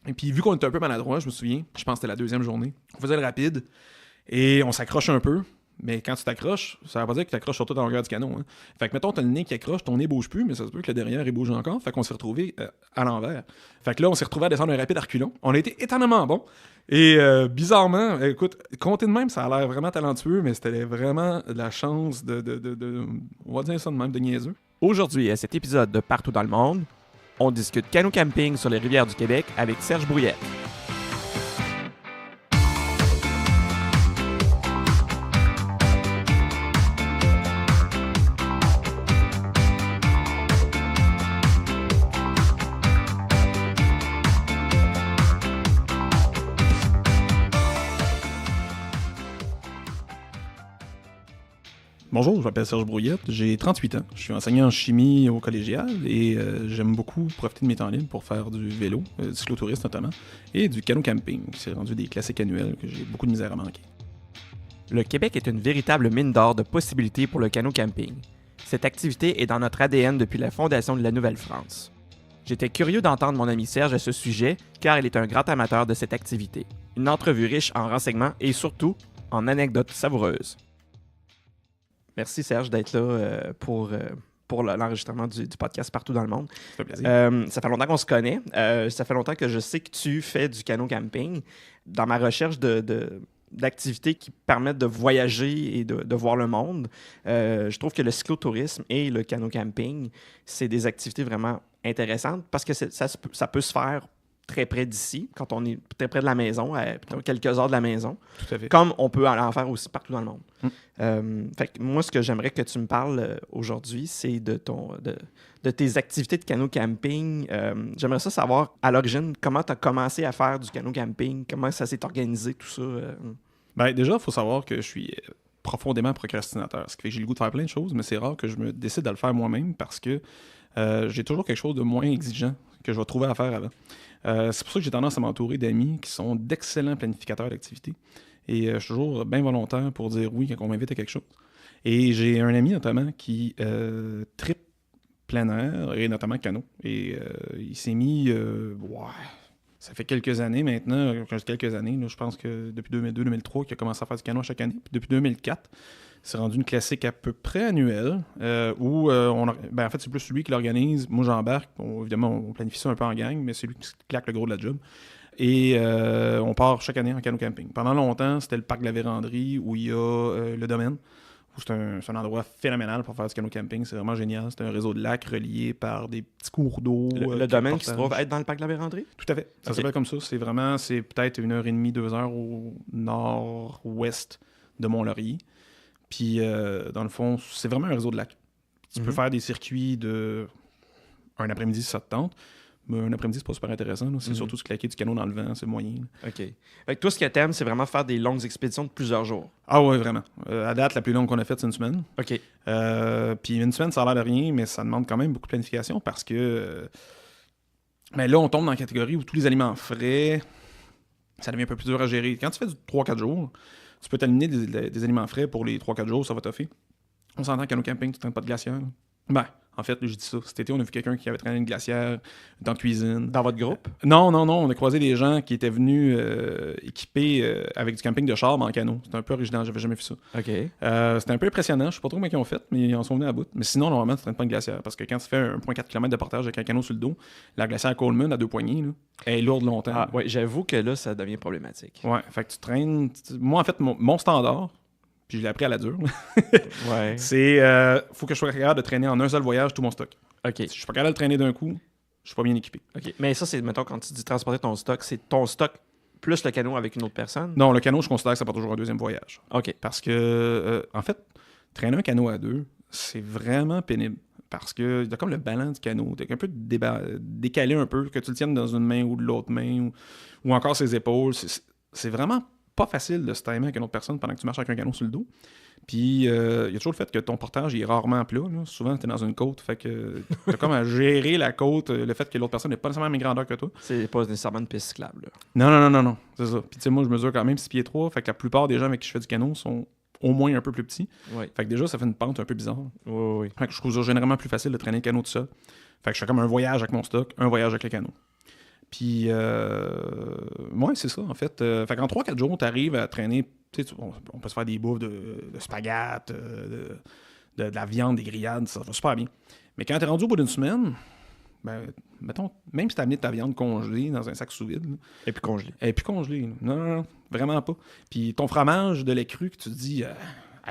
Et puis, vu qu'on était un peu maladroit, je me souviens, je pense que c'était la deuxième journée, on faisait le rapide et on s'accroche un peu. Mais quand tu t'accroches, ça veut pas dire que tu t'accroches sur toute la longueur du canon. Hein. Fait que mettons, t'as le nez qui accroche, ton nez bouge plus, mais ça se peut que le derrière il bouge encore. Fait qu'on s'est retrouvé à l'envers. Fait que là, on s'est retrouvé à descendre un rapide à reculons. On a été étonnamment bon. Et bizarrement, écoute, compter de même, ça a l'air vraiment talentueux, mais c'était vraiment la chance on va dire ça de même, de niaiseux. Aujourd'hui, à cet épisode de Partout dans le monde, on discute canot camping sur les rivières du Québec avec Serge Brouillette. Bonjour, je m'appelle Serge Brouillette, j'ai 38 ans. Je suis enseignant en chimie au collégial et j'aime beaucoup profiter de mes temps libres pour faire du vélo, du cyclotourisme notamment, et du canot camping. C'est rendu des classiques annuels que j'ai beaucoup de misère à manquer. Le Québec est une véritable mine d'or de possibilités pour le canot camping. Cette activité est dans notre ADN depuis la fondation de la Nouvelle-France. J'étais curieux d'entendre mon ami Serge à ce sujet car il est un grand amateur de cette activité. Une entrevue riche en renseignements et surtout en anecdotes savoureuses. Merci Serge d'être là pour l'enregistrement du podcast Partout dans le monde. Ça fait plaisir. Ça fait longtemps qu'on se connaît. Ça fait longtemps que je sais que tu fais du canot camping. Dans ma recherche d'activités qui permettent de voyager et de voir le monde, je trouve que le cyclotourisme et le canot camping, c'est des activités vraiment intéressantes parce que ça peut se faire très près d'ici, quand on est très près de la maison, à quelques heures de la maison, Tout à fait. comme on peut aller en faire aussi partout dans le monde. Fait que moi, ce que j'aimerais que tu me parles aujourd'hui, c'est de tes activités de canot camping. J'aimerais ça savoir, à l'origine, comment tu as commencé à faire du canot camping, comment ça s'est organisé, tout ça. Ben, déjà, il faut savoir que je suis profondément procrastinateur, ce qui fait que j'ai le goût de faire plein de choses, mais c'est rare que je me décide à le faire moi-même parce que j'ai toujours quelque chose de moins exigeant que je vais trouver à faire avant. C'est pour ça que j'ai tendance à m'entourer d'amis qui sont d'excellents planificateurs d'activités. Et je suis toujours bien volontaire pour dire oui quand on m'invite à quelque chose. Et j'ai un ami notamment qui tripe plein air et notamment canot. Et il s'est mis, ça fait quelques années maintenant, quand je dis quelques années, là, je pense que depuis 2002-2003 qu'il a commencé à faire du canot chaque année. Puis depuis 2004, c'est rendu une classique à peu près annuelle où en fait, c'est plus lui qui l'organise. Moi, j'embarque. Évidemment, on planifie ça un peu en gang, mais c'est lui qui claque le gros de la job. Et on part chaque année en canot camping. Pendant longtemps, c'était le parc de la Vérandrie où il y a le domaine. Où c'est un endroit phénoménal pour faire du canot camping. C'est vraiment génial. C'est un réseau de lacs reliés par des petits cours d'eau. Le domaine qui se trouve être dans le parc de la Vérandrie? Tout à fait. Ça s'appelle comme ça. C'est peut-être 1h30, 2h au nord-ouest de Mont-Laurier. Puis, dans le fond, c'est vraiment un réseau de lacs. Tu peux faire des circuits un après-midi si ça te tente. Mais un après-midi, c'est pas super intéressant. Là. C'est surtout se claquer du canot dans le vent, c'est moyen. Là. OK. Fait que toi, ce que t'aimes, c'est vraiment faire des longues expéditions de plusieurs jours. Ah ouais, vraiment. À date, la plus longue qu'on a faite, c'est une semaine. OK. Puis une semaine, ça a l'air de rien, mais ça demande quand même beaucoup de planification parce que mais là, on tombe dans la catégorie où tous les aliments frais, ça devient un peu plus dur à gérer. Quand tu fais du 3-4 jours, tu peux t'aligner des aliments frais pour les 3-4 jours, ça va t'offrir. On s'entend qu'à nos camping, tu ne traînes pas de glacière. Là. Ben, en fait, j'ai dit ça. Cet été, on a vu quelqu'un qui avait traîné une glacière dans la cuisine. Dans votre groupe? Non. On a croisé des gens qui étaient venus équipés avec du camping de char en canot. C'était un peu original, j'avais jamais vu ça. OK. C'était un peu impressionnant. Je sais pas trop comment ils ont fait, mais ils en sont venus à bout. Mais sinon, normalement, tu traînes pas une glacière. Parce que quand tu fais 1,4 km de portage avec un canot sur le dos, la glacière Coleman à 2 poignées, là, elle est lourde longtemps. Ah, ouais, j'avoue que là, ça devient problématique. Ouais, fait que tu traînes. Moi, en fait, mon standard, puis je l'ai appris à la dure, Ouais. c'est faut que je sois capable de traîner en un seul voyage tout mon stock. OK. Si je suis pas capable de le traîner d'un coup, je suis pas bien équipé. OK. Mais ça, c'est, mettons, quand tu dis transporter ton stock, c'est ton stock plus le canot avec une autre personne? Non, le canot, je considère que ça part toujours un deuxième voyage. OK. Parce que, en fait, traîner un canot à deux, c'est vraiment pénible. Parce que t'as comme le ballon du canot. T'es un peu décalé un peu, que tu le tiennes dans une main ou de l'autre main, ou encore ses épaules. C'est vraiment pas facile de se timer avec une autre personne pendant que tu marches avec un canot sur le dos. Puis, il y a toujours le fait que ton portage il est rarement plat. Là. Souvent, tu es dans une côte. Fait que tu as comme à gérer la côte, le fait que l'autre personne n'est pas nécessairement la même grandeur que toi. C'est pas nécessairement une piste cyclable. Là. Non. C'est ça. Puis, tu sais, moi, je mesure quand même 6 pieds 3. Fait que la plupart des gens avec qui je fais du canot sont au moins un peu plus petits. Ouais. Fait que déjà, ça fait une pente un peu bizarre. Oui. Fait que je trouve ça généralement plus facile de traîner le canot tout seul. Fait que je fais comme un voyage avec mon stock, un voyage avec le canot. Puis, ouais, c'est ça, en fait. Fait qu'en 3-4 jours, tu arrives à traîner. On peut se faire des bouffes de spaghettes, de la viande, des grillades, ça va super bien. Mais quand tu es rendu au bout d'une semaine, ben, mettons, même si tu as amené ta viande congelée dans un sac sous vide, là, Et puis congelé. elle est plus congelée. Là. Non, vraiment pas. Puis ton fromage de lait cru que tu te dis,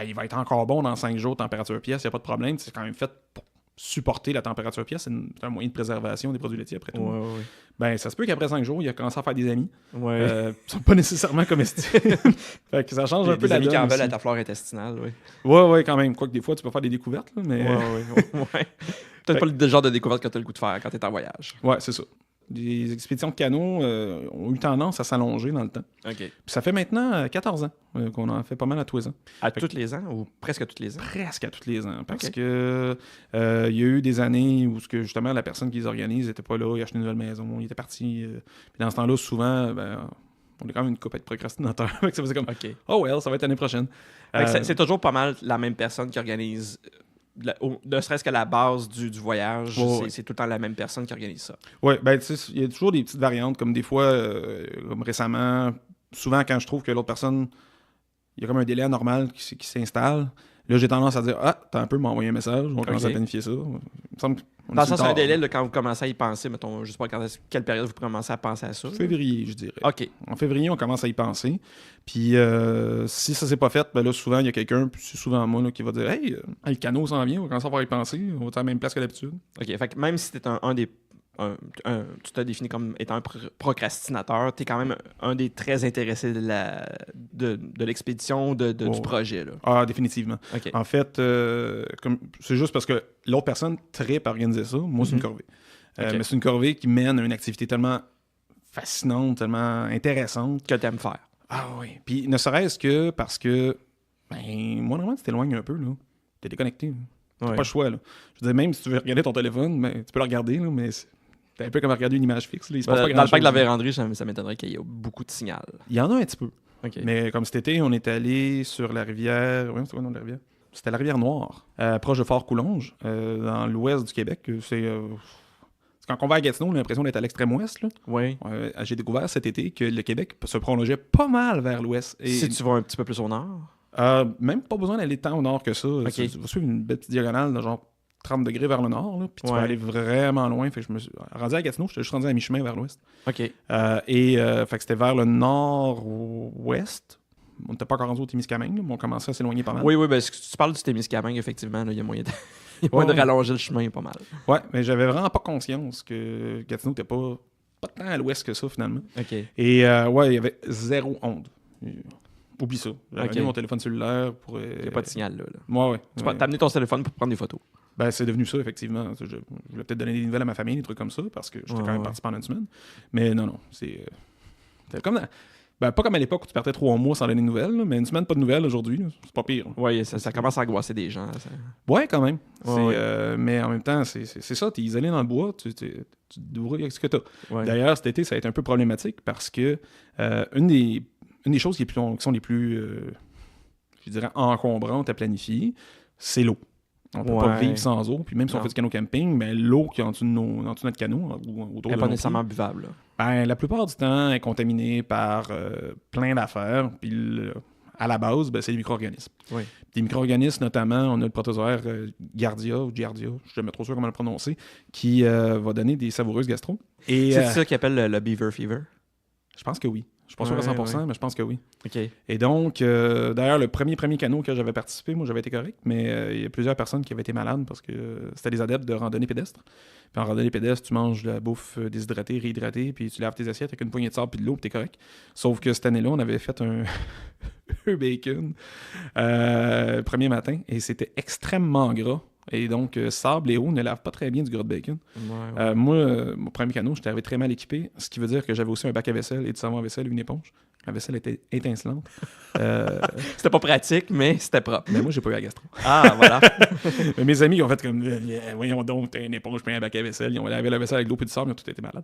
il va être encore bon dans 5 jours, température pièce, il n'y a pas de problème. C'est quand même fait pour supporter la température pièce. C'est un moyen de préservation des produits laitiers après tout. Ouais. Ben, ça se peut qu'après 5 jours, il a commencé à faire des amis. Ouais. Ils sont pas nécessairement comestibles. Fait que ça change un peu Des la amis qui donne en veulent aussi. à ta flore intestinale, oui. Ouais, quand même. Quoique des fois, tu peux faire des découvertes, là, mais... Ouais. Peut-être pas le genre de découverte que tu as le goût de faire quand tu es en voyage. Ouais, c'est ça. Les expéditions de canot ont eu tendance à s'allonger dans le temps. OK. Puis ça fait maintenant 14 ans qu'on en fait pas mal à tous les ans. À tous les ans ou presque à tous les ans? Presque à tous les ans. Parce Ok. que il y a eu des années où justement la personne qui les organise n'était pas là, il a acheté une nouvelle maison, il était parti. Puis dans ce temps-là, souvent, on est quand même une couple de procrastinateurs. Fait que ça faisait comme OK. oh well, ça va être l'année prochaine. Fait que c'est toujours pas mal la même personne qui organise, ne serait-ce que la base du voyage, Ouais. c'est tout le temps la même personne qui organise ça. Ouais, ben tu sais, il y a toujours des petites variantes, comme des fois, comme récemment, souvent quand je trouve que l'autre personne, il y a comme un délai anormal qui s'installe, là j'ai tendance à dire t'as un peu m'envoyer un message, on commence à planifier ça. Il me semble qu'on Dans est le sens, sur c'est le un tard. délai là, quand vous commencez à y penser, mettons, je sais pas quelle période vous commencez à penser à ça. là. Février, je dirais. OK. En février, on commence à y penser. Puis si ça s'est pas fait, ben là, souvent, il y a quelqu'un, puis c'est souvent moi, là, qui va dire Hey, le canot s'en vient, on va commencer à pouvoir y penser, on va être à la même place que d'habitude. OK. Fait que même si t'es tu t'as défini comme étant un procrastinateur, t'es quand même un des très intéressés de l'expédition, du projet. Là. Ah, définitivement. OK. En fait, c'est juste parce que l'autre personne tripe à organiser ça. Moi, c'est une corvée. Ok. Mais c'est une corvée qui mène à une activité tellement fascinante, tellement intéressante. Que t'aimes faire. Ah oui. Puis ne serait-ce que parce que, moi, normalement, tu t'éloignes un peu, là. T'es déconnecté. Là. T'as Ouais. pas le choix, là. Je veux dire, même si tu veux regarder ton téléphone, ben, tu peux le regarder, là, mais c'est un peu comme regarder une image fixe. Là. Il se passe pas Dans le grand-chose, parc de la là. Vérandrie, ça m'étonnerait qu'il y ait beaucoup de signal. Il y en a un petit peu. OK. Mais comme cet été, on est allé sur la rivière. Oui, c'est quoi le nom de la rivière? C'était la rivière Noire, proche de Fort-Coulonge, dans l'ouest du Québec. Quand on va à Gatineau, on a l'impression d'être à l'extrême ouest. Là. Oui. J'ai découvert cet été que le Québec se prolongeait pas mal vers l'ouest. Et, Si tu vas un petit peu plus au nord. même pas besoin d'aller tant au nord que ça. Tu vas suivre une belle petite diagonale de genre 30 degrés vers le nord, là, puis tu vas aller vraiment loin. Fait que je me suis rendu à Gatineau, j'étais juste rendu à mi-chemin vers l'ouest. OK. Fait que c'était vers le nord-ouest. On n'était pas encore rendu au Témiscamingue, là, mais on commençait à s'éloigner pas mal. Oui, ben, si tu parles du Témiscamingue, effectivement, il y a moyen de rallonger le chemin pas mal. Ouais, mais j'avais vraiment pas conscience que Gatineau n'était pas tant à l'ouest que ça, finalement. OK. Et il y avait zéro onde. Oublie ça. J'avais Ok. mis mon téléphone cellulaire pour... Il n'y a pas de signal là. Ouais. T'as amené ton téléphone pour prendre des photos. Ben, c'est devenu ça, effectivement. Je voulais peut-être donner des nouvelles à ma famille, des trucs comme ça, parce que j'étais quand même parti pendant une semaine. Mais non, c'est comme... pas comme à l'époque où tu partais 3 mois sans donner de nouvelles, là, mais une semaine pas de nouvelles aujourd'hui, là, c'est pas pire. Oui, ça commence à angoisser des gens. Ça. Ouais, quand même. Ouais. Mais en même temps, c'est ça, t'es isolé dans le bois, tu te débrouilles avec ce que t'as. Ouais. D'ailleurs, cet été, ça a été un peu problématique parce que une des choses qui sont les plus, je dirais, encombrantes à planifier, c'est l'eau. On peut pas vivre sans eau. Puis même si on fait du canot camping, ben, l'eau qui est en dessous de notre canot, ou autour Elle de n'est pas nos nécessairement pieds, buvable. Là. ben, la plupart du temps, elle est contaminée par plein d'affaires. Puis à la base, ben, c'est les micro-organismes. Oui. Des micro-organismes, notamment, on a le protozoaire Giardia, ou Giardia, je ne suis jamais trop sûr comment le prononcer, qui va donner des savoureuses gastro. Et, C'est ça qu'ils appellent le beaver fever? je pense que oui. Je suis pas sûr à 100%, mais je pense que oui. OK. Et donc, d'ailleurs, le premier canot que j'avais participé, moi, j'avais été correct, mais il y a plusieurs personnes qui avaient été malades parce que c'était des adeptes de randonnée pédestre. Puis en randonnée pédestre, tu manges de la bouffe déshydratée, réhydratée, puis tu laves tes assiettes avec une poignée de sable puis de l'eau, puis t'es correct. Sauf que cette année-là, on avait fait un bacon premier matin, et c'était extrêmement gras. Et donc, sable et eau ne lavent pas très bien du gras de bacon. Ouais. Moi, mon premier canot, j'étais arrivé très mal équipé, ce qui veut dire que j'avais aussi un bac à vaisselle et du savon à vaisselle et une éponge. La vaisselle était étincelante. C'était pas pratique, mais c'était propre. Mais moi, j'ai pas eu la gastro. Ah, voilà. Mais mes amis, ils ont fait comme voyons donc, t'as une éponge, puis un bac à vaisselle. Ils ont lavé la vaisselle avec de l'eau et du sable, ils ont tous été malades.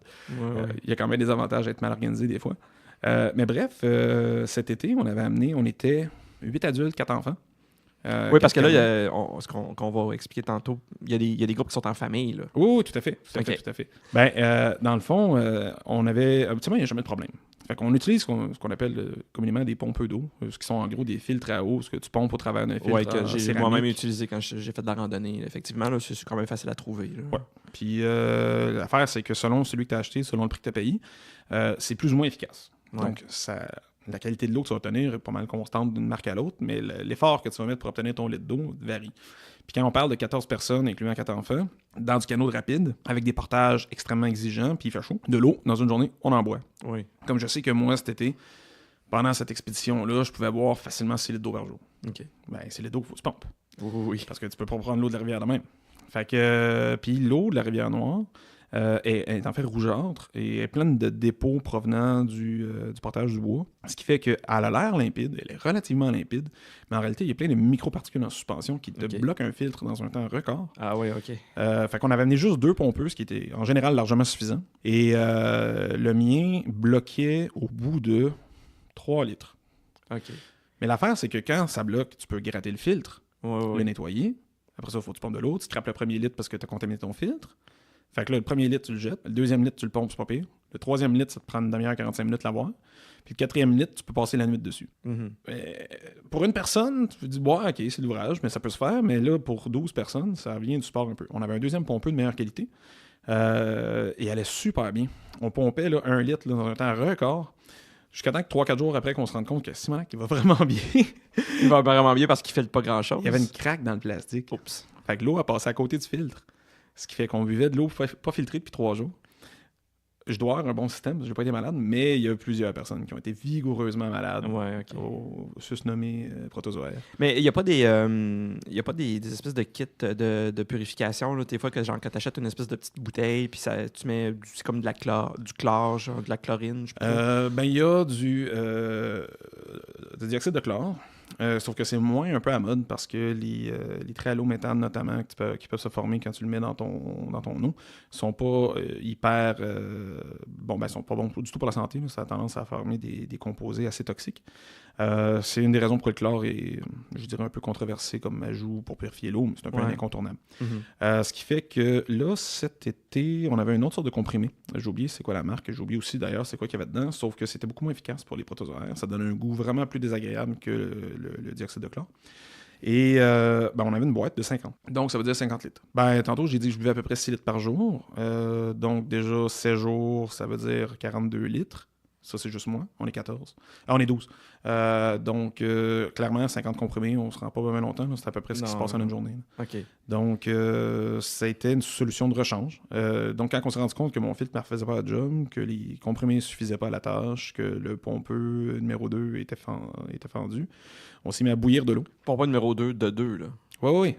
Il y a quand même des avantages à être mal organisé des fois. Mais bref, cet été, on était 8 adultes, 4 enfants. Oui, parce que là, ce qu'on va expliquer tantôt, il y a des groupes qui sont en famille. Là. Oui, tout à fait. Tout à fait. Ben, dans le fond, on avait... Habituellement, il n'y a jamais de problème. Fait qu'on utilise ce qu'on appelle communément des pompeux d'eau, ce qui sont en gros des filtres à eau, ce que tu pompes au travers d'un filtre. Oui, que j'ai moi-même utilisé quand j'ai fait de la randonnée. Effectivement, là, c'est quand même facile à trouver. Oui. Puis l'affaire, c'est que selon celui que tu as acheté, selon le prix que tu as payé, c'est plus ou moins efficace. Ouais. Donc, la qualité de l'eau que tu vas obtenir est pas mal constante d'une marque à l'autre, mais l'effort que tu vas mettre pour obtenir ton litre d'eau varie. Puis quand on parle de 14 personnes, incluant 4 enfants, dans du canot de rapide, avec des portages extrêmement exigeants, puis il fait chaud, de l'eau, dans une journée, on en boit. Oui. Comme je sais que moi, cet été, pendant cette expédition-là, je pouvais boire facilement 6 litres d'eau par jour. OK. Ben, c'est les d'eau qu'il faut que tu pompes. Oui. Parce que tu peux pas prendre l'eau de la rivière de même. Fait que, puis l'eau de la rivière Noire est en fait rougeâtre et est pleine de dépôts provenant du portage du bois. Ce qui fait qu'elle a l'air limpide, elle est relativement limpide, mais en réalité, il y a plein de microparticules en suspension qui te bloquent un filtre dans un temps record. Ah oui, OK. Fait qu'on avait amené juste 2 pompeux, ce qui était en général largement suffisant. Et le mien bloquait au bout de 3 litres. OK. Mais l'affaire, c'est que quand ça bloque, tu peux gratter le filtre, le nettoyer. Après ça, il faut que tu pompes de l'eau. Tu scrapes le premier litre parce que tu as contaminé ton filtre. Fait que là, le premier litre, tu le jettes. Le deuxième litre, tu le pompes, c'est pas pire. Le troisième litre, ça te prend une demi-heure, 45 minutes l'avoir. Puis le quatrième litre, tu peux passer la nuit dessus. Pour une personne, tu te dis, bon, OK, c'est l'ouvrage, mais ça peut se faire. Mais là, pour 12 personnes, ça revient du sport un peu. On avait un deuxième pompeux de meilleure qualité. Et elle allait super bien. On pompait là, 1 litre là, dans un temps record. Jusqu'à temps que 3-4 jours après qu'on se rende compte que Simonac, il va vraiment bien. Il va vraiment bien parce qu'il fait pas grand-chose. Il y avait une craque dans le plastique. Oups. Fait que l'eau a passé à côté du filtre. Ce qui fait qu'on buvait de l'eau pas filtrée depuis 3 jours. Je dois avoir un bon système, parce que j'ai pas été malade, mais il y a plusieurs personnes qui ont été vigoureusement malades au susnommé protozoaire. Mais il n'y a pas des espèces de kits de purification, là, des fois que genre quand tu achètes une espèce de petite bouteille, puis tu mets c'est comme du chlore, genre de la chlorine, je sais pas. Il y a du dioxyde de chlore. Sauf que c'est moins un peu à mode parce que les traits à l'eau méthane notamment qui peuvent se former quand tu le mets dans ton eau sont pas sont pas bons du tout pour la santé. Là. Ça a tendance à former des composés assez toxiques. C'est une des raisons pour le chlore est, je dirais, un peu controversé comme ajout pour purifier l'eau, mais c'est un peu un incontournable. Ce qui fait que là, cet été, on avait une autre sorte de comprimé. J'ai oublié c'est quoi la marque. J'ai oublié aussi d'ailleurs c'est quoi qu'il y avait dedans, sauf que c'était beaucoup moins efficace pour les protozoaires. Ça donne un goût vraiment plus désagréable que le dioxyde de chlore. Et on avait une boîte de 50. Donc, ça veut dire 50 litres. Tantôt, j'ai dit que je buvais à peu près 6 litres par jour. Donc, déjà, 16 jours, ça veut dire 42 litres. Ça, c'est juste moi. On est 14. On est 12. Donc, clairement, 50 comprimés, on se rend pas vraiment longtemps. C'est à peu près ce qui se passe en une journée. OK. Donc, ça a été une solution de rechange. Donc, quand on s'est rendu compte que mon filtre ne faisait pas la job, que les comprimés ne suffisaient pas à la tâche, que le pompeux numéro 2 était fendu, on s'est mis à bouillir de l'eau. Pompeux numéro 2 de 2, là. Oui.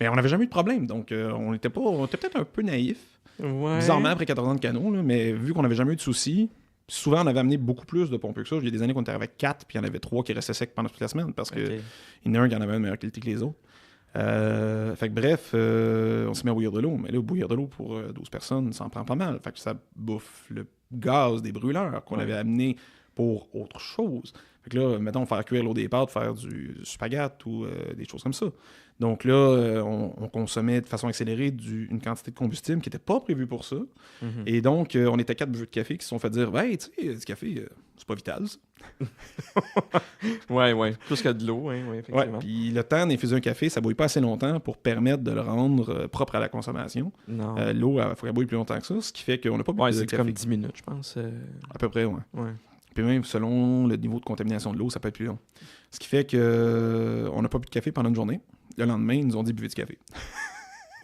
Mais on n'avait jamais eu de problème. Donc, on était peut-être un peu naïfs. Ouais. Bizarrement, après 14 ans de canot, là, mais vu qu'on n'avait jamais eu de soucis, souvent, on avait amené beaucoup plus de pompeux que ça. Il y a des années qu'on était avec 4, puis il y en avait 3 qui restaient secs pendant toute la semaine parce qu'il y en a un qui en avait une meilleure qualité que les autres. Fait que bref, on s'est mis à bouillir de l'eau. Mais là, bouillir de l'eau pour 12 personnes, ça en prend pas mal. Fait que ça bouffe le gaz des brûleurs qu'on avait amené pour autre chose. Fait que là, mettons, faire cuire l'eau des pâtes, faire du spaghette ou des choses comme ça. Donc là, on consommait de façon accélérée une quantité de combustible qui n'était pas prévue pour ça. Et donc, on était 4 buveux de café qui se sont fait dire « Hey, tu sais, du café, c'est pas vital, ça. » Ouais. Plus que de l'eau, effectivement. Puis le temps d'infuser un café, ça bouille pas assez longtemps pour permettre de le rendre propre à la consommation. Non. L'eau, il faut qu'elle bouille plus longtemps que ça, ce qui fait qu'on n'a pas bu de c'est café. comme 10 minutes, je pense. À peu près, ouais. Puis même, selon le niveau de contamination de l'eau, ça peut être plus long. Ce qui fait qu'on n'a pas bu de café pendant une journée. Le lendemain, ils nous ont dit « Buvez du café. »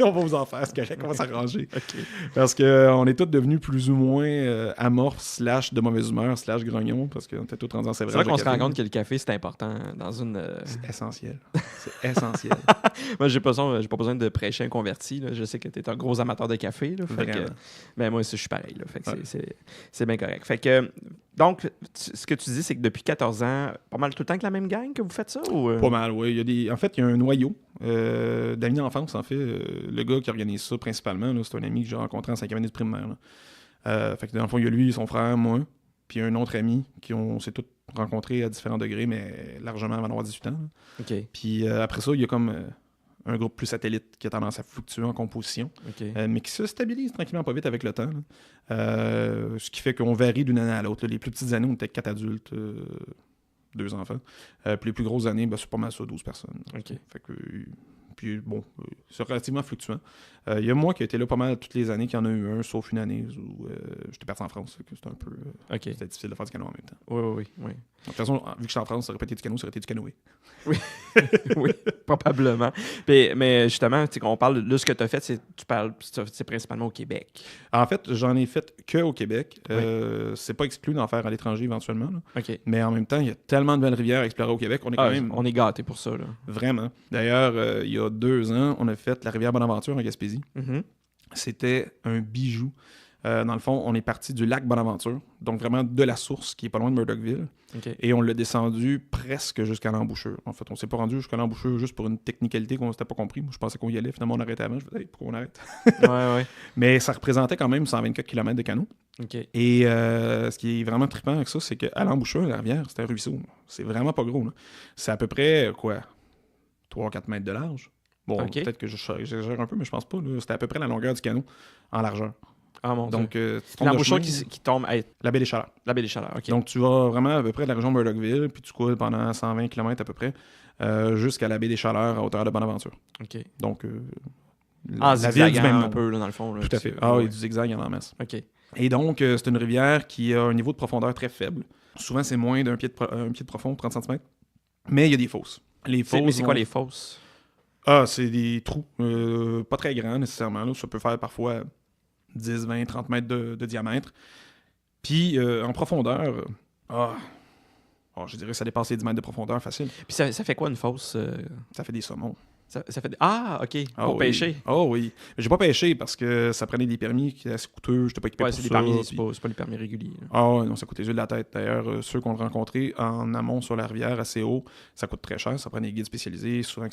On va vous en faire, c'est correct, on va s'arranger. Parce qu'on est tous devenus plus ou moins amorphes, / de mauvaise humeur, / grognons, parce qu'on était tous rendus en sévrage. C'est vrai qu'on se rend compte que le café, c'est important dans une... C'est essentiel. C'est essentiel. Moi, j'ai pas besoin de prêcher un converti. Là. Je sais que tu es un gros amateur de café. Là, mais moi aussi, je suis pareil. Là, fait que c'est bien correct. Fait que, donc, ce que tu dis, c'est que depuis 14 ans, pas mal tout le temps avec la même gang que vous faites ça? Ou... Pas mal, oui. En fait, il y a un noyau d'amis d'enfance, en fait. Le gars qui organise ça principalement, là, c'est un ami que j'ai rencontré en 5e année de primaire. Fait que dans le fond, il y a lui, son frère, moi, puis un autre ami qui on s'est tous rencontrés à différents degrés, mais largement avant d'avoir 18 ans. Là. OK. Puis après ça, il y a comme un groupe plus satellite qui a tendance à fluctuer en composition, OK. mais qui se stabilise tranquillement pas vite avec le temps. Ce qui fait qu'on varie d'une année à l'autre. Là. Les plus petites années, on était 4 adultes, 2 enfants. Puis les plus grosses années, c'est pas mal ça, 12 personnes. OK. Fait que, puis bon, c'est relativement fluctuant. Il y a moi qui ai été là pas mal toutes les années, qu'il y en a eu un, sauf une année où j'étais parti en France. Fait que c'était un peu... OK. C'était difficile de faire du canot en même temps. Oui. De toute façon, vu que j'étais en France, ça aurait pas été du canot, ça aurait été du canoë. Oui, probablement. Mais justement, tu sais, quand on parle de ce que tu as fait, c'est principalement au Québec. En fait, j'en ai fait que au Québec. C'est pas exclu d'en faire à l'étranger éventuellement. Là. OK. Mais en même temps, il y a tellement de belles rivières à explorer au Québec. On est quand même... On est gâtés pour ça, là. Vraiment. D'ailleurs, il y a 2 ans, on a fait la rivière Bonaventure en Gaspésie. Mhm. C'était un bijou. Dans le fond, on est parti du lac Bonaventure, donc vraiment de la source qui est pas loin de Murdochville, OK. et on l'a descendu presque jusqu'à l'embouchure. En fait, on s'est pas rendu jusqu'à l'embouchure juste pour une technicalité qu'on s'était pas compris. Moi, je pensais qu'on y allait, finalement on arrêtait avant. Je me disais, hey, pourquoi on arrête? Ouais. Mais ça représentait quand même 124 km de canot. OK. Et ce qui est vraiment trippant avec ça, c'est qu'à l'embouchure, la rivière, c'est un ruisseau. C'est vraiment pas gros. Là. C'est à peu près, 3-4 mètres de large. Bon, OK. peut-être que j'exagère un peu, mais je pense pas. Là. C'était à peu près la longueur du canot en largeur. Ah mon Donc, Dieu. tu tombes de L'embouchure chemin, qui tombe à la baie des Chaleurs. la baie des Chaleurs. OK. Donc, tu vas vraiment à peu près de la région de Murdochville, puis tu coules pendant 120 km à peu près, jusqu'à la baie des Chaleurs à hauteur de Bonaventure. OK. Donc, Ah, la ville du même nom. un peu, là, dans le fond. Là, Tout à fait. Ah oui, du zigzag, il y en a en masse. OK. Et donc, c'est une rivière qui a un niveau de profondeur très faible. Souvent, c'est moins d'un pied de profond, 30 cm. Mais il y a des fosses. Les fosses. Mais c'est quoi les fosses? Ah, c'est des trous. Pas très grands nécessairement. Là. Ça peut faire parfois 10, 20, 30 mètres de diamètre. Puis en profondeur, je dirais que ça dépasse les 10 mètres de profondeur facile. Puis ça fait quoi une fosse? Ça fait des saumons. Ça fait... Ah, OK. Pour oui. pêcher. Oh oui. J'ai pas pêché parce que ça prenait des permis qui étaient assez coûteux. J'étais pas équipé Ouais, pour c'est des ça. permis, Puis... c'est pas les permis réguliers. Là. Ah ouais, non, ça coûte les yeux de la tête. D'ailleurs, ceux qu'on a rencontrés en amont sur la rivière, assez haut, ça coûte très cher. Ça prend des guides spécialisés. Souvent,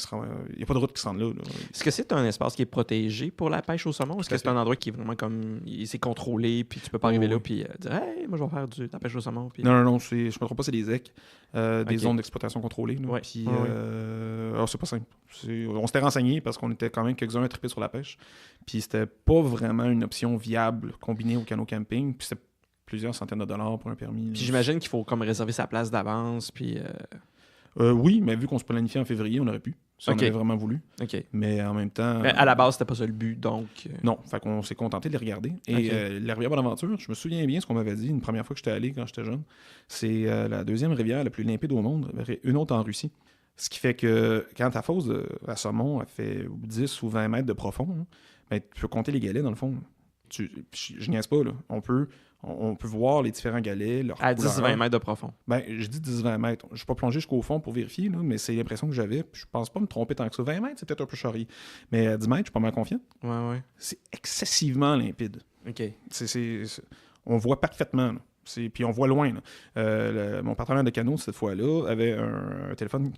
il n'y a pas de route qui se rend là. Est-ce que c'est un espace qui est protégé pour la pêche au saumon? Est-ce que c'est un endroit qui est vraiment comme... C'est contrôlé, puis tu peux pas arriver là puis dire « Hey, moi, je vais faire de la pêche au saumon. » puis... Non, je me trompe pas, c'est des ZEC, des zones d'exploitation contrôlées. Là. Ouais. Puis, alors, c'est pas simple. On s'était renseigné parce qu'on était quand même quelques-uns à triper sur la pêche. Puis c'était pas vraiment une option viable combinée au canot camping. Puis c'était plusieurs centaines de dollars pour un permis. Puis j'imagine qu'il faut comme réserver sa place d'avance, puis... Oui, mais vu qu'on se planifiait en février, on aurait pu. Ça, on avait vraiment voulu. OK. Mais en même temps... Mais à la base, c'était pas ça le but, donc... Non, fait qu'on s'est contenté de les regarder. Et la rivière Bonaventure, je me souviens bien ce qu'on m'avait dit une première fois que j'étais allé quand j'étais jeune. C'est la deuxième rivière la plus limpide au monde. Il y avait une autre en Russie. Ce qui fait que quand ta fosse à saumon, elle fait 10 ou 20 mètres de profond, hein, ben, tu peux compter les galets dans le fond. Je niaise pas, là. On peut voir les différents galets, leur à couleur. 10-20 mètres de profond. Ben, je dis 10-20 mètres. Je ne suis pas plongé jusqu'au fond pour vérifier, là, mais c'est l'impression que j'avais. Je pense pas me tromper tant que ça. 20 mètres, c'est peut-être un peu charrié. Mais à 10 mètres, je suis pas mal confiant. Ouais. C'est excessivement limpide. OK. On voit parfaitement. Là. Puis on voit loin. Là. Mon partenaire de canot, cette fois-là, avait un téléphone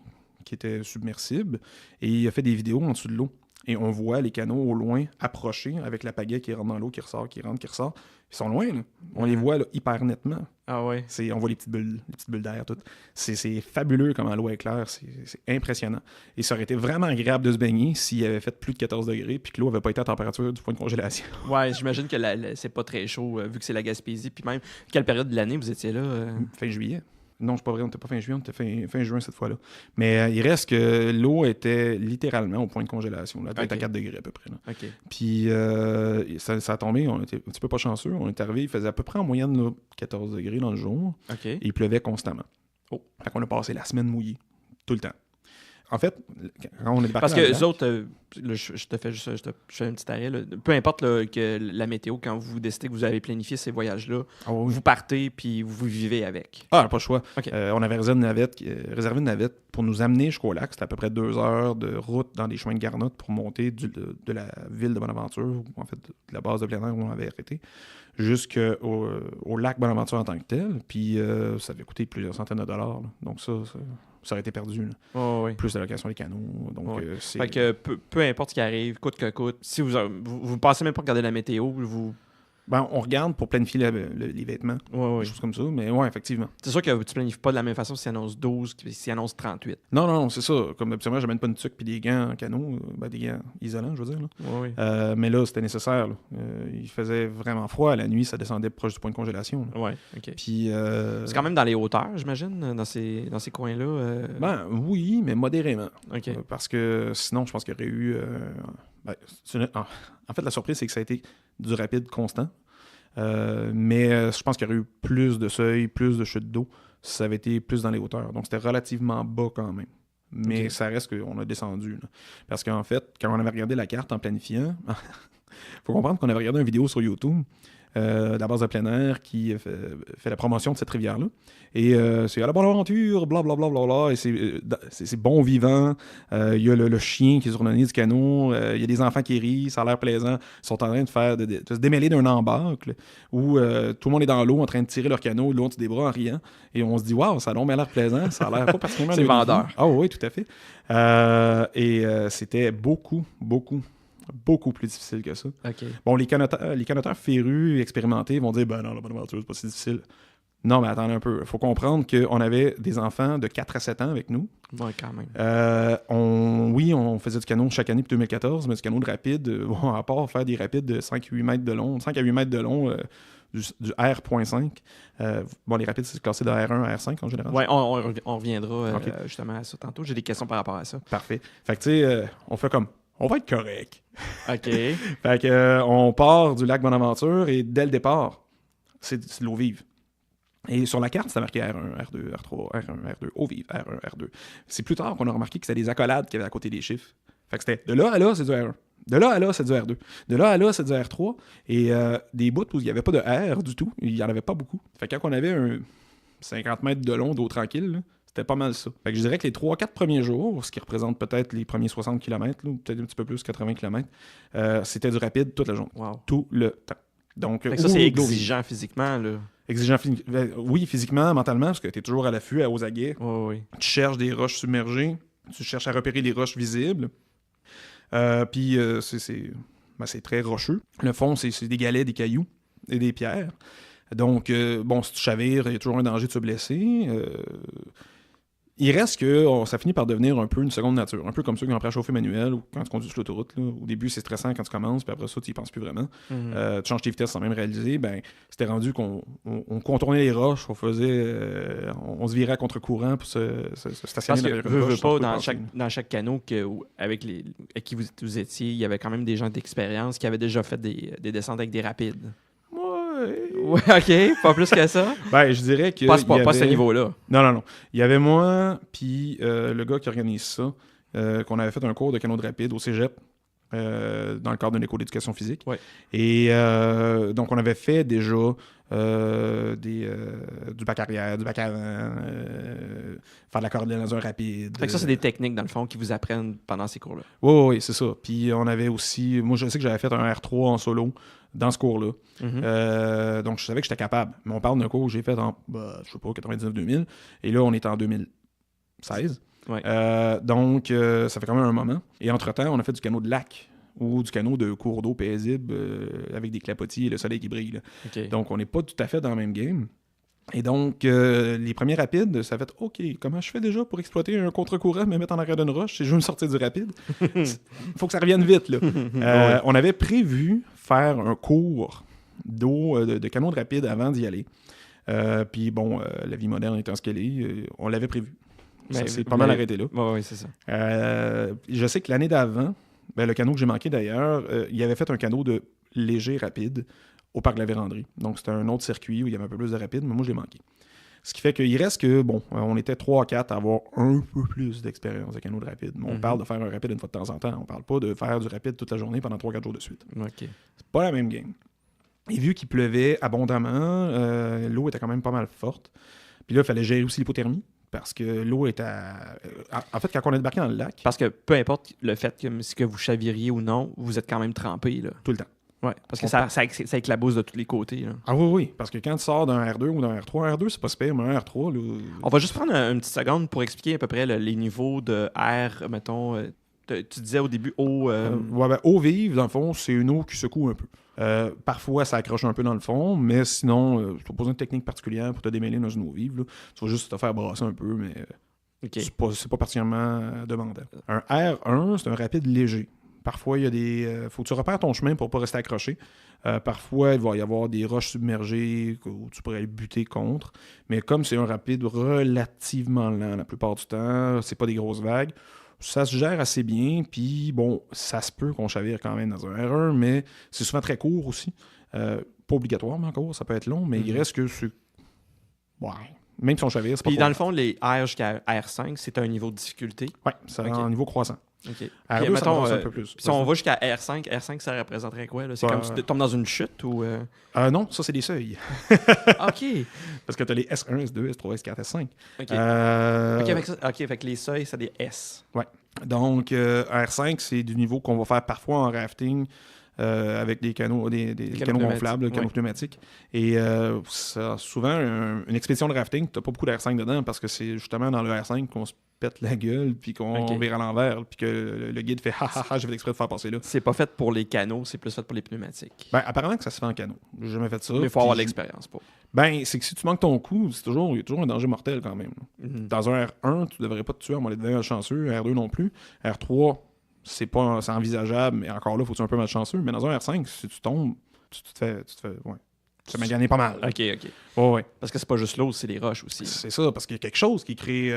qui était submersible et il a fait des vidéos en dessous de l'eau. Et on voit les canots au loin approcher avec la pagaie qui rentre dans l'eau, qui ressort, qui rentre, qui ressort. Ils sont loin, là. On les voit là, hyper nettement. Ah ouais. On voit les petites bulles d'air, toutes. C'est fabuleux comment l'eau est claire. C'est impressionnant. Et ça aurait été vraiment agréable de se baigner s'il avait fait plus de 14 degrés puis que l'eau n'avait pas été à température du point de congélation. Ouais, j'imagine que c'est pas très chaud vu que c'est la Gaspésie. Puis même, quelle période de l'année vous étiez là? Fin juillet. Non, c'est pas vrai, on n'était pas fin juillet, on était fin juin cette fois-là. Mais il reste que l'eau était littéralement au point de congélation. Là, elle devait être à 4 degrés à peu près. Là. OK. Puis ça a tombé, on était un petit peu pas chanceux. On est arrivé, il faisait à peu près en moyenne là, 14 degrés dans le jour. OK. Et il pleuvait constamment. Fait qu'on a passé la semaine mouillée, tout le temps. En fait, quand on est débarqué parce que eux autres, là, je fais un petit arrêt. Là. Peu importe là, que la météo, quand vous décidez que vous avez planifié ces voyages-là, vous partez puis vous vivez avec. Ah, pas le choix. Okay. On avait réservé une navette pour nous amener jusqu'au lac. C'était à peu près 2 heures de route dans des chemins de garnotte pour monter de la ville de Bonaventure, ou en fait de la base de plein air où on avait arrêté, jusqu'au lac Bonaventure en tant que tel. Puis ça avait coûté plusieurs centaines de dollars. Là. Donc ça aurait été perdu. Oui. Plus de la location des canots. Donc, fait que peu importe ce qui arrive, coûte que coûte, si vous passez même pas regarder la météo, vous Ben, on regarde pour planifier les vêtements, des choses comme ça, mais ouais, effectivement. C'est sûr que tu planifies pas de la même façon s'il annonce 12 que s'il annonce 38. Non, c'est ça. Comme habituellement, j'amène pas une tuque puis des gants en canot, des gants isolants, je veux dire. Là. Mais là, c'était nécessaire. Là. Il faisait vraiment froid. La nuit, ça descendait proche du point de congélation. Là. Ouais, OK. Puis, c'est quand même dans les hauteurs, j'imagine, dans ces coins-là. Ben oui, mais modérément. OK. Parce que sinon, je pense qu'il y aurait eu... en fait, la surprise, c'est que ça a été du rapide constant. Mais je pense qu'il y aurait eu plus de seuil, plus de chute d'eau si ça avait été plus dans les hauteurs. Donc, c'était relativement bas quand même. Mais ça reste qu'on a descendu. Là. Parce qu'en fait, quand on avait regardé la carte en planifiant, il faut comprendre qu'on avait regardé une vidéo sur YouTube de la base de plein air qui fait la promotion de cette rivière-là. Et c'est à la bonne aventure, blablabla, bla, bla, bla, et c'est bon vivant. Il y a le chien qui est sur le nez du canot. Il y a des enfants qui rient, ça a l'air plaisant. Ils sont en train de se démêler d'un embâcle où tout le monde est dans l'eau en train de tirer leur canot, l'autre des bras en riant. Et on se dit, waouh, ça a l'air plaisant, ça a l'air pas particulièrement... C'est vendeur. Ah oui, tout à fait. C'était beaucoup plus difficile que ça. Okay. Bon, les canoteurs férus et expérimentés vont dire « Ben non, la bonne aventure, c'est pas si difficile. » Non, mais attendez un peu. Il faut comprendre qu'on avait des enfants de 4 à 7 ans avec nous. Ouais, quand même. On faisait du canot chaque année depuis 2014, mais du canot de rapide, à part faire des rapides de 5 à 8 mètres de long, du R.5. Les rapides, c'est classé de R1 à R5 en général. Oui, on reviendra justement à ça tantôt. J'ai des questions par rapport à ça. Parfait. Fait que, tu sais, on fait comme... On va être correct. OK. Fait que, on part du lac Bonaventure et dès le départ, c'est de l'eau vive. Et sur la carte, c'était marqué R1, R2, R3, R1, R2, eau vive, R1, R2. C'est plus tard qu'on a remarqué que c'était des accolades qu'il y avait à côté des chiffres. Fait que c'était de là à là, c'est du R1. De là à là, c'est du R2. De là à là, c'est du R3. Et des bouts où il n'y avait pas de R du tout, il n'y en avait pas beaucoup. Fait que quand on avait un 50 mètres de long d'eau tranquille, là, c'était pas mal ça. Fait que je dirais que les 3-4 premiers jours, ce qui représente peut-être les premiers 60 km, ou peut-être un petit peu plus, 80 km, c'était du rapide toute la journée. Wow. Tout le temps. Donc, ça, c'est exigeant physiquement, là. Exigeant oui, physiquement, mentalement, parce que tu es toujours à l'affût, aux aguets. Oui. Tu cherches des roches submergées, tu cherches à repérer des roches visibles. Puis c'est très rocheux. Le fond, c'est des galets, des cailloux et des pierres. Donc, si tu chavires, il y a toujours un danger de se blesser. Il reste que ça finit par devenir un peu une seconde nature. Un peu comme ceux qui ont appris à chauffer manuel ou quand tu conduis sur l'autoroute. Là. Au début, c'est stressant quand tu commences, puis après ça, tu y penses plus vraiment. Tu changes tes vitesses sans même réaliser. C'était rendu qu'on contournait les roches, on se virait à contre-courant pour se stationner derrière une roche. Parce que, dans chaque canot avec qui vous étiez, il y avait quand même des gens d'expérience qui avaient déjà fait des descentes avec des rapides. Ouais, OK. Pas plus que ça? Je dirais que... Pas ce niveau-là. Non. Il y avait moi, puis le gars qui organise ça, qu'on avait fait un cours de canot de rapide au cégep, dans le cadre d'une école d'éducation physique. Ouais. Et donc, on avait fait déjà du bac arrière, du bac avant, faire de la coordination rapide. Fait que ça, c'est des techniques, dans le fond, qui vous apprennent pendant ces cours-là. Oui, c'est ça. Puis on avait aussi... Moi, je sais que j'avais fait un R3 en solo dans ce cours-là. Donc, je savais que j'étais capable. Mais on parle d'un cours que j'ai fait en, 99-2000. Et là, on est en 2016. Ouais. Donc, ça fait quand même un moment. Et entre-temps, on a fait du canot de lac ou du canot de cours d'eau paisible avec des clapotis et le soleil qui brille. Là. Okay. Donc, on n'est pas tout à fait dans le même game. Et donc, les premiers rapides, ça fait « OK, comment je fais déjà pour exploiter un contre-courant, me mettre en arrière d'une roche si je veux me sortir du rapide? » Il faut que ça revienne vite. Là. On avait prévu faire un cours d'eau, de canot de rapide avant d'y aller. Puis bon, la vie moderne étant ce qu'elle est, on l'avait prévu. Ça s'est pas mal arrêté là. Oui, c'est ça. Je sais que l'année d'avant, le canot que j'ai manqué d'ailleurs, il avait fait un canot de léger rapide au parc de la Vérandrie. Donc, c'était un autre circuit où il y avait un peu plus de rapide, mais moi, je l'ai manqué. Ce qui fait qu'il reste que, on était 3-4 à avoir un peu plus d'expérience de canot de rapide. Mais on parle de faire un rapide une fois de temps en temps. On parle pas de faire du rapide toute la journée pendant 3-4 jours de suite. OK. C'est pas la même game. Et vu qu'il pleuvait abondamment, l'eau était quand même pas mal forte. Puis là, il fallait gérer aussi l'hypothermie. Parce que l'eau est à... En fait, quand on est débarqué dans le lac... Parce que peu importe le fait que vous chaviriez ou non, vous êtes quand même trempé, là. Tout le temps. Ouais, parce que ça éclabousse de tous les côtés. Là. Ah oui, parce que quand tu sors d'un R2 ou d'un R3, un R2, c'est pas super, mais un R3... Là... On va juste prendre une petite seconde pour expliquer à peu près les niveaux de R, mettons... tu disais au début eau... eau vive, dans le fond, c'est une eau qui secoue un peu. Parfois, ça accroche un peu dans le fond, mais sinon, tu n'as pas besoin de technique particulière pour te démêler dans une eau vive. Là. Tu vas juste te faire brasser un peu, mais c'est pas particulièrement demandant. Un R1, c'est un rapide léger. Parfois, il y a des. Faut que tu repères ton chemin pour ne pas rester accroché. Parfois, il va y avoir des roches submergées où tu pourrais buter contre. Mais comme c'est un rapide relativement lent la plupart du temps, c'est pas des grosses vagues, ça se gère assez bien. Puis bon, ça se peut qu'on chavire quand même dans un R1, mais c'est souvent très court aussi. Pas obligatoire, mais encore, ça peut être long, mais il reste que c'est. Ouais. Même si on chavire, c'est pas. Puis dans le fond, les R jusqu'à R5, c'est un niveau de difficulté. Oui, c'est un niveau croissant. OK. R2, Puis, mettons, ça un peu plus. Si on va jusqu'à R5, ça représenterait quoi? Là? C'est comme si tu tombes dans une chute ou... Non, ça, c'est des seuils. OK. Parce que tu as les S1, S2, S3, S4, S5. OK, fait que les seuils, c'est des S. Oui. Donc, R5, c'est du niveau qu'on va faire parfois en rafting avec des canaux, des canaux gonflables, canaux pneumatiques. Et ça, souvent, une expédition de rafting, tu n'as pas beaucoup de R5 dedans parce que c'est justement dans le R5 qu'on se pète la gueule, puis qu'on vire à l'envers, puis que le guide fait « Ha ha ha, j'ai fait exprès de faire passer là ». C'est pas fait pour les canaux, c'est plus fait pour les pneumatiques. Ben, apparemment que ça se fait en canot. J'ai jamais fait ça. Mais il faut avoir l'expérience pour. Ben, c'est que si tu manques ton coup, il y a toujours un danger mortel quand même. Dans un R1, tu devrais pas te tuer à moins d'être vraiment chanceux. R2 non plus. R3, c'est envisageable, mais encore là, faut que tu sois un peu malchanceux. Mais dans un R5, si tu tombes, tu te fais ouais. Ça m'a gagné pas mal. OK. Ouais. Parce que c'est pas juste l'eau, c'est les roches aussi. C'est ça, parce qu'il y a quelque chose qui crée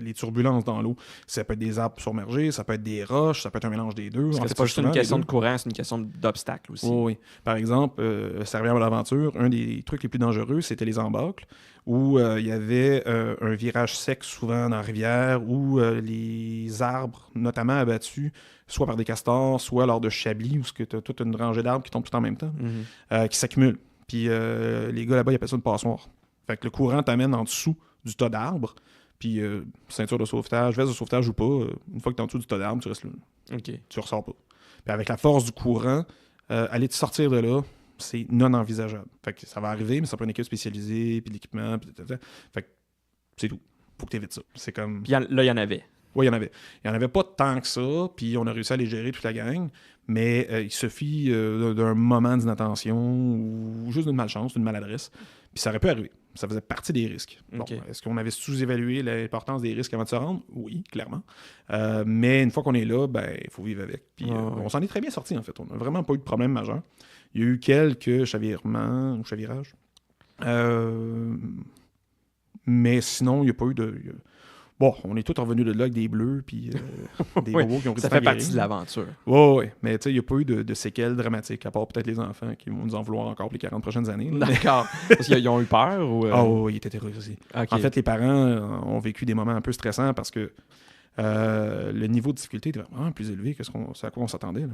les turbulences dans l'eau. Ça peut être des arbres submergés, ça peut être des roches, ça peut être un mélange des deux. Parce que c'est pas juste une question de courant, c'est une question d'obstacle aussi. Oui. Par exemple, Servir à l'aventure, un des trucs les plus dangereux, c'était les embâcles, où il y avait un virage sec souvent dans la rivière, où les arbres, notamment abattus, soit par des castors, soit lors de chablis, où tu as toute une rangée d'arbres qui tombent tout en même temps, qui s'accumulent. Puis les gars là-bas, ils appellent ça une passoire. Fait que le courant t'amène en dessous du tas d'arbres, puis ceinture de sauvetage, veste de sauvetage ou pas, une fois que t'es en dessous du tas d'arbres, tu restes là. OK. Tu ressors pas. Puis avec la force du courant, aller te sortir de là, c'est non envisageable. Fait que ça va arriver, mais ça prend une équipe spécialisée, puis de l'équipement, puis fait que c'est tout. Faut que t'évites ça. C'est comme... Puis là, il y en avait. Oui, il y en avait. Il n'y en avait pas tant que ça, puis on a réussi à les gérer toute la gang, mais il suffit d'un moment d'inattention ou juste d'une malchance, d'une maladresse, puis ça aurait pu arriver. Ça faisait partie des risques. Bon, est-ce qu'on avait sous-évalué l'importance des risques avant de se rendre? Oui, clairement. Mais une fois qu'on est là, il faut vivre avec. Puis on s'en est très bien sorti, en fait. On n'a vraiment pas eu de problème majeur. Il y a eu quelques chavirements ou chavirages. Mais sinon, il n'y a pas eu de... Bon, on est tous revenus de là avec des bleus puis des bobos qui ont ça fait partie de l'aventure. Oui, mais tu sais, il n'y a pas eu de séquelles dramatiques, à part peut-être les enfants qui vont nous en vouloir encore pour les 40 prochaines années. D'accord. Parce qu'ils ont eu peur ou... Oh, ils étaient terrorisés. Okay. En fait, les parents ont vécu des moments un peu stressants parce que le niveau de difficulté était vraiment plus élevé que à quoi on s'attendait.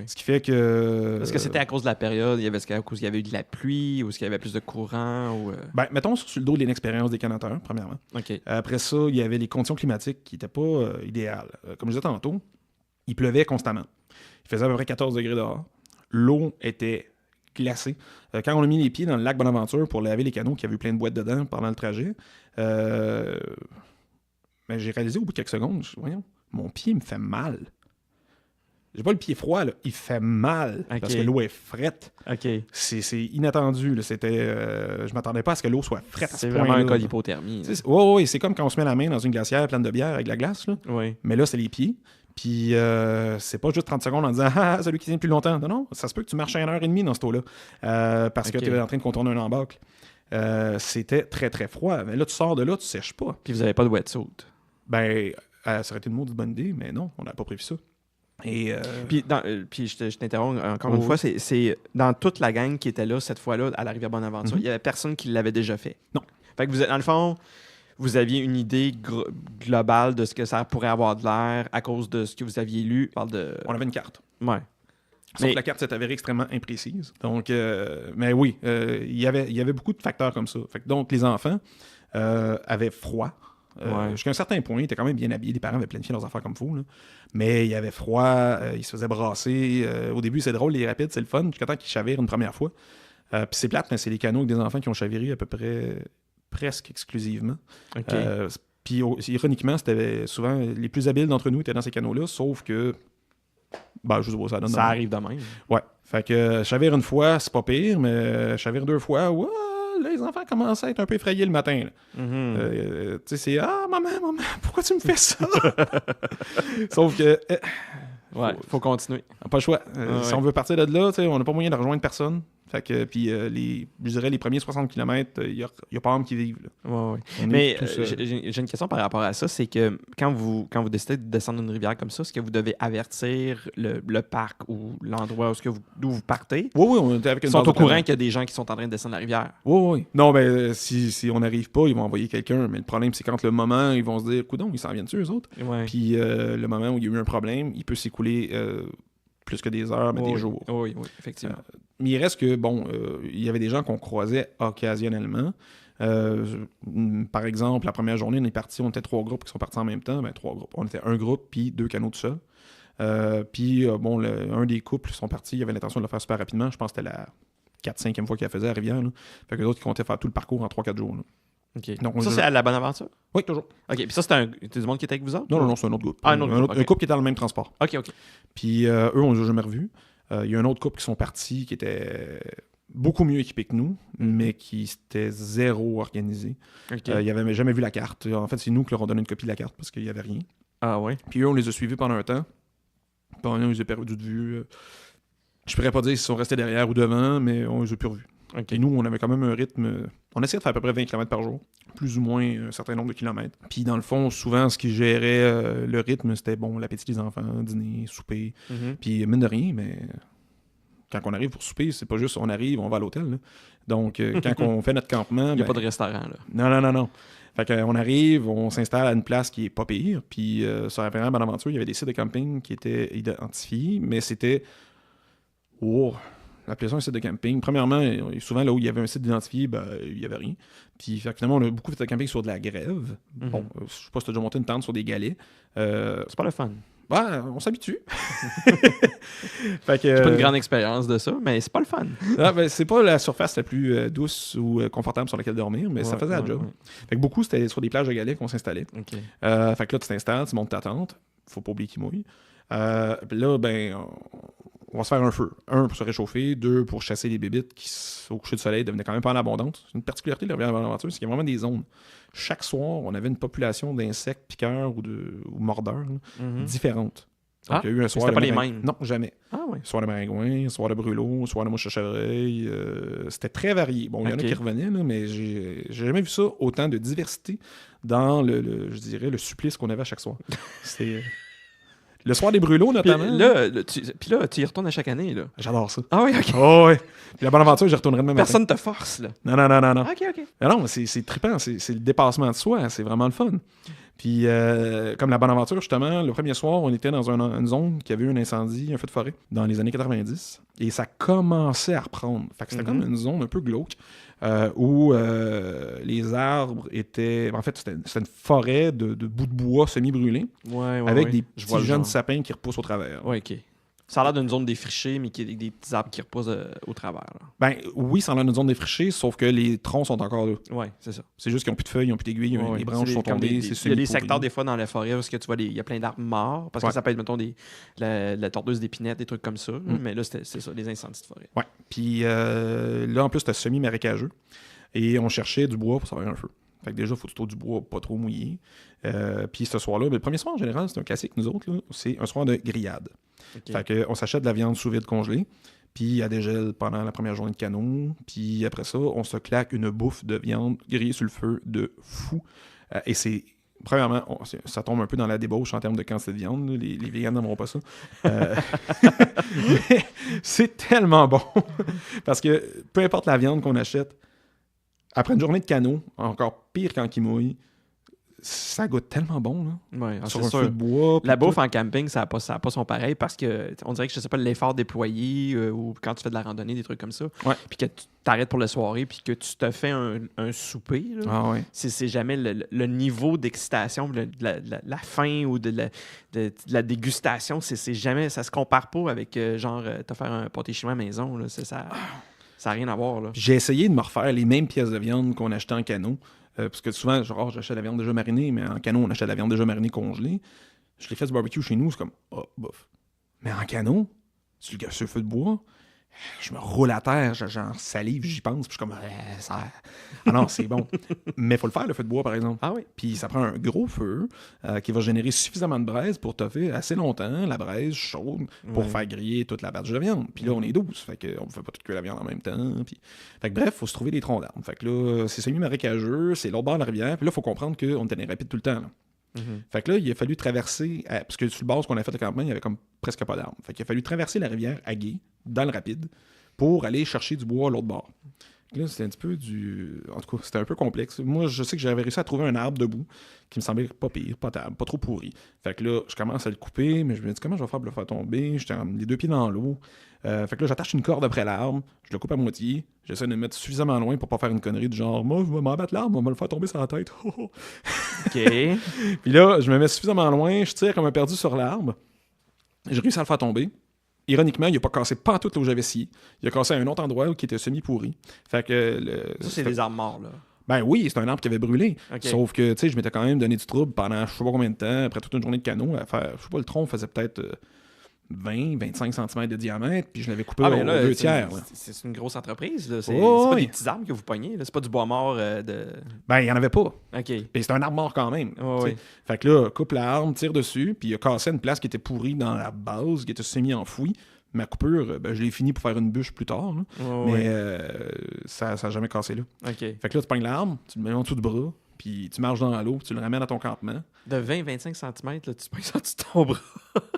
Ce qui fait que... Est-ce que c'était à cause de la période? Est-ce qu'à cause qu'il y avait eu de la pluie ou est-ce qu'il y avait plus de courant? Ou... mettons sur le dos de l'inexpérience des canoteurs, premièrement. Okay. Après ça, il y avait les conditions climatiques qui n'étaient pas idéales. Comme je disais tantôt, il pleuvait constamment. Il faisait à peu près 14 degrés dehors. L'eau était glacée. Quand on a mis les pieds dans le lac Bonaventure pour laver les canots qui avaient eu plein de boîtes dedans pendant le trajet... Mais j'ai réalisé au bout de quelques secondes, voyons, mon pied me fait mal. J'ai pas le pied froid, là. Il fait mal parce que l'eau est frette. Okay. C'est inattendu. Là. Je m'attendais pas à ce que l'eau soit frette. C'est vraiment un cas d'hypothermie. Oui, c'est comme quand on se met la main dans une glacière pleine de bière avec de la glace. Là. Oui. Mais là, c'est les pieds. Puis c'est pas juste 30 secondes en disant « Ah, celui qui tient plus longtemps. » Non, ça se peut que tu marches 1h30 dans ce taux-là parce que tu es en train de contourner un embâcle. C'était très, très froid. Mais là, tu sors de là, tu sèches pas. Puis vous avez pas de wetsuit. Ça aurait été une maudite bonne idée, mais non, on n'a pas prévu ça. Et Puis je t'interromps encore une fois, c'est dans toute la gang qui était là cette fois-là à la rivière Bonaventure, il y avait personne qui l'avait déjà fait. Non. Fait que vous êtes, dans le fond, vous aviez une idée globale de ce que ça pourrait avoir de l'air à cause de ce que vous aviez lu. On avait une carte. Ouais. Sauf que la carte s'est avérée extrêmement imprécise. Donc, mais oui, il y avait beaucoup de facteurs comme ça. Fait que, donc, les enfants avaient froid. Jusqu'à un certain point, ils étaient quand même bien habillés. Les parents avaient planifié leurs affaires comme il faut. Là. Mais il y avait froid, ils se faisaient brasser. Au début, c'est drôle, les rapides, c'est le fun, jusqu'à temps qu'ils chavirent une première fois. Puis c'est plate, mais c'est les canots avec des enfants qui ont chaviré à peu près presque exclusivement. Puis ironiquement, c'était souvent les plus habiles d'entre nous étaient dans ces canaux-là, sauf que Ben, je sais pas, ça donne. Ça arrive de même. Ouais. Fait que chavire une fois, c'est pas pire, mais chavire 2 fois, ouais, là, les enfants commencent à être un peu effrayés le matin. Là. Tu sais, c'est ah, maman, pourquoi tu me fais ça? Sauf que. Faut continuer. Pas le choix. Si on veut partir de là, on n'a pas moyen de rejoindre personne. Fait que, puis, je dirais, les premiers 60 km, il n'y a pas homme qui vivent. Là. Ouais. Mais j'ai une question par rapport à ça, c'est que quand vous décidez de descendre une rivière comme ça, est-ce que vous devez avertir le parc ou l'endroit d'où vous partez? Oui, on était avec une Ils sont au courant qu'il y a des gens qui sont en train de descendre la rivière? Oui. Non, mais si on n'arrive pas, ils vont envoyer quelqu'un. Mais le problème, c'est quand le moment, ils vont se dire, coudonc, ils s'en viennent-tu, eux autres? Ouais. Puis le moment où il y a eu un problème, il peut s'écouler plus que des heures, mais des jours. Oui, effectivement. Mais il reste que, il y avait des gens qu'on croisait occasionnellement. Par exemple, la première journée, on est parti, on était 3 groupes qui sont partis en même temps. 3 groupes. On était un groupe, puis 2 canots tout seul. Puis, un des couples sont partis, il avait l'intention de le faire super rapidement. Je pense que c'était la 4-5e fois qu'il la faisait à la rivière. Là. Fait que les autres, ils comptaient faire tout le parcours en 3-4 jours. Là. OK. Donc, ça, c'est à la bonne aventure? Oui, toujours. OK. Puis ça, c'était du monde qui était avec vous autres? Non, c'est un autre groupe. Ah, un autre groupe. Un couple qui était dans le même transport. OK. Puis eux, on les a jamais revus. Il y a un autre couple qui sont partis qui était beaucoup mieux équipé que nous, mais qui était zéro organisé. Okay. Ils n'avaient jamais vu la carte. En fait, c'est nous qui leur avons donné une copie de la carte parce qu'il n'y avait rien. Ah ouais? Puis eux, on les a suivis pendant un temps. Puis on les a perdus de vue. Je pourrais pas dire s'ils sont restés derrière ou devant, mais on les a plus revus. Okay. Et nous, on avait quand même un rythme... On essayait de faire à peu près 20 km par jour, plus ou moins un certain nombre de kilomètres. Puis dans le fond, souvent, ce qui gérait le rythme, c'était l'appétit des enfants, dîner, souper. Puis mine de rien, mais quand on arrive pour souper, c'est pas juste on arrive, on va à l'hôtel. Là. Donc, quand on fait notre campement... Il n'y a pas de restaurant, là. Non. Fait qu'on arrive, on s'installe à une place qui est pas pire. Puis sur la première Bonaventure, il y avait des sites de camping qui étaient identifiés, mais c'était... Appelez ça un site de camping. Premièrement, souvent, là où il y avait un site identifié, il n'y avait rien. Puis finalement, on a beaucoup fait de camping sur de la grève. Bon, je sais pas si tu as déjà monté une tente sur des galets. C'est pas le fun. On s'habitue. Fait que, j'ai pas une grande expérience de ça, mais c'est pas le fun. C'est pas la surface la plus douce ou confortable sur laquelle dormir, mais ça faisait la job. Fait que beaucoup, c'était sur des plages de galets qu'on s'installait. Okay. Fait que là, tu t'installes, tu montes ta tente. Faut pas oublier qu'il mouille. Puis là, on va se faire un feu. 1, pour se réchauffer. 2, pour chasser les bébites qui, au coucher du soleil, devenaient quand même pas en abondance. C'est une particularité de la rivière Bonaventure, c'est qu'il y a vraiment des zones. Chaque soir, on avait une population d'insectes piqueurs ou mordeurs différentes. Donc, il y a eu un soir c'était pas les mêmes? Non, jamais. Ah ouais. Soir de maringouin, soir de brûlot, soir de mouche à chevreuil. C'était très varié. Bon, il y en a qui revenaient, là, mais j'ai jamais vu ça, autant de diversité dans je dirais, le supplice qu'on avait à chaque soir. C'est... Le soir des brûlots, notamment. Puis là, tu y retournes à chaque année, là. J'adore ça. Ah oui, OK. Oh, ouais. Puis la Bonaventure, j'y retournerai même Personne te force, là. Non. OK. Mais non, c'est trippant. C'est le dépassement de soi. C'est vraiment le fun. Puis, comme la Bonaventure, justement, le premier soir, on était dans une zone qui avait eu un incendie, un feu de forêt, dans les années 90. Et ça commençait à reprendre. Fait que c'était comme une zone un peu glauque, où les arbres étaient... En fait, c'était une forêt de bouts de bois semi-brûlés, avec des petits jeunes sapins qui repoussent au travers. Oui, OK. Ça a l'air d'une zone défrichée, mais qui a des petits arbres qui repoussent au travers. Là. Oui, ça a l'air d'une zone défrichée, sauf que les troncs sont encore là. Oui, c'est ça. C'est juste qu'ils n'ont plus de feuilles, ils n'ont plus d'aiguilles, les branches sont tombées. Il y a des secteurs, des fois, dans la forêt, où tu vois, il y a plein d'arbres morts, parce que ça peut être, mettons, la tordeuse d'épinette, des trucs comme ça. Mais là, c'est ça, les incendies de forêt. Oui. Puis là, en plus, c'était semi-marécageux. Et on cherchait du bois pour se faire un feu. Fait que déjà, il faut que tu trouves du bois pas trop mouillé. Puis ce soir-là, le premier soir, en général, c'est un classique, nous autres, là, c'est un soir de grillade. Okay. Fait qu'on s'achète de la viande sous vide congelée, puis elle dégèle pendant la première journée de canot, puis après ça, on se claque une bouffe de viande grillée sur le feu de fou. Et c'est... Premièrement, ça tombe un peu dans la débauche en termes de quantité de viande. Les véganes n'aimeront pas ça. Mais c'est tellement bon. Parce que peu importe la viande qu'on achète, après une journée de canot, encore pire quand il mouille, ça goûte tellement bon, là. Ouais, sur un feu de bois. La bouffe en camping, ça n'a pas son pareil parce que on dirait que, je sais pas, l'effort déployé ou quand tu fais de la randonnée, des trucs comme ça, puis que tu t'arrêtes pour la soirée puis que tu te fais un souper, là, c'est jamais le niveau d'excitation, de la faim ou de la dégustation, c'est jamais, ça se compare pas avec te faire un pâté chinois à la maison, là, ça n'a rien à voir, là. J'ai essayé de me refaire les mêmes pièces de viande qu'on achetait en canot. Parce que souvent, j'achète de la viande déjà marinée, mais en canot, on achète de la viande déjà marinée congelée. Je l'ai fait du barbecue chez nous, c'est comme, bof. Mais en canot, sur le feu de bois, je me roule à terre, genre salive, j'y pense, puis je suis comme, ça... Ah non, c'est bon. Mais il faut le faire, le feu de bois, par exemple. Ah oui? Puis ça prend un gros feu qui va générer suffisamment de braise pour toffer assez longtemps, la braise chaude, pour faire griller toute la batche de viande. Puis là, on est 12, fait qu'on ne fait pas toute cuire la viande en même temps. Puis... Fait que bref, il faut se trouver des troncs d'arbres. Fait que là, c'est semi-marécageux, c'est l'autre bord de la rivière. Puis là, il faut comprendre qu'on était rapide tout le temps, là. Fait que là, il a fallu traverser, parce que sur le bord, qu'on a fait le campement, il y avait comme presque pas d'arbres. Fait qu'il a fallu traverser la rivière à gué, dans le rapide, pour aller chercher du bois à l'autre bord. Là, c'était un petit peu en tout cas, c'était un peu complexe. Moi, je sais que j'avais réussi à trouver un arbre debout qui me semblait pas pire, pas table, pas trop pourri. Fait que là, je commence à le couper, mais je me dis comment je vais faire pour le faire tomber. J'étais les 2 pieds dans l'eau. Fait que là, j'attache une corde après l'arbre, je le coupe à moitié, j'essaie de le mettre suffisamment loin pour pas faire une connerie du genre, moi, je vais m'en battre l'arbre, on va me le faire tomber sur la tête. OK. Puis là, je me mets suffisamment loin, je tire comme un perdu sur l'arbre, j'ai réussi à le faire tomber. Ironiquement, il a pas cassé pantoute là où j'avais scié. Il a cassé à un autre endroit qui était semi-pourri. Fait que... Ça, c'est des arbres morts, là. Ben oui, c'est un arbre qui avait brûlé. Okay. Sauf que, tu sais, je m'étais quand même donné du trouble pendant je sais pas combien de temps, après toute une journée de canot, à faire, je sais pas, le tronc faisait peut-être 20-25 cm de diamètre, puis je l'avais coupé là, 2 tiers. C'est une grosse entreprise, là. C'est Oh, pas oui. des petits arbres que vous pognez, là. C'est pas du bois mort de... Ben, il y en avait pas. OK. Puis c'est un arbre mort quand même. Oh, oui. Fait que là, coupe l'arbre, tire dessus, puis il a cassé une place qui était pourrie dans la base, qui était semi-enfouie. Ma coupure, ben, je l'ai fini pour faire une bûche plus tard, là. Oh, Mais oui. ça n'a jamais cassé là. OK. Fait que là, tu pognes l'arbre, tu le mets en dessous du bras, puis tu marches dans l'eau, tu le ramènes à ton campement. De 20-25 cm, là, tu pognes ça dessus de ton bras.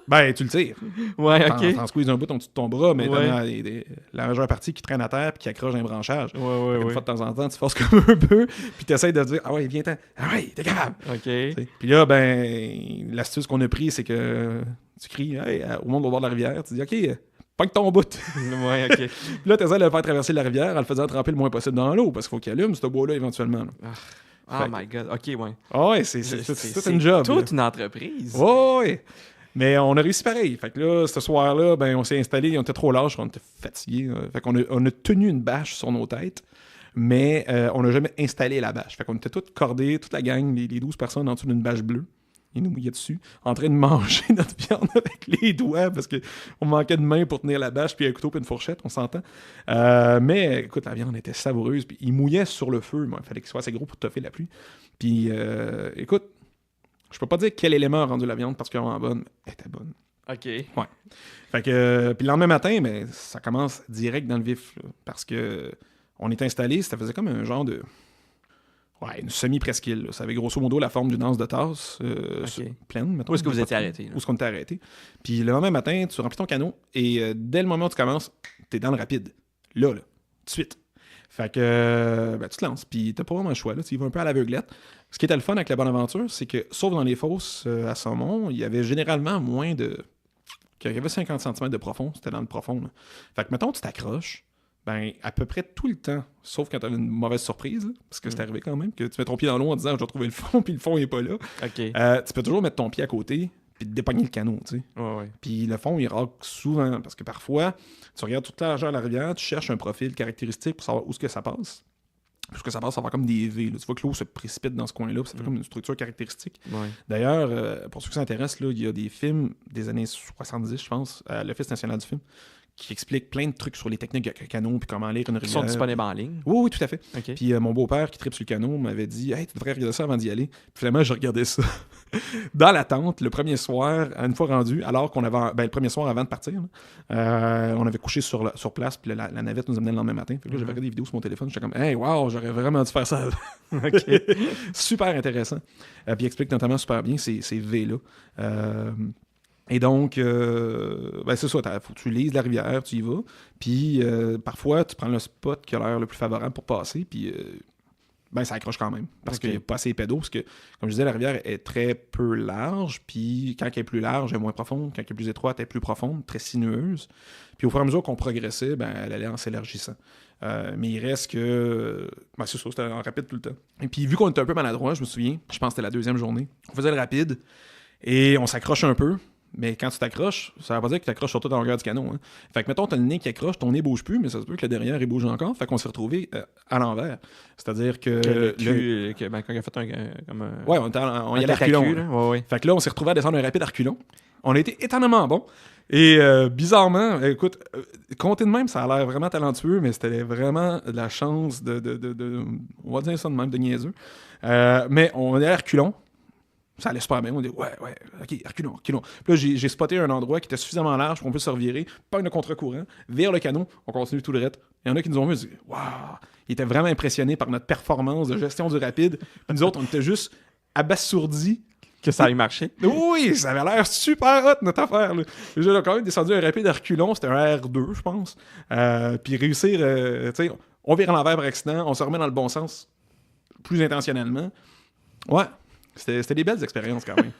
Ben, tu le tires. Ouais, OK. T'en squeezes un bout en dessous de ton bras, mais Ouais. t'en as la majeure partie qui traîne à terre puis qui accroche un branchage. Ouais. Une fois de temps en temps, tu forces comme un peu, puis t'essayes de dire « Ah ouais, viens-t'en. Ah ouais, t'es capable. » OK. T'sais. Puis là, ben, l'astuce qu'on a pris, c'est que tu cries hey, au monde au bord de la rivière, tu dis « OK, pogne ton bout. » Ouais, OK. Puis là, t'essaies de le faire traverser la rivière en le faisant tremper le moins possible dans l'eau, parce qu'il faut qu'il allume ce bois-là éventuellement. Là. Oh Fait- my God. OK, ouais. Ah ouais, c'est tout un job. toute une entreprise. Ouais. Mais on a réussi pareil. Fait que là, ce soir-là, ben, on s'est installé, on était trop lâches, on était fatigués. Fait qu'on on a tenu une bâche sur nos têtes, mais on n'a jamais installé la bâche. Fait qu'on était tous cordés, toute la gang, les 12 personnes en dessous d'une bâche bleue. Ils nous mouillaient dessus, en train de manger notre viande avec les doigts parce qu'on manquait de main pour tenir la bâche, puis un couteau puis une fourchette, on s'entend. Mais écoute, la viande était savoureuse, puis il mouillait sur le feu. Il fallait qu'il soit assez gros pour toffer la pluie. Puis écoute, je peux pas dire quel élément a rendu la viande particulièrement bonne, mais elle était bonne. OK. Ouais. Fait que, puis le lendemain matin, ben, ça commence direct dans le vif, là, parce que on est installé, ça faisait comme un genre de... Ouais, une semi-presqu'île. Là. Ça avait grosso modo la forme d'une anse de tasse pleine, mettons. Où est-ce que vous étiez arrêté? Où est-ce qu'on était arrêté? Puis le lendemain matin, tu remplis ton canot et dès le moment où tu commences, t'es dans le rapide. Là, tout de suite. Fait que ben, tu te lances, puis t'as pas vraiment le choix. Là. Tu y vas un peu à l'aveuglette. Ce qui était le fun avec la Bonaventure, c'est que, sauf dans les fosses à saumon, il y avait généralement moins de... Il y avait 50 cm de profond, c'était dans le profond. Là. Fait que, mettons, tu t'accroches, ben, à peu près tout le temps, sauf quand t'as une mauvaise surprise, là, parce que c'est arrivé quand même, que tu mets ton pied dans l'eau en disant « je vais trouver le fond », puis le fond, il est pas là. OK. Tu peux toujours mettre ton pied à côté, puis te dépogner le canot, tu sais. Ouais. Puis le fond, il raque souvent, parce que parfois, tu regardes toute la largeur de la rivière, tu cherches un profil caractéristique pour savoir où est-ce que ça passe. Puis ce que ça passe, ça va comme des V. Là. Tu vois que l'eau se précipite dans ce coin-là, puis ça fait comme une structure caractéristique. Ouais. D'ailleurs, pour ceux qui s'intéressent, là, il y a des films des années 70, je pense, à l'Office national du film, qui expliquent plein de trucs sur les techniques de canot, puis comment lire une rivière. Ils sont disponibles en ligne. Oui, tout à fait. OK. Puis mon beau-père qui tripe sur le canot m'avait dit « Hey, tu devrais regarder ça avant d'y aller. » Puis finalement, je regardais ça dans la tente, le premier soir, une fois rendu, alors qu'on avait... Ben, le premier soir avant de partir, là, on avait couché sur place, puis la navette nous amenait le lendemain matin. Fait que là, j'avais regardé des vidéos sur mon téléphone, j'étais comme « Hey, wow, j'aurais vraiment dû faire ça. » OK. Super intéressant. Puis il explique notamment super bien ces V-là. Et donc, ben c'est ça, faut que tu lises la rivière, tu y vas, puis parfois, tu prends le spot qui a l'air le plus favorable pour passer, puis ben ça accroche quand même, parce qu'il n'y a pas assez épais d'eau, parce que, comme je disais, la rivière est très peu large, puis quand elle est plus large, elle est moins profonde, quand elle est plus étroite, elle est plus profonde, très sinueuse, puis au fur et à mesure qu'on progressait, ben elle allait en s'élargissant. Mais il reste que... Ben c'est ça, c'était en rapide tout le temps. Et puis vu qu'on était un peu maladroit, je me souviens, je pense que c'était la deuxième journée, on faisait le rapide, et on s'accroche un peu. Mais quand tu t'accroches, ça veut pas dire que tu t'accroches sur toute la longueur du canot. Hein. Fait que, mettons, t'as le nez qui accroche, ton nez bouge plus, mais ça se peut que le derrière, il bouge encore. Fait qu'on s'est retrouvé à l'envers. C'est-à-dire que... quand il a fait comme un... Ouais, on y allait à reculons. Ouais. Fait que là, on s'est retrouvé à descendre un rapide à reculons. On a été étonnamment bons. Et bizarrement, écoute, compter de même, ça a l'air vraiment talentueux, mais c'était vraiment de la chance on va dire ça de même, de niaiseux. Mais on est à reculons. Ça allait super bien. On dit, ouais, ok, reculons. Puis là, j'ai spoté un endroit qui était suffisamment large pour qu'on puisse se revirer, pas de contre-courant, vers le canot. On continue tout le reste. Il y en a qui nous ont vu, ils disent, waouh, ils étaient vraiment impressionnés par notre performance de gestion du rapide. Puis nous autres, on était juste abasourdis. Que ça ait marché. Oui, ça avait l'air super hot, notre affaire. Là. J'ai quand même descendu un rapide à reculons, c'était un R2, je pense. Puis réussir, tu sais, on vire en l'envers par accident, on se remet dans le bon sens, plus intentionnellement. Ouais, c'était des belles expériences quand même.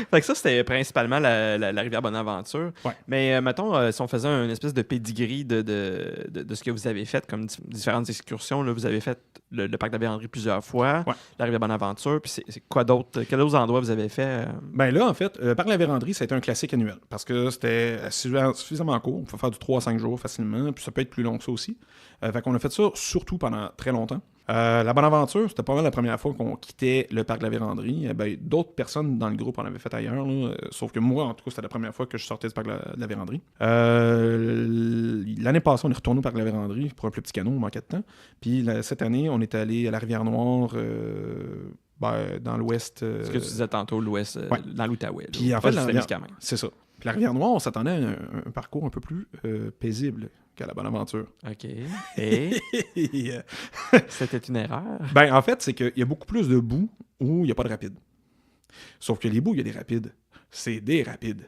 Fait que ça, c'était principalement la rivière Bonaventure. Ouais. Mais mettons, si on faisait une espèce de pedigree de ce que vous avez fait comme différentes excursions, là, vous avez fait le parc de la Vérandrie plusieurs fois, la rivière Bonaventure, puis c'est quoi d'autre? Quels autres endroits vous avez fait? Ben là, en fait, le parc de la Vérandrie, ça a été un classique annuel parce que c'était suffisamment court. On peut faire du 3 à 5 jours facilement, puis ça peut être plus long que ça aussi. Fait qu'on a fait ça surtout pendant très longtemps. La Bonaventure, c'était pas mal la première fois qu'on quittait le parc de la Vérandrie. D'autres personnes dans le groupe en avaient fait ailleurs, là, sauf que moi, en tout cas, c'était la première fois que je sortais du parc de la Vérandrie. L'année passée, on est retourné au parc de la Vérandrie pour un plus petit canot, on manquait de temps. Puis cette année, on est allé à la Rivière-Noire, dans l'ouest. Ce que tu disais tantôt, l'ouest, dans l'Outaouais. Puis en fait, c'est ça. Puis la Rivière-Noire, on s'attendait à un parcours un peu plus paisible qu'à la Bonaventure. OK. Et c'était une erreur? Ben, en fait, c'est qu'il y a beaucoup plus de bouts où il n'y a pas de rapide. Sauf que les bouts, il y a des rapides. C'est des rapides.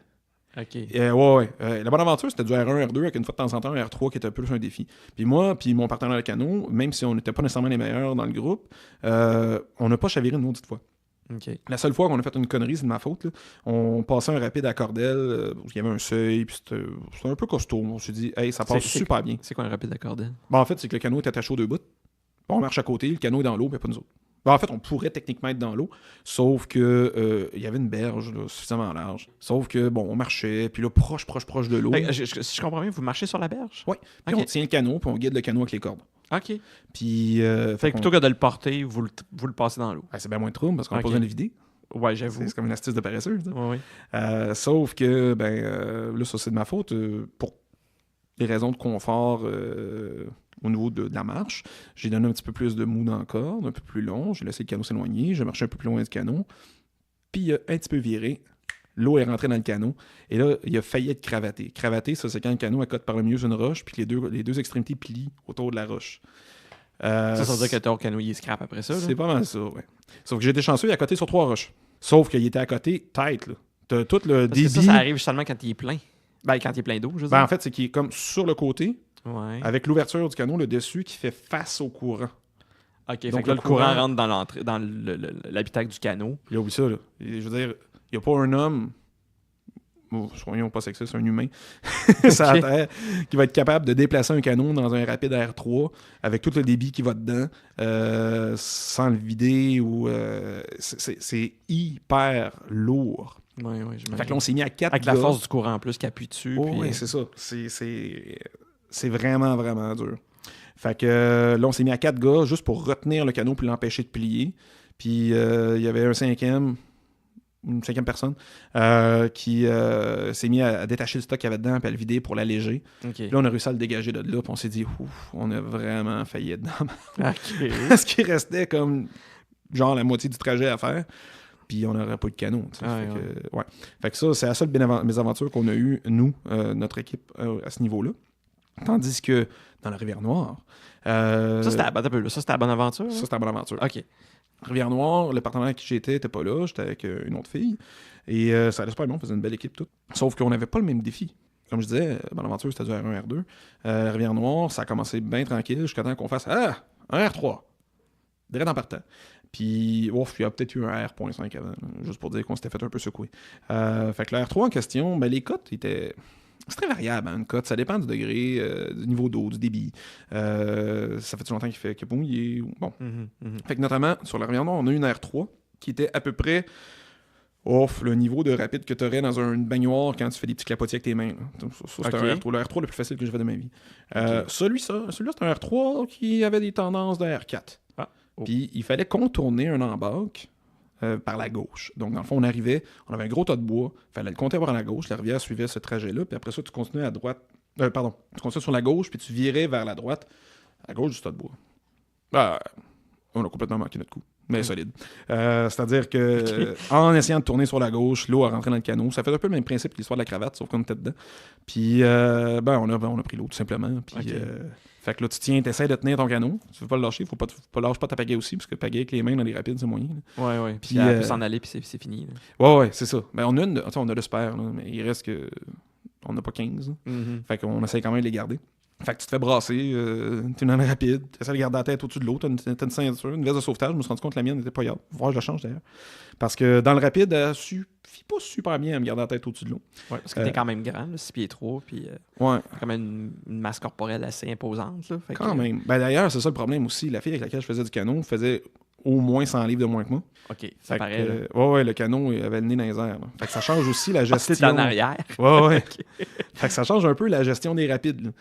OK. La Bonaventure, c'était du R1, R2, avec une fois de temps en temps un R3 qui était un peu plus un défi. Puis moi, puis mon partenaire de canot, même si on n'était pas nécessairement les meilleurs dans le groupe, on n'a pas chaviré une autre fois. Okay. La seule fois qu'on a fait une connerie, c'est de ma faute. Là. On passait un rapide à Cordelle, il y avait un seuil, puis c'était un peu costaud. On s'est dit, hey, ça passe super bien. C'est quoi un rapide à Cordelle? Ben, en fait, c'est que le canot est attaché aux deux bouts. On marche à côté, le canot est dans l'eau, mais pas nous autres. Ben, en fait, on pourrait techniquement être dans l'eau, sauf que il y avait une berge là, suffisamment large. Sauf que, bon, on marchait, puis là, proche de l'eau. Si je comprends bien, vous marchez sur la berge? Oui. Puis on tient le canot, puis on guide le canot avec les cordes. OK. Puis. Fait que plutôt que de le porter, vous le passez dans l'eau. Ben, c'est bien moins de trouble parce qu'on n'a pas besoin de le vider. Ouais, j'avoue. C'est comme une astuce de paresseuse. Oui. Sauf que, là, ça, c'est de ma faute. Pour des raisons de confort au niveau de la marche, j'ai donné un petit peu plus de mou dans la corde, un peu plus long. J'ai laissé le canot s'éloigner. J'ai marché un peu plus loin du canot. Puis, il a un petit peu viré. L'eau est rentrée dans le canot. Et là, il a failli être cravaté. Cravaté, ça, c'est quand le canot accote par le milieu d'une roche, puis les deux extrémités plient autour de la roche. Ça veut dire que ton canot, il scrape après ça. Là. C'est pas mal ça, ouais. Sauf que j'ai été chanceux, il est à côté sur 3 roches. Sauf qu'il était à côté tête, là. T'as tout le débit. Ça arrive seulement quand il est plein. Ben, quand il est plein d'eau, je veux dire. En fait, c'est qu'il est comme sur le côté, avec l'ouverture du canot, le dessus, qui fait face au courant. OK, donc là, le courant rentre dans l'habitacle du canot. Il oublie ça, là. Je veux dire, il n'y a pas un homme... soyons pas sexistes, un humain sur la Terre qui va être capable de déplacer un canot dans un rapide R3 avec tout le débit qui va dedans sans le vider ou c'est hyper lourd. Oui, j'imagine. Fait que là, on s'est mis à 4 avec gars. La force du courant en plus qui appuie dessus. Oui, c'est ça. C'est vraiment, vraiment dur. Fait que là, on s'est mis à 4 gars juste pour retenir le canot puis l'empêcher de plier. Puis il y avait une cinquième personne qui s'est mis à détacher le stock qu'il y avait dedans puis à le vider pour l'alléger. Okay. Puis là, on a réussi à le dégager de là puis on s'est dit, ouf, on a vraiment failli être dedans. Okay. Parce qu'il restait comme genre la moitié du trajet à faire. Puis on n'aurait pas eu de canot. Fait que ça, c'est la seule mésaventure qu'on a eue, nous, notre équipe, à ce niveau-là. Tandis que dans la Rivière-Noire... Ça, c'était à Bonaventure? Ça, c'était à Bonaventure. OK. Rivière-Noire, le partenaire avec qui j'étais n'était pas là. J'étais avec une autre fille. Et ça allait super bien. On faisait une belle équipe, toute. Sauf qu'on n'avait pas le même défi. Comme je disais, Bonaventure, c'était du R1, R2. Rivière-Noire, ça a commencé bien tranquille jusqu'à temps qu'on fasse un R3. Direct en partant. Puis, il y a peut-être eu un R.5 avant, juste pour dire qu'on s'était fait un peu secouer. Fait que le R3 en question, les cotes étaient... C'est très variable, hein, une cote. Ça dépend du degré, du niveau d'eau, du débit. Ça fait longtemps qu'il fait mouillé. Bon. Fait que notamment, sur la Rivière-Noire, on a une R3 qui était à peu près le niveau de rapide que tu aurais dans une baignoire quand tu fais des petits clapotis avec tes mains. Ça, c'était un R3. Le R3 le plus facile que j'ai fait de ma vie. Celui-là, c'est un R3 qui avait des tendances de R4. Puis il fallait contourner un embarque par la gauche. Donc, dans le fond, on avait un gros tas de bois, il fallait le compter par la gauche, la rivière suivait ce trajet-là, puis après ça, tu continuais à droite, tu continuais sur la gauche, puis tu virais vers la droite, à gauche du tas de bois. Ben, on a complètement manqué notre coup, mais solide. C'est-à-dire que en essayant de tourner sur la gauche, l'eau a rentré dans le canot. Ça fait un peu le même principe que l'histoire de la cravate, sauf qu'on était dedans. Puis, on a pris l'eau, tout simplement. Puis, fait que là, tu essaies de tenir ton canot. Tu veux pas le lâcher, faut pas lâcher pas ta pagaie aussi, parce que pagaie avec les mains dans les rapides, c'est moyen. Ouais. Puis elle peut s'en aller, puis c'est fini. Ouais, c'est ça. Ben, on a le spare, là, mais il reste que... On n'a pas 15. Fait qu'on essaie quand même de les garder. Fait que tu te fais brasser, t'es dans le rapide, tu essaies de garder la tête au-dessus de l'eau, t'as une ceinture, une veste de sauvetage. Je me suis rendu compte que la mienne n'était pas grave. Voir, je la change d'ailleurs. Parce que dans le rapide, elle suffit pas super bien à me garder la tête au-dessus de l'eau. Ouais, parce que t'es quand même grand, 6 pieds 3, puis ouais. quand même une masse corporelle assez imposante. Là, fait quand même. Ben d'ailleurs, c'est ça le problème aussi. La fille avec laquelle je faisais du canot faisait au moins 100 livres de moins que moi. OK, ça paraît. Ouais, le canot avait le nez dans les airs. Là. Fait que ça change aussi la gestion. T'es en arrière. Ouais. Okay. Fait que ça change un peu la gestion des rapides. Là.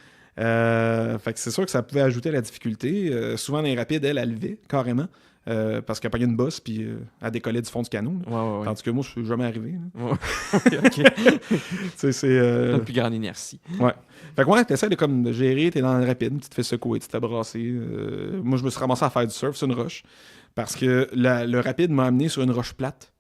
Fait que c'est sûr que ça pouvait ajouter à la difficulté. Souvent, dans les rapides, elle levait carrément. Parce qu'elle payait une bosse puis elle décollait du fond du canot. Ouais. Tandis que moi, je suis jamais arrivé. OK. C'est une plus grande inertie. Ouais. Fait que ouais, t'essaies de gérer, t'es dans le rapide, tu te fais secouer, tu te fais brasser. Moi, je me suis ramassé à faire du surf sur une roche. Parce que le rapide m'a amené sur une roche plate.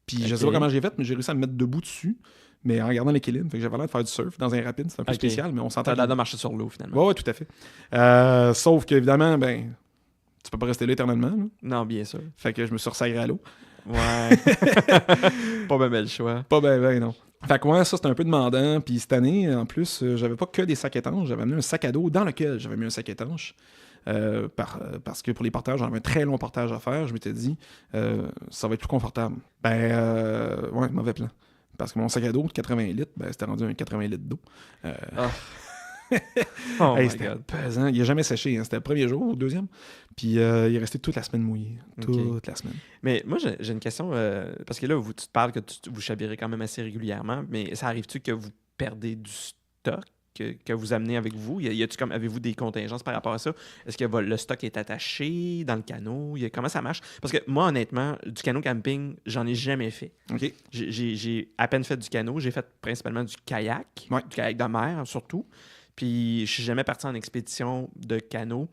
Puis je sais pas comment j'ai fait, mais j'ai réussi à me mettre debout dessus. Mais en gardant l'équilibre. Fait que j'avais l'air de faire du surf dans un rapide. C'est un peu spécial, mais on s'entend. T'as l'air de marcher sur l'eau, finalement. Ouais, tout à fait. Sauf qu'évidemment, tu peux pas rester là éternellement. Là. Non, bien sûr. Fait que je me suis ressagré à l'eau. Ouais. Pas bien bel choix. Pas ben, non. Fait que ouais, ça, c'était un peu demandant. Puis cette année, en plus, j'avais pas que des sacs étanches. J'avais amené un sac à dos dans lequel j'avais mis un sac étanche. Parce que pour les portages, j'en avais un très long portage à faire. Je m'étais dit, ça va être plus confortable. Ouais, mauvais plan. Parce que mon sac à dos de 80 litres, c'était rendu un 80 litres d'eau. C'était pesant. Il n'a jamais séché. Hein. C'était le premier jour ou le deuxième. Puis il est resté toute la semaine mouillé. Toute la semaine. Mais moi, j'ai une question. Parce que là, tu te parles que vous chavirez quand même assez régulièrement. Mais ça arrive-tu que vous perdez du stock que vous amenez avec vous? Avez-vous des contingences par rapport à ça? Est-ce que le stock est attaché dans le canot? Comment ça marche? Parce que moi, honnêtement, du canot camping, j'en ai jamais fait. Okay. J'ai à peine fait du canot. J'ai fait principalement du kayak. Ouais. Du kayak de mer, surtout. Puis je suis jamais parti en expédition de canot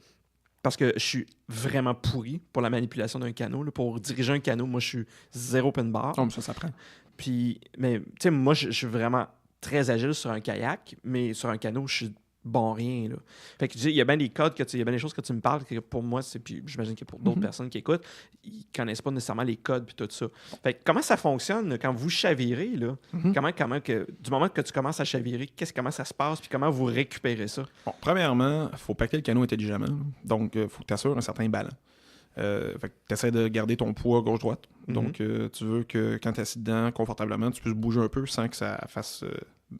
parce que je suis vraiment pourri pour la manipulation d'un canot. Là. Pour diriger un canot, moi, je suis zéro open bar. Oh, mais ça prend. Puis, mais tu sais, moi, je suis vraiment très agile sur un kayak, mais sur un canot, je suis bon rien. Là. Fait que il y a bien des codes, il y a bien des choses que tu me parles que pour moi, puis j'imagine que pour d'autres personnes qui écoutent, ils connaissent pas nécessairement les codes puis tout ça. Fait que comment ça fonctionne là, quand vous chavirez? Là? Du moment que tu commences à chavirer, comment ça se passe puis comment vous récupérez ça? Bon, premièrement, il faut paquer le canot intelligemment. Là. Donc, il faut que tu assures un certain ballon. Fait que tu essaies de garder ton poids gauche-droite. Donc, tu veux que quand tu es assis dedans, confortablement, tu puisses bouger un peu sans que ça fasse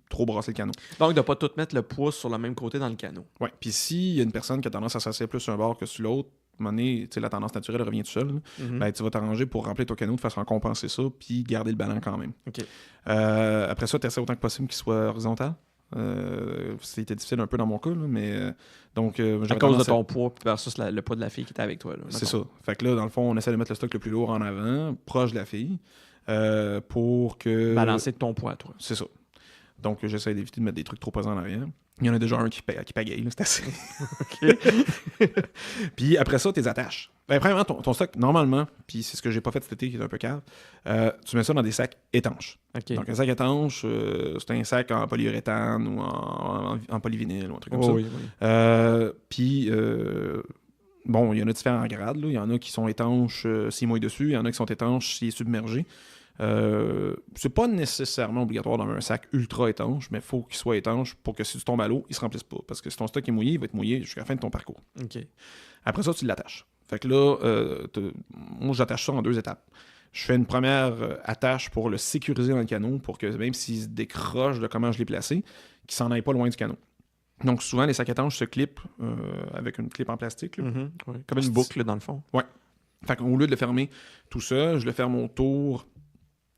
trop brasser le canot. Donc, de ne pas tout mettre le poids sur le même côté dans le canot. Oui. Puis s'il y a une personne qui a tendance à s'asseoir plus sur un bord que sur l'autre, à un moment donné, la tendance naturelle revient tout seul. Tu vas t'arranger pour remplir ton canot de façon à compenser ça puis garder le ballon quand même. Okay. Après ça, tu essaies autant que possible qu'il soit horizontal. C'était difficile un peu dans mon cas, là, mais donc à cause de ton poids versus le poids de la fille qui était avec toi. Là, c'est ça. Fait que là, dans le fond, on essaie de mettre le stock le plus lourd en avant, proche de la fille, pour que... Balancer de ton poids, toi. C'est ça. Donc, j'essaie d'éviter de mettre des trucs trop pesants en arrière. Il y en a déjà un qui pagaille, c'est assez. Puis après ça, tes attaches. Premièrement, ton stock, normalement, puis c'est ce que j'ai pas fait cet été qui est un peu cave, tu mets ça dans des sacs étanches. Okay. Donc un sac étanche, c'est un sac en polyuréthane ou en polyvinyle ou un truc comme ça. Oui. Puis, bon, il y en a différents grades. Là. Il y en a qui sont étanches s'il mouille dessus, il y en a qui sont étanches s'il est submergé. C'est pas nécessairement obligatoire d'avoir un sac ultra étanche, mais il faut qu'il soit étanche pour que si tu tombes à l'eau, il se remplisse pas. Parce que si ton stock est mouillé, il va être mouillé jusqu'à la fin de ton parcours. Okay. Après ça, tu l'attaches. Fait que là, moi, j'attache ça en 2 étapes. Je fais une première attache pour le sécuriser dans le canot, pour que même s'il se décroche de comment je l'ai placé, qu'il s'en aille pas loin du canot. Donc souvent, les sacs étanches se clippent avec une clip en plastique. Là. Oui. Comme une boucle, dans le fond. Ouais. Fait qu'au lieu de le fermer tout seul, je le ferme autour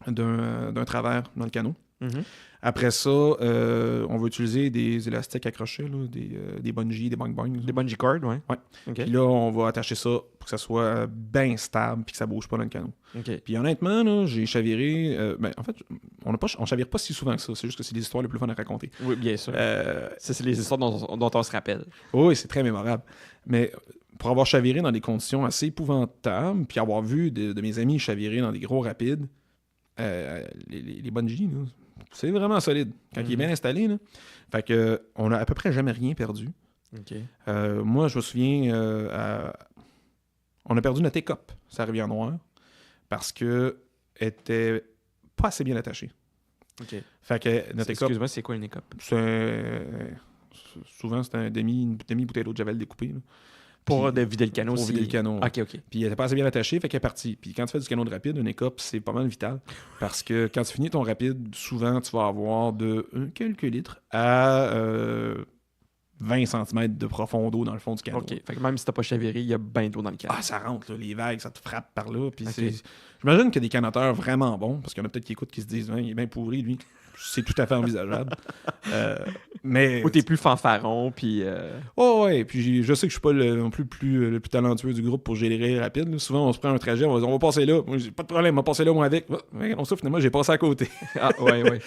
d'un travers dans le canot. Mhm. Après ça, on va utiliser des élastiques accrochés, là, des bungees, des bang-bangs. Des bungee cords, ouais. Ouais. OK. Puis là, on va attacher ça pour que ça soit bien stable puis que ça bouge pas dans le canot. OK. Puis honnêtement, là, j'ai chaviré... en fait, on chavire pas si souvent que ça. C'est juste que c'est les histoires les plus fun à raconter. Oui, bien sûr. Ça, c'est les histoires dont on se rappelle. Oui, c'est très mémorable. Mais pour avoir chaviré dans des conditions assez épouvantables, puis avoir vu de mes amis chavirer dans des gros rapides, les bungees, là, c'est vraiment solide. Quand il est bien installé, là. Fait que on a à peu près jamais rien perdu. OK. Moi, je me souviens, on a perdu notre écope, ça Rivière-Noire, parce que elle était pas assez bien attachée. OK. Fait que notre écope, Excuse-moi, c'est quoi une écope? souvent c'est une demi-bouteille d'eau de Javel découpée. Là. Pour Puis- vider le canot. pour vider le canot. OK, OK. Puis elle était pas assez bien attachée, fait qu'elle est partie. Puis quand tu fais du canot de rapide, une écope, c'est pas mal vital. Parce que quand tu finis ton rapide, souvent, tu vas avoir de quelques litres à 20 cm de profond d'eau dans le fond du canot. OK. Fait que même si t'as pas chaviré, il y a bien d'eau dans le canot. Ah, ça rentre, là, les vagues, ça te frappe par là. Puis Ok. j'imagine qu'il y a des canoteurs vraiment bons, parce qu'il y en a peut-être qui écoutent qui se disent, il est bien pourri, lui. C'est tout à fait envisageable. Mais. Ou t'es plus fanfaron, puis... Oh, ouais, puis je sais que je suis pas non plus le plus talentueux du groupe pour gérer rapide. Là. Souvent, on se prend un trajet, on va dire, on va passer là. Moi, j'ai pas de problème, on va passer là, moi, avec. Ouais, on ça, finalement, j'ai passé à côté. Ah, ouais. Ouais,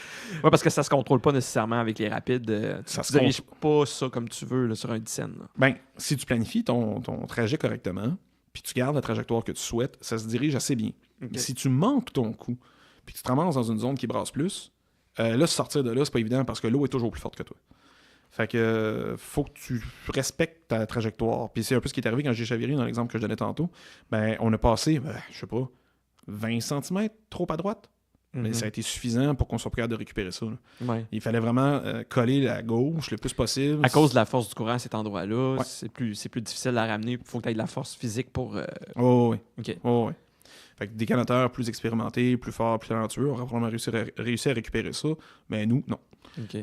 parce que ça se contrôle pas nécessairement avec les rapides. Ça Tu se diriges pas ça comme tu veux là, sur un 10. Ben, si tu planifies ton trajet correctement, puis tu gardes la trajectoire que tu souhaites, ça se dirige assez bien. OK. Si tu manques ton coup, puis tu te ramasses dans une zone qui brasse plus, là, sortir de là, c'est pas évident parce que l'eau est toujours plus forte que toi. Fait que faut que tu respectes ta trajectoire. Puis c'est un peu ce qui est arrivé quand j'ai chaviré dans l'exemple que je donnais tantôt. Ben, on a passé, je sais pas, 20 cm trop à droite. Mais ça a été suffisant pour qu'on soit capable de récupérer ça. Là. Ouais. Il fallait vraiment coller la gauche le plus possible. À cause de la force du courant à cet endroit-là, Ouais. c'est plus difficile à ramener. Il faut que tu aies de la force physique pour... Oh, oui. OK. Oh, oui. Fait que des canoteurs plus expérimentés, plus forts, plus talentueux auraient probablement réussi à récupérer ça. Mais nous, non. OK.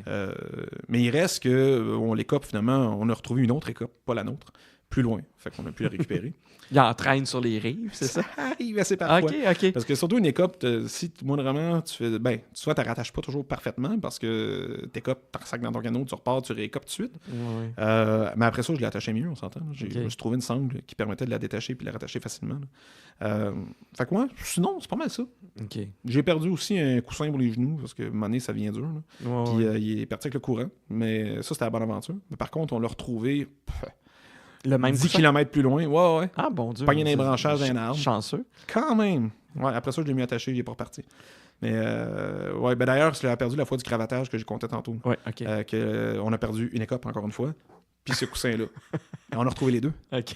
Mais il reste que on l'écope finalement, on a retrouvé une autre écope, pas la nôtre, plus loin. Fait qu'on a pu la récupérer. Il entraîne sur les rives, c'est ça? arrive assez parfois. OK. Parce que surtout une écope, si moindrement tu fais. Ben, soit tu ne rattaches pas toujours parfaitement parce que t'écopes, tu sac dans ton canot, tu repars, tu réécopes tout de suite. Ouais. Mais après ça, je l'ai attaché mieux, on s'entend. Je Ok. me suis trouvé une sangle qui permettait de la détacher puis de la rattacher facilement. Fait que ouais, sinon, c'est pas mal ça. OK. J'ai perdu aussi un coussin pour les genoux parce que à un moment donné, ça vient dur. Là. Ouais, Puis ouais. il est parti avec le courant. Mais ça, c'était la bonne aventure. Mais par contre, on l'a retrouvé Le même 10 coussin? km plus loin. Ouais. Ah, bon Dieu. Pogné dans les C'est- branchages d'un arbre. Chanceux. Quand même. Ouais, après ça, je l'ai mis attaché, il est pas reparti. Mais ouais, ben d'ailleurs, je l'ai perdu la fois du cravatage que j'ai compté tantôt. Ouais, OK. On a perdu une écope encore une fois. Puis ce coussin-là. Et on a retrouvé les deux. OK.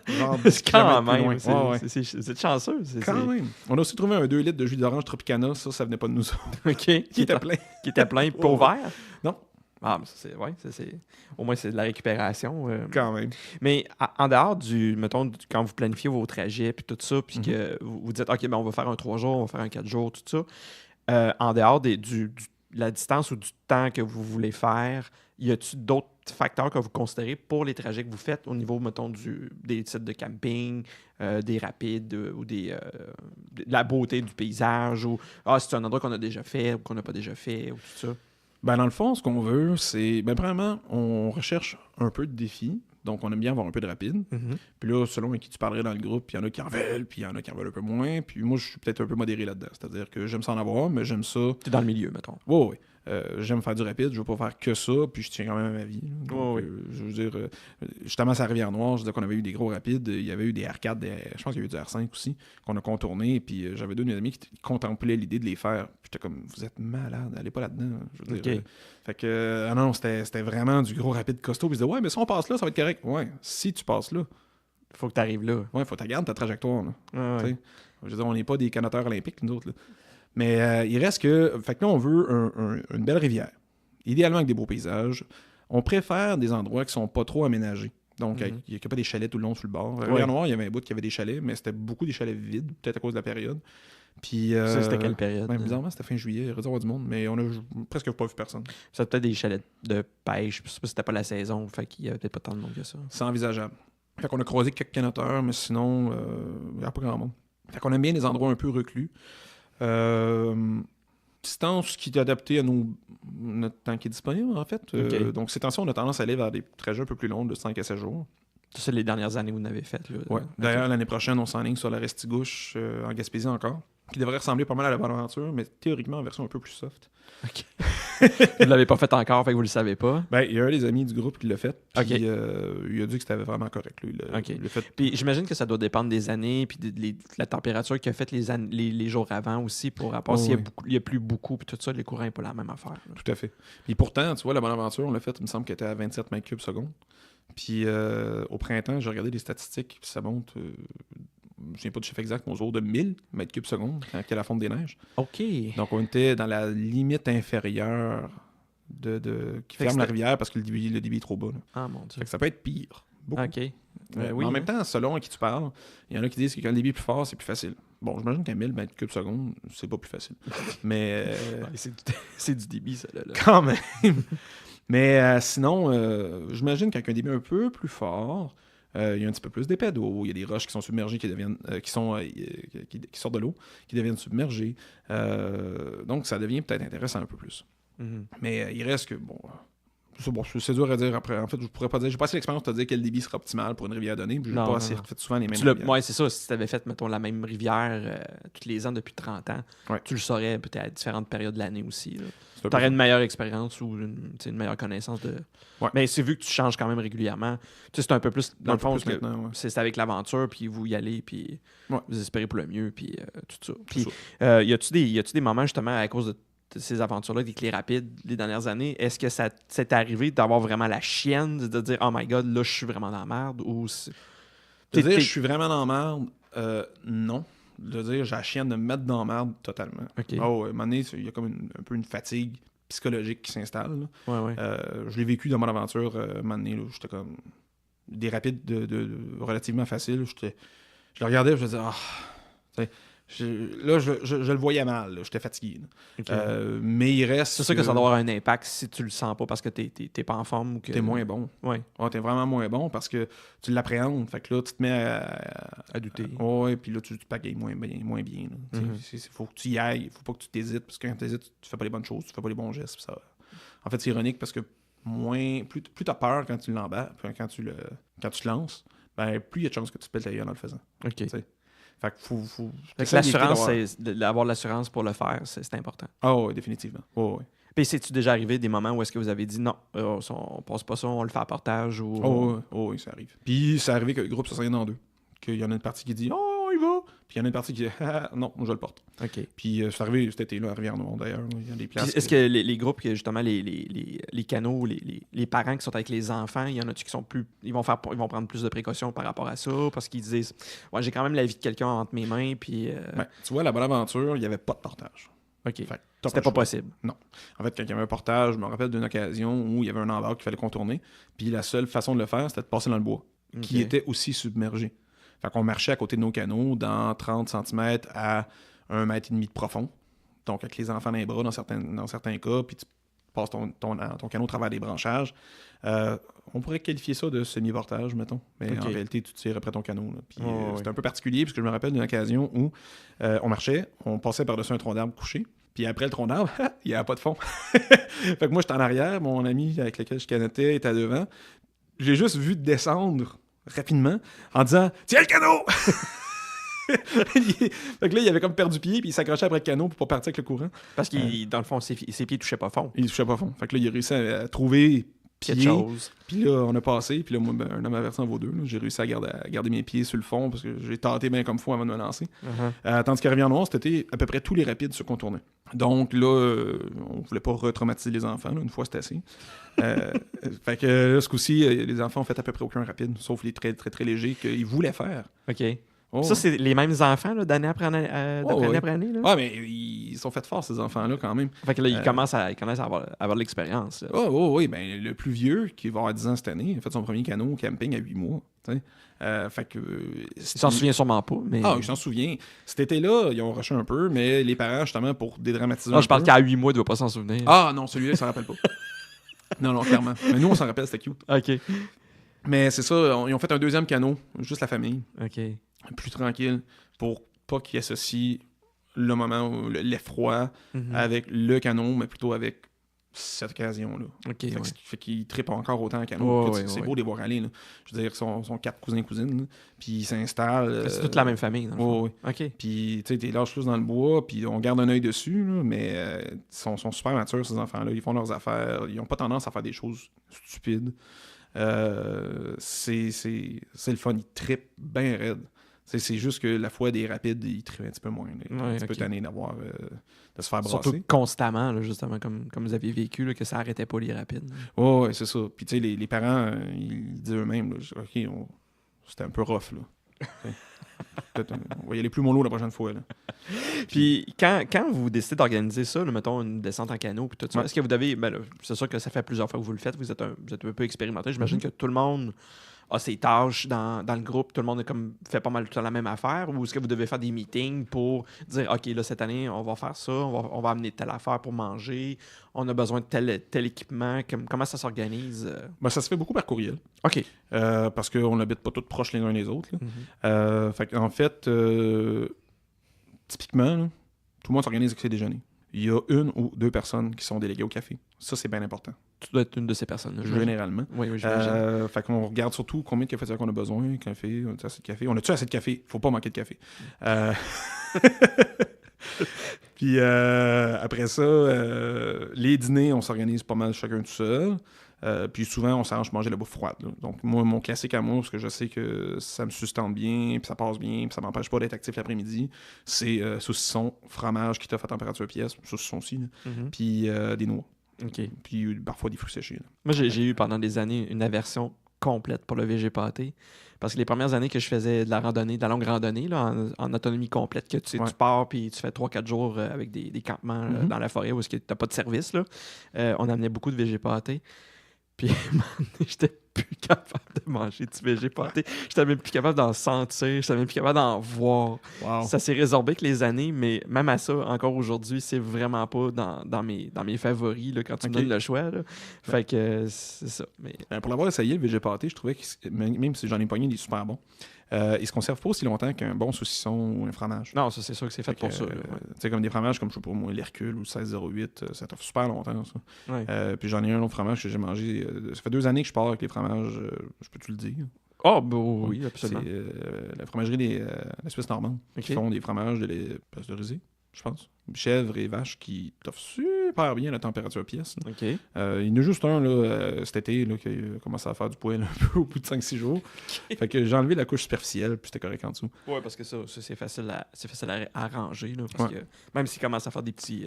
Genre 10 C'est quand kilomètres plus loin. même. Ouais. C'est chanceux. Quand même. On a aussi trouvé un 2 litres de jus d'orange Tropicana. Ça venait pas de nous autres. OK. Qui était plein. Qui était plein, pas Oh. ouvert? Non. Ah, mais ça, c'est... Au moins, c'est de la récupération. Quand même. Mais en dehors mettons, quand vous planifiez vos trajets, puis tout ça, puis que vous dites, OK, ben, on va faire un 3 jours, on va faire un 4 jours, tout ça, en dehors de la distance ou du temps que vous voulez faire, y a-t-il d'autres facteurs que vous considérez pour les trajets que vous faites au niveau, mettons, des sites de camping, des rapides ou de la beauté du paysage, ou c'est un endroit qu'on a déjà fait ou qu'on n'a pas déjà fait, ou tout ça? Ben, dans le fond, ce qu'on veut, c'est. Ben, premièrement, on recherche un peu de défis. Donc, on aime bien avoir un peu de rapide. Puis là, selon avec qui tu parlerais dans le groupe, il y en a qui en veulent, puis il y en a qui en veulent un peu moins. Puis moi, je suis peut-être un peu modéré là-dedans. C'est-à-dire que j'aime ça en avoir, mais j'aime ça. T'es dans le milieu, mettons. Ouais. J'aime faire du rapide, je veux pas faire que ça, puis je tiens quand même à ma vie. Là. Donc, Ouais. je veux dire, justement, à Rivière-Noire, je disais qu'on avait eu des gros rapides, il y avait eu des arcades, je pense qu'il y avait eu du R5 aussi, qu'on a contourné, puis j'avais deux de mes amis qui contemplaient l'idée de les faire. Puis j'étais comme, vous êtes malade, allez pas là-dedans. Je veux dire, Ok. fait que, non, c'était vraiment du gros rapide costaud, puis je disais, ouais, mais si on passe là, ça va être correct. Ouais, si tu passes là, Faut que tu arrives là. ouais, faut que tu gardes ta trajectoire, là. Ouais. Tu sais. Je veux dire, on n'est pas des canoteurs olympiques, nous autres. Là. Mais il reste que. Fait que là, on veut une belle rivière. Idéalement avec des beaux paysages. On préfère des endroits qui sont pas trop aménagés. Donc, il n'y a pas des chalets tout le long sur le bord. Rivière-Noire, il y avait un bout qui avait des chalets, mais c'était beaucoup des chalets vides, peut-être à cause de la période. Puis, Ça, c'était quelle période? Bizarrement, c'était fin juillet. Il aurait dû avoir du monde, mais on a presque pas vu personne. C'était peut-être des chalets de pêche. Je sais pas si c'était pas la saison. Fait qu'il y avait peut-être pas tant de monde que ça. C'est envisageable. Fait qu'on a croisé quelques canoteurs, mais sinon, il n'y a pas grand monde. Fait qu'on aime bien des endroits un peu reclus. distance qui est adaptée à notre temps qui est disponible, en fait. Donc, ces temps-ci, on a tendance à aller vers des trajets un peu plus longs, de 5 à 7 jours. C'est les dernières années où vous en avez fait. Ouais. D'ailleurs, l'année prochaine, on s'enligne sur la Restigouche en Gaspésie encore, qui devrait ressembler pas mal à la Bonaventure, mais théoriquement en version un peu plus soft. OK. Vous ne l'avez pas fait encore, fait que vous le savez pas. Ben, il y a un des amis du groupe qui l'a fait, puis OK. il a dit que c'était vraiment correct. Lui, OK. il l'a fait. Puis j'imagine que ça doit dépendre des années, puis de la température qu'il a fait les jours avant aussi, pour rapport s'il y a plus beaucoup, puis tout ça, les courants n'est pas la même affaire. Là. Tout à fait. Puis pourtant, tu vois, la Bonaventure, on l'a fait, il me semble qu'elle était à 27 mètres cubes seconde. Puis au printemps, j'ai regardé les statistiques, puis ça monte, je ne me souviens pas du chiffre exact, mais autour de 1000 mètres cubes seconde, quand il y a la fonte des neiges. OK. Donc on était dans la limite inférieure qui ferme la rivière parce que le débit est trop bas. Là. Ah mon Dieu. Fait que ça peut être pire. Beaucoup. OK. Mais en même temps, selon à qui tu parles, il y en a qui disent que quand le débit est plus fort, c'est plus facile. Bon, j'imagine qu'à 1000 mètres cubes seconde, c'est pas plus facile. Mais C'est du débit, ça, là. quand même. Mais sinon, j'imagine qu'avec un débit un peu plus fort, il y a un petit peu plus d'épais d'eau. Il y a des roches qui sont submergées, qui sortent de l'eau, qui deviennent submergées. Donc, ça devient peut-être intéressant un peu plus. Mm-hmm. Mais il reste que, c'est dur à dire après. En fait, je pourrais pas dire. J'ai pas assez d'expérience pour te dire quel débit sera optimal pour une rivière donnée. Puis j'ai pas assez refait souvent les mêmes rivières. Ouais, c'est ça. Si tu avais fait, mettons, la même rivière tous les ans depuis 30 ans, tu le saurais peut-être à différentes périodes de l'année aussi. Tu aurais une meilleure expérience ou une meilleure connaissance de. Ouais. Mais c'est vu que tu changes quand même régulièrement. Tu sais, c'est un peu plus. Dans le fond, c'est avec l'aventure, puis vous y allez, puis vous espérez pour le mieux, puis tout ça. Puis y a-tu des moments, justement, à cause de ces aventures-là, des clés rapides, les dernières années, est-ce que ça s'est arrivé d'avoir vraiment la chienne, de dire « Oh my God, là, je suis vraiment dans la merde » ou de dire « Je suis vraiment dans la merde », non. De dire « J'ai la chienne de me mettre dans la merde » totalement. Okay. À un moment donné, il y a comme un peu une fatigue psychologique qui s'installe. Ouais. Je l'ai vécu dans mon aventure, un moment donné, j'étais comme des rapides de relativement faciles. Je le regardais et je me disais « Ah, je le voyais mal, là. J'étais fatigué. Okay. Mais il reste. C'est sûr que ça doit avoir un impact si tu le sens pas parce que t'es pas en forme ou que. T'es moins bon. Ouais. T'es vraiment moins bon parce que tu l'appréhendes. Fait que là, tu te mets à douter. Ouais, puis là, tu pagayes moins bien. Il faut que tu y ailles. Il faut pas que tu t'hésites parce que quand tu hésites, tu fais pas les bonnes choses, tu fais pas les bons gestes. Ça... En fait, c'est ironique parce que plus t'as peur quand tu l'embarques, quand tu te lances, ben plus il y a de chances que tu te pètes la gueule en le faisant. OK. T'sais. Fait que faut l'assurance, d'avoir l'assurance pour le faire, c'est important. Ah oui, définitivement. Oh, oui. Puis c'est-tu déjà arrivé des moments où est-ce que vous avez dit non, on passe pas ça, on le fait à portage ou. Oui, ça arrive. Puis ça arrive que le groupe se scinde en deux. Qu'il y en a une partie qui dit oh, il va. Puis il y en a une partie qui dit non, je le porte. OK. Puis c'est arrivé cet été-là à Rivière-Noire d'ailleurs. Il y a des places. Est-ce que les groupes, justement, les canaux, les parents qui sont avec les enfants, il y en a-tu qui sont plus. Ils vont prendre plus de précautions par rapport à ça parce qu'ils disent ouais, j'ai quand même la vie de quelqu'un entre mes mains. Puis. Tu vois, la Bonaventure, il n'y avait pas de portage. OK. C'était pas possible. Non. En fait, quand il y avait un portage, je me rappelle d'une occasion où il y avait un embarque qu'il fallait contourner. Puis la seule façon de le faire, c'était de passer dans le bois, qui était aussi submergé. Fait qu'on marchait à côté de nos canaux dans 30 cm à 1,5 mètre de profond. Donc, avec les enfants dans les bras dans certains cas, puis tu passes ton canot au travers des branchages. On pourrait qualifier ça de semi-portage, mettons. Mais en réalité, tu tires après ton canot. Puis c'était un peu particulier, parce que je me rappelle d'une occasion où on marchait, on passait par-dessus un tronc d'arbre couché, puis après le tronc d'arbre, il n'y avait pas de fond. Fait que moi, j'étais en arrière, mon ami avec lequel je canotais était devant. J'ai juste vu descendre rapidement en disant « Tiens le canot! » Fait que là, il avait comme perdu pied, puis il s'accrochait après le canot pour pas partir avec le courant. Parce que dans le fond, ses pieds touchaient pas fond. Il touchait pas fond. Fait que là, il a réussi à trouver quelque chose. Puis là, on a passé, puis là, moi, un homme averti en vaut deux. Là. J'ai réussi à garder mes pieds sur le fond parce que j'ai tenté bien comme fou avant de me lancer. Tandis qu'à Rivière-Noire, c'était à peu près tous les rapides se contournaient. Donc là, on voulait pas retraumatiser les enfants. Là. Une fois, c'était assez. Fait que là, ce coup-ci, les enfants ont fait à peu près aucun rapide, sauf les très, très, très légers qu'ils voulaient faire. OK. Ça, c'est les mêmes enfants là, d'année après année? Après année là? Ouais, mais ils sont faits forts, ces enfants-là, quand même. Fait que là, ils commencent à avoir de l'expérience. Oui, ben le plus vieux, qui va avoir 10 ans cette année, il a fait son premier canot au camping à 8 mois. Fait que... Il s'en souvient sûrement pas, mais... Ah, il s'en souvient. Cet été-là, ils ont rushé un peu, mais les parents, justement, pour dédramatiser je parle qu'à 8 mois, il ne doit pas s'en souvenir. Ah non, celui-là, il s'en rappelle pas. Non, clairement. Mais nous, on s'en rappelle, c'était cute. OK. Mais c'est ça, ils ont fait un deuxième canot, juste la famille. OK. Plus tranquille, pour pas qu'ils associent le moment, où l'effroi avec le canot, mais plutôt avec cette occasion-là. Okay, fait qu'ils trippent encore autant en canot. C'est beau de les voir aller. Là. Je veux dire, ils sont 4 cousins-cousines, puis ils s'installent. C'est toute la même famille, dans le fond. Oui. OK. Puis, tu sais, t'es lâches tous dans le bois, puis on garde un œil dessus, là, mais ils sont super matures, ces enfants-là. Ils font leurs affaires. Ils n'ont pas tendance à faire des choses stupides. C'est le fun. Ils trippent bien raide. C'est juste que la fois des rapides, ils trippent un petit peu moins. Un petit peu tanné d'avoir... de se faire brasser. Surtout constamment, là, justement, comme vous aviez vécu, là, que ça arrêtait pas les rapides. Ouais, c'est ça. Puis tu sais, les parents, ils disent eux-mêmes, là, OK, c'était un peu rough, là. Peut-être, on va y aller plus mollo la prochaine fois, là. Puis quand vous décidez d'organiser ça, là, mettons une descente en canot, puis tout ça, est-ce que vous devez... Ben là, c'est sûr que ça fait plusieurs fois que vous le faites, vous êtes un peu expérimenté. J'imagine que tout le monde a ses tâches dans le groupe, tout le monde fait pas mal tout le temps la même affaire, ou est-ce que vous devez faire des meetings pour dire, OK, là, cette année, on va faire ça, on va amener telle affaire pour manger, on a besoin de tel équipement, comment ça s'organise? Ben, ça se fait beaucoup par courriel. OK. Parce qu'on n'habite pas tous proches les uns des autres. En fait, typiquement, là, tout le monde s'organise avec ses déjeuners. Il y a 1 ou 2 personnes qui sont déléguées au café. Ça, c'est bien important. Tu dois être une de ces personnes-là. Généralement. Oui, j'imagine. Fait qu'on regarde surtout combien de cafetières qu'on a besoin. Café, on a-tu assez de café? On a-tu assez de café? Faut pas manquer de café. Puis après ça, les dîners, on s'organise pas mal chacun tout seul. Puis souvent, on s'arrange pour manger la bouffe froide. Là. Donc, moi, mon classique à moi, parce que je sais que ça me sustente bien, puis ça passe bien, puis ça m'empêche pas d'être actif l'après-midi, c'est saucisson, fromage qui t'offre à température pièce, saucisson aussi, puis des noix. OK. Puis parfois des fruits séchés. Là. Moi, j'ai eu pendant des années une aversion complète pour le VG pâté. Parce que les premières années que je faisais de la randonnée, de la longue randonnée, là, en autonomie complète, que tu pars puis tu fais 3-4 jours avec des campements dans la forêt où tu n'as pas de service, là, on amenait beaucoup de VG pâté. Puis, j'étais plus capable de manger du VG pâté. J'étais même plus capable d'en sentir. J'étais même plus capable d'en voir. Wow. Ça s'est résorbé avec les années, mais même à ça, encore aujourd'hui, c'est vraiment pas dans mes favoris là, quand tu me donnes le choix. Là. Fait que c'est ça. Mais... pour l'avoir essayé, le VG pâté, je trouvais que même si j'en ai pogné des super bons, il se conserve pas aussi longtemps qu'un bon saucisson ou un fromage. Non, ça c'est sûr que c'est fait pour ça. Tu sais, comme des fromages comme, je sais pas moi, l'Hercule ou le 1608, ça t'offre super longtemps, ça. Ouais. Puis j'en ai un autre fromage que j'ai mangé. Ça fait 2 années que je pars avec les fromages, je peux-tu le dire? Oh, ben oui, absolument. C'est la fromagerie la Suisse normande qui font des fromages pasteurisés, je pense. Chèvres et vaches qui t'offrent super bien la température pièce. OK. Il y en a juste un là, cet été là, qui a commencé à faire du poil un peu au bout de 5-6 jours. Fait que j'ai enlevé la couche superficielle, puis c'était correct en dessous. Ouais, parce que ça c'est facile à arranger. Là, parce que même s'il commence à faire des petits...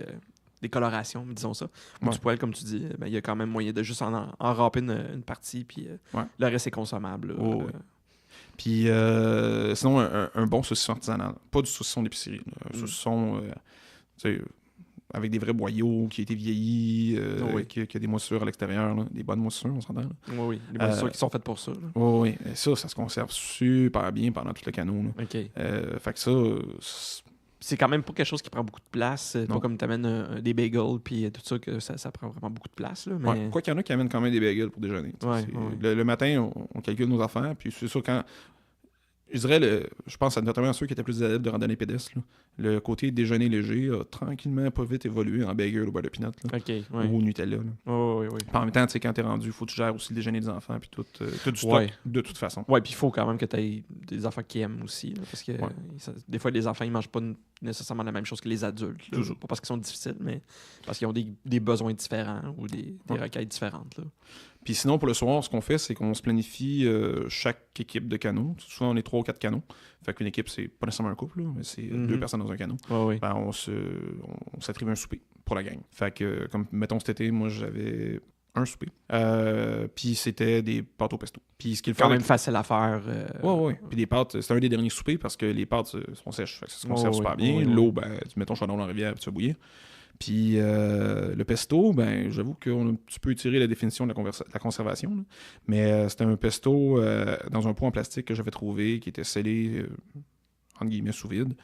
des colorations, disons ça. Du poil, comme tu dis, il y a quand même moyen de juste en râper une partie, puis le reste est consommable. Là, Puis sinon, un bon saucisson artisanal. Pas du saucisson d'épicerie. Un saucisson avec des vrais boyaux, qui a été vieilli, qui a des moisissures à l'extérieur. Là. Des bonnes moisissures, on s'entend. Oui, les moisissures qui sont faites pour ça. Oui, ça se conserve super bien pendant tout le canot. Là. OK. Fait que ça... c'est quand même pas quelque chose qui prend beaucoup de place. Pas comme tu amènes des bagels puis tout ça, que ça prend vraiment beaucoup de place. Là, mais... Quoi qu'il y en a qui amènent quand même des bagels pour déjeuner. Le matin, on calcule nos affaires, puis c'est sûr quand... Je dirais, je pense notamment à ceux qui étaient plus adeptes de randonnée pédestre. Là. Le côté déjeuner léger a tranquillement, pas vite évolué en bagel au beurre de pinot. Ou au Nutella. Là. Oui. En même temps, quand t'es rendu, il faut que tu gères aussi le déjeuner des enfants, puis tout du stock, de toute façon. Oui, puis il faut quand même que tu aies des enfants qui aiment aussi. Là, parce que des fois, les enfants, ils mangent pas nécessairement la même chose que les adultes. Là. Pas parce qu'ils sont difficiles, mais parce qu'ils ont des besoins différents ou des requêtes différentes. Là. Puis sinon, pour le soir, ce qu'on fait, c'est qu'on se planifie chaque équipe de canot. Souvent, on est 3 ou 4 canots. Fait qu'une équipe, c'est pas nécessairement un couple, là, mais c'est 2 personnes dans un canot. Ben, on s'attribue un souper pour la gang. Fait que, comme, mettons, cet été, moi, j'avais un souper. Puis c'était des pâtes au pesto. Puis ce qui est quand même facile à faire. Oui. Puis des pâtes, c'était un des derniers soupers parce que les pâtes sont sèches. Fait que ça se conserve super bien. L'eau, ben, tu mets ton chaudron dans la rivière et tu vas bouillir. Puis le pesto, ben j'avoue qu'on a un petit peu étiré la définition de la conservation. Là. Mais c'était un pesto dans un pot en plastique que j'avais trouvé, qui était scellé, entre guillemets, sous vide.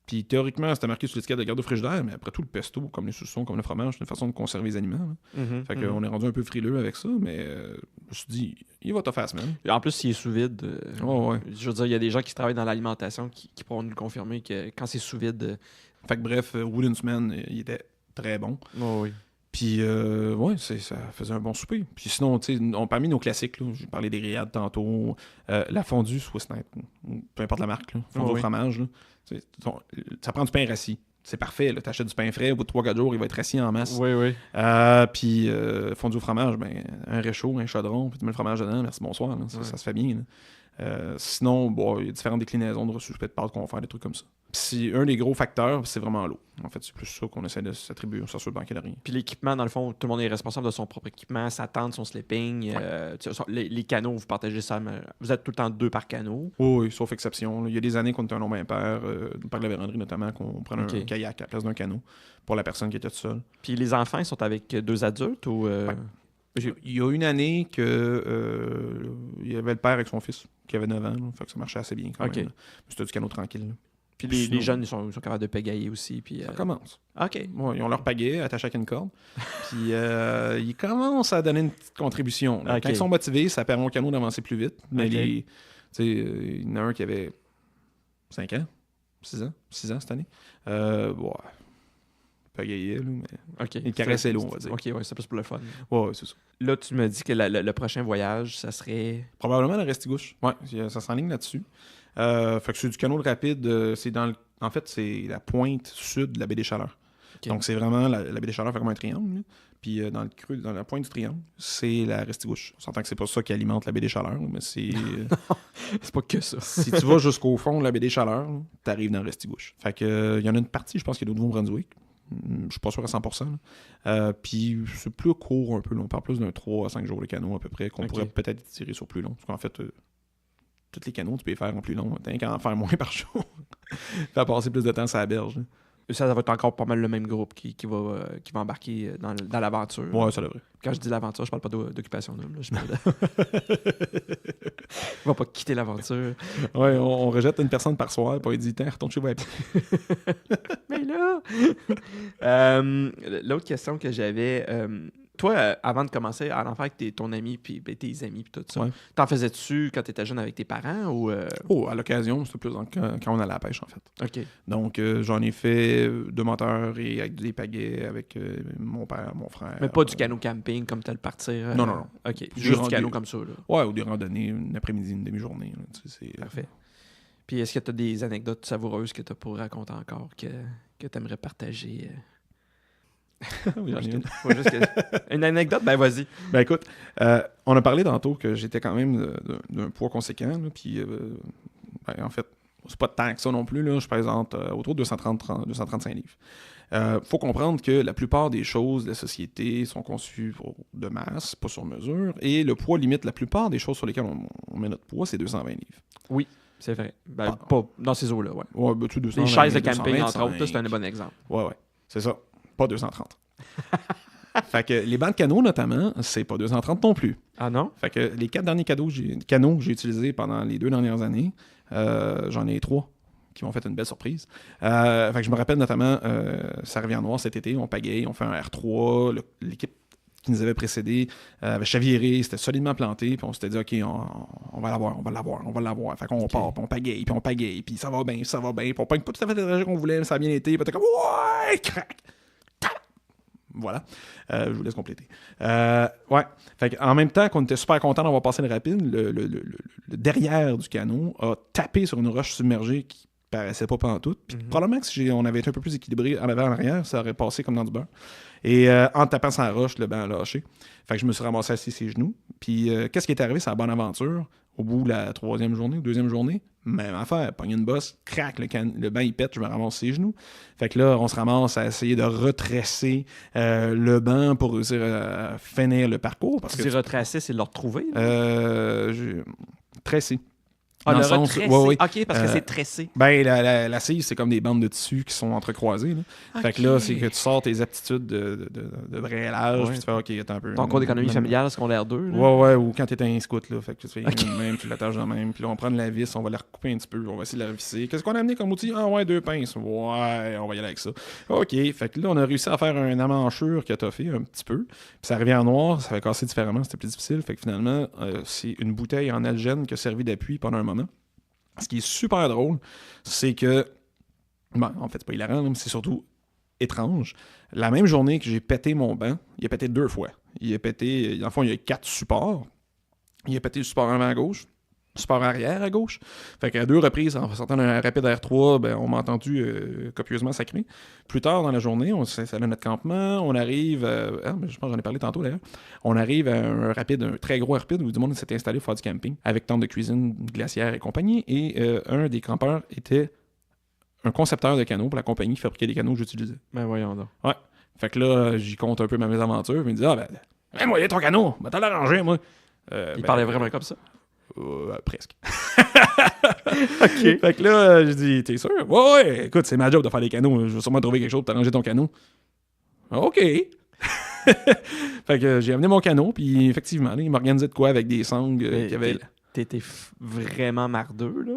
Puis théoriquement, c'était marqué sur l'étiquette de garde au frigidaire, mais après tout, le pesto, comme les saucissons, comme le fromage, c'est une façon de conserver les aliments. Là. Fait qu'on est rendu un peu frileux avec ça, mais je me suis dit, il va te faire la semaine. En plus, s'il est sous vide, Ouais. je veux dire, il y a des gens qui travaillent dans l'alimentation qui pourront nous le confirmer que quand c'est sous vide. Fait que bref, au bout d'une semaine, il était très bon. Oui. Puis, ça faisait un bon souper. Puis sinon, tu sais, parmi nos classiques, là, j'ai parlé des grillades tantôt, la fondue Swiss Night, peu importe la marque, là, fondue au fromage, là, ça prend du pain rassis. C'est parfait, tu achètes du pain frais, au bout de 3-4 jours, il va être rassis en masse. Oui. Puis, fondue au fromage, ben, un réchaud, un chaudron, puis tu mets le fromage dedans, merci, bonsoir, là, ça se fait bien. Sinon, il y a différentes déclinaisons de ressources de pâtes qu'on va faire, des trucs comme ça. Puis un des gros facteurs, c'est vraiment l'eau. En fait, c'est plus ça qu'on essaie de s'attribuer sur le banquet de rien. Puis l'équipement, dans le fond, tout le monde est responsable de son propre équipement, sa tente, son sleeping, les canaux, vous partagez ça, vous êtes tout le temps 2 par canot. Oui, sauf exception. Là. Il y a des années qu'on était un nombre impair, par la véranderie notamment, qu'on prenait un kayak à la place d'un canot pour la personne qui était toute seule. Puis les enfants, ils sont avec 2 adultes ou... Ouais. Il y a une année que il y avait le père avec son fils qui avait 9 ans, là, fait que ça marchait assez bien quand même. C'était du canot tranquille. Là. Puis les jeunes, ils sont capables de pégailler aussi. Puis, ça commence. OK. Ouais, ils ont leur pagaie attachée à une corde. Puis ils commencent à donner une petite contribution. Là. Quand ils sont motivés, ça permet au canot d'avancer plus vite. Mais il y en a un qui avait 5 ans, 6 ans cette année. Pagayait, là, mais il caressait l'eau, on va dire. OK, ouais, c'est plus pour le fun. Ouais, c'est ça. Là, tu me dis que le prochain voyage, ça serait... Probablement la Restigouche. Ouais, ça s'enligne là-dessus. Fait que c'est du canot rapide. En fait, c'est la pointe sud de la baie des Chaleurs. Okay. Donc, c'est vraiment... La baie des Chaleurs fait comme un triangle. Là. Puis dans le creux, dans la pointe du triangle, c'est la Restigouche. On s'entend que c'est pas ça qui alimente la baie des Chaleurs, mais c'est... c'est pas que ça. Si tu vas jusqu'au fond de la baie des Chaleurs, t'arrives dans la Restigouche. Fait que il y en a une partie, je pense, qui est au Nouveau-Brunswick. Je suis pas sûr à 100%. Puis c'est plus court un peu. Là. On parle plus d'un 3 à 5 jours de canot à peu près, qu'on pourrait peut-être tirer sur plus long. Parce qu'en fait, tous les canots, tu peux les faire en plus long. T'as qu'à en faire moins par jour. Faire passer plus de temps sur la berge. Là. Ça va être encore pas mal le même groupe qui va embarquer dans l'aventure. Ouais, ça devrait. Quand je dis l'aventure, je parle pas d'occupation double. Je parle On va pas quitter l'aventure. Ouais, on rejette une personne par soir, puis il dit « retourne chez vous à pied. » Mais là... l'autre question que j'avais... toi, avant de commencer à en faire avec ton ami, puis tes amis, puis tout ça, t'en faisais-tu quand t'étais jeune avec tes parents ou... Oh, à l'occasion, c'était plus quand on allait à la pêche, en fait. OK. Donc, j'en ai fait de moteur et avec des pagaies avec mon père, mon frère. Mais pas du canot camping comme tel partir? Non. OK. Juste du canot comme ça, là. Ouais, ou des randonnées, une après-midi, une demi-journée. Là, c'est... Parfait. Puis est-ce que t'as des anecdotes savoureuses que t'as pour raconter encore, que t'aimerais partager? Oui, j'en ai une. Une anecdote? Ben, vas-y. Ben, écoute, on a parlé tantôt que j'étais quand même d'un poids conséquent. Là, puis, en fait, c'est pas tant que ça non plus. Là, je présente autour de 235 livres. Faut comprendre que la plupart des choses de la société sont conçues de masse, pas sur mesure. Et le poids limite la plupart des choses sur lesquelles on met notre poids, c'est 220 livres. Oui, c'est vrai. Ben, pas dans ces eaux-là, ouais. Ouais, ben, tu 220, les chaises de camping, 225, entre autres, c'est un bon exemple. Ouais, c'est ça. Pas 230. Fait que les bancs de canot, notamment, c'est pas 230 non plus. Ah non? Fait que les 4 derniers canots que j'ai utilisés pendant les 2 dernières années, j'en ai 3 qui m'ont fait une belle surprise. Fait que je me rappelle notamment, ça revient en noir cet été, on pagaille, on fait un R3, l'équipe qui nous avait précédé avait chaviré, c'était solidement planté, puis on s'était dit, OK, on va l'avoir. Fait qu'on part, puis on pagaille, puis ça va bien, puis on pogne pas tout à fait le trajet qu'on voulait, mais ça a bien été, puis t'es comme, ouais, crac! Voilà. Je vous laisse compléter. Ouais. Fait en même temps qu'on était super content d'avoir passé le rapide, le derrière du canot a tapé sur une roche submergée qui paraissait pas pantoute. Puis probablement que si on avait été un peu plus équilibré en avant en arrière, ça aurait passé comme dans du beurre. Et en tapant sur la roche, le banc a lâché. Fait que je me suis ramassé assis ses genoux. Puis qu'est-ce qui est arrivé? C'est la bonne aventure. Au bout de la 3e journée ou 2e journée, même affaire, pogne une bosse, crac, le banc il pète, je me ramasse ses genoux. Fait que là, on se ramasse à essayer de retresser le banc pour réussir à finir le parcours. Parce que retracer, c'est de le retrouver? Tresser. Ah, Dans le le sens- retressé. ouais, ouais. OK, parce que c'est tressé. Ben, la cire, c'est comme des bandes de tissu qui sont entrecroisées. Là. Fait que là, c'est que tu sors tes aptitudes de vrai âge, Ouais. puis tu fais, OK, attends un peu. Ton cours d'économie familiale, secondaire 2. Là. Ouais, ou quand t'es un scout, là. Fait que tu fais même, tu l'attaches dans même. Puis là, on prend de la vis, on va la recouper un petit peu, on va essayer de la revisser. Qu'est-ce qu'on a amené comme outil? Ah ouais, 2 pinces. Ouais, on va y aller avec ça. OK, fait que là, on a réussi à faire un amanchure qui a toffé un petit peu. Puis ça revient en noir, ça va casser différemment, c'était plus difficile. Fait que finalement, c'est une bouteille en algène qui a servi d'appui pendant un moment. Ce qui est super drôle, c'est que, bon, en fait, c'est pas hilarant, mais c'est surtout étrange. La même journée que j'ai pété mon banc, il a pété 2 fois. Il a pété, dans le fond, il y a 4 supports. Il a pété le support avant à gauche, le support arrière à gauche. Fait qu'à 2 reprises, en sortant d'un rapide R3, ben, on m'a entendu copieusement sacrer. Plus tard dans la journée, on s'installe à notre campement, on arrive, je pense que j'en ai parlé tantôt d'ailleurs, on arrive à un rapide, un très gros rapide où du monde s'est installé pour faire du camping, avec tente de cuisine, glacière et compagnie, et un des campeurs était un concepteur de canaux pour la compagnie qui fabriquait des canaux que j'utilisais. Ben voyons donc. Ouais. Fait que là, j'y compte un peu ma mésaventure, puis il me dit « Ah ben, hey, moi, il y a ton canot, ben t'as l'arrangé, moi. » Il parlait vraiment comme ça? Presque. OK. Fait que là, je dis, t'es sûr? Ouais, écoute, c'est ma job de faire des canaux. Je vais sûrement trouver quelque chose pour t'arranger ton canot. OK. Fait que j'ai amené mon canot, puis effectivement, là, il m'organisait de quoi avec des sangles qu'il y avait. T'étais vraiment mardeux, là.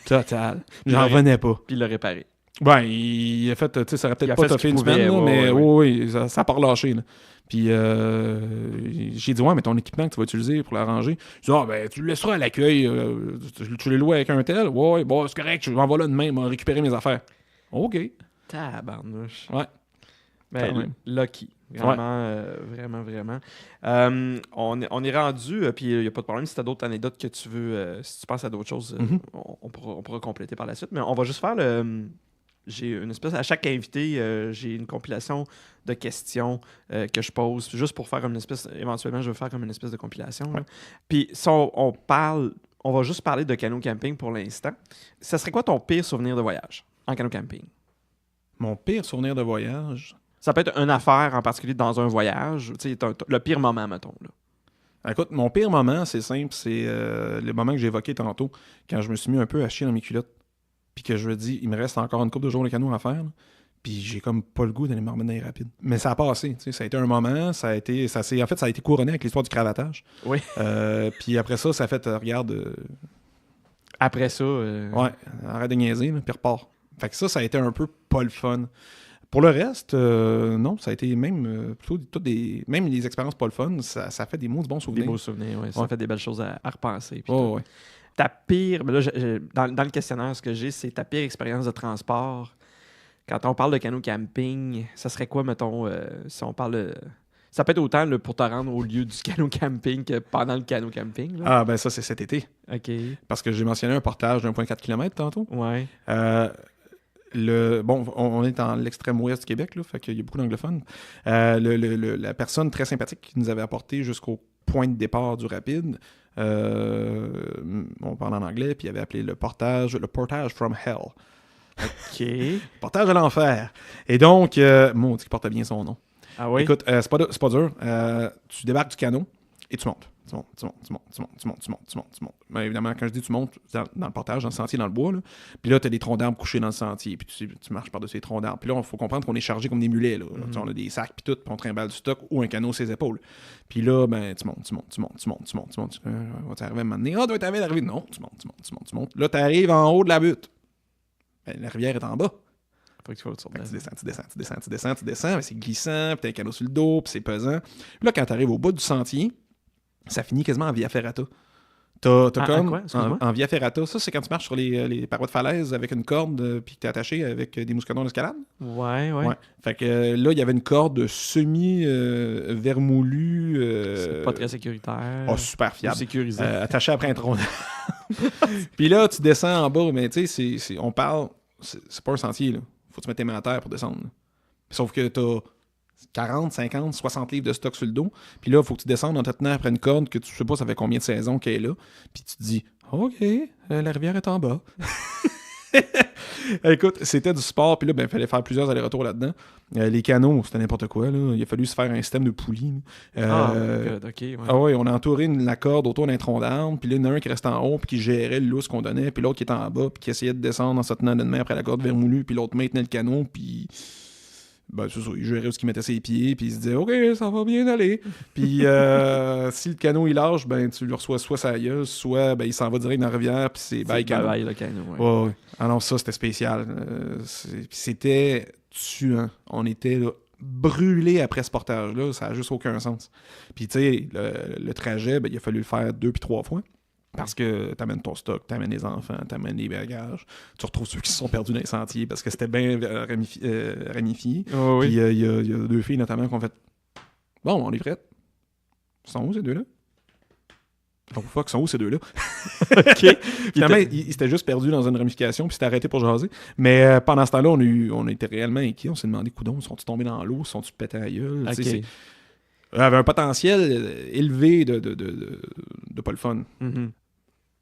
Total. J'en revenais pas. Puis il l'a réparé. Ben, il a fait, tu sais, ça aurait Il a peut-être pas fait ce toffé qu'il une semaine, pouvait, là, mais ouais. oui, ça a pas relâché. Là. Puis j'ai dit, ouais, mais ton équipement que tu vas utiliser pour l'arranger, je dis, ah, ben, tu le laisseras à l'accueil, tu les loues avec un tel, ouais, bon, c'est correct, je m'en vais là demain, je vais récupérer mes affaires. OK. Tabarnouche. Ouais. Ben, Quand même. lucky. Vraiment, vraiment. On est rendu, puis il n'y a pas de problème si tu as d'autres anecdotes que tu veux, si tu penses à d'autres choses, on pourra compléter par la suite. Mais on va juste faire j'ai une espèce, à chaque invité, j'ai une compilation de questions que je pose, juste pour faire une espèce, éventuellement, je vais faire comme une espèce de compilation. Ouais. Puis si on va juste parler de canot camping pour l'instant. Ça serait quoi ton pire souvenir de voyage en canot camping? Mon pire souvenir de voyage. Ça peut être une affaire en particulier dans un voyage, tu sais, le pire moment, mettons. Là. Écoute, mon pire moment, c'est simple, c'est le moment que j'ai évoqué tantôt, quand je me suis mis un peu à chier dans mes culottes. Puis que je me dis, il me reste encore une couple de jours de canot à faire. Là. Puis j'ai comme pas le goût d'aller me remettre dans les rapides. Mais ça a passé, tu sais, ça a été un moment, ça a été couronné avec l'histoire du cravatage. Oui. Puis après ça a fait, regarde... Après ça... Ouais, arrête de niaiser, là, puis repars. Fait que ça a été un peu pas le fun. Pour le reste, non, ça a été même plutôt toutes même les expériences pas le fun, ça fait des mots de bons souvenirs. Des beaux souvenirs, oui. Ça fait des belles choses à repenser. Puis ouais. Ta pire... Là, dans le questionnaire, ce que j'ai, c'est ta pire expérience de transport. Quand on parle de canot camping, ça serait quoi, mettons, si on parle de... Ça peut être autant là, pour te rendre au lieu du canot camping que pendant le canot camping. Là. Ah, ben ça, c'est cet été. OK. Parce que j'ai mentionné un portage d'1,4 km tantôt. Ouais. On est dans l'extrême ouest du Québec, là, fait qu'il y a beaucoup d'anglophones. La personne très sympathique qui nous avait apporté jusqu'au point de départ du rapide, on parle en anglais, puis il avait appelé le portage from hell. OK. Portage à l'enfer. Et donc, maudit qui porte bien son nom. Ah oui? Écoute, c'est pas dur. Tu débarques du canot et tu montes. Tu montes. Mais évidemment, quand je dis tu montes, dans le portage, dans le sentier, dans le bois, là. Puis là, tu as des troncs d'arbres couchés dans le sentier. Puis tu marches par-dessus les troncs d'arbres. Puis là, il faut comprendre qu'on est chargé comme des mulets. Là. On a des sacs, puis tout, puis on trimballe du stock ou un canot sur ses épaules. Puis là, ben, tu montes. Va-tu arriver à un moment donné? Ah, tu vas arriver. Non, tu montes. Là, tu arrives en haut de la butte. Ben, la rivière est en bas. Faut que tu fasses Tu descends, mais c'est glissant, puis t'as un canot sur le dos, puis c'est pesant. Puis là, quand t'arrives au bout du sentier, ça finit quasiment en via ferrata. T'as comme en via ferrata, ça c'est quand tu marches sur les parois de falaise avec une corde, puis que t'es attaché avec des mousquetons d'escalade. Ouais. Fait que là, il y avait une corde semi-vermoulue. C'est pas très sécuritaire. Oh, super fiable. Sécurisé. Attachée après un tronc. Puis là, tu descends en bas, mais tu sais, on parle, c'est pas un sentier, là. Faut que tu mettes tes mains à terre pour descendre. Là. Sauf que t'as 40, 50, 60 livres de stock sur le dos. Puis là, il faut que tu descendes en te tenant après une corde que tu sais pas ça fait combien de saisons qu'elle est là. Puis tu te dis, OK, la rivière est en bas. Écoute, c'était du sport, puis là, il fallait faire plusieurs allers-retours là-dedans. Les canots, c'était n'importe quoi, là. Il a fallu se faire un système de poulie. OK. Ouais. Ah ouais, on a entouré la corde autour d'un tronc d'arbre, puis là, il y en a un qui restait en haut, puis qui gérait le lousse qu'on donnait, puis l'autre qui était en bas, puis qui essayait de descendre en se tenant d'une main après la corde vermoulue, puis l'autre main tenait le canot, puis... c'est ça, il gérait où il mettait ses pieds, puis il se disait « OK, ça va bien aller. » Puis si le canot, il lâche, tu le reçois soit sa gueule, soit il s'en va direct dans la rivière, puis c'est bye canot. Bye le canot, Ouais. Alors ça, c'était spécial. Puis c'était tuant. On était là, brûlés après ce portage-là, ça n'a juste aucun sens. Puis tu sais, le trajet, il a fallu le faire 2 puis 3 fois. Parce que t'amènes ton stock, t'amènes les enfants, t'amènes les bagages. Tu retrouves ceux qui se sont perdus dans les sentiers parce que c'était bien ramifié. Oh, oui. Puis il y a 2 filles notamment qui ont fait « Bon, on est prêtes. Ils sont où ces deux-là? » Oh fuck, sont où ces deux-là? OK. Finalement, ils s'étaient juste perdus dans une ramification puis s'étaient arrêtés pour jaser. Mais pendant ce temps-là, on était réellement inquiets. On s'est demandé, coudonc, sont-ils tombés dans l'eau? Sont-ils pétés à la gueule? OK. Avait un potentiel élevé de pas le fun. Mm-hmm.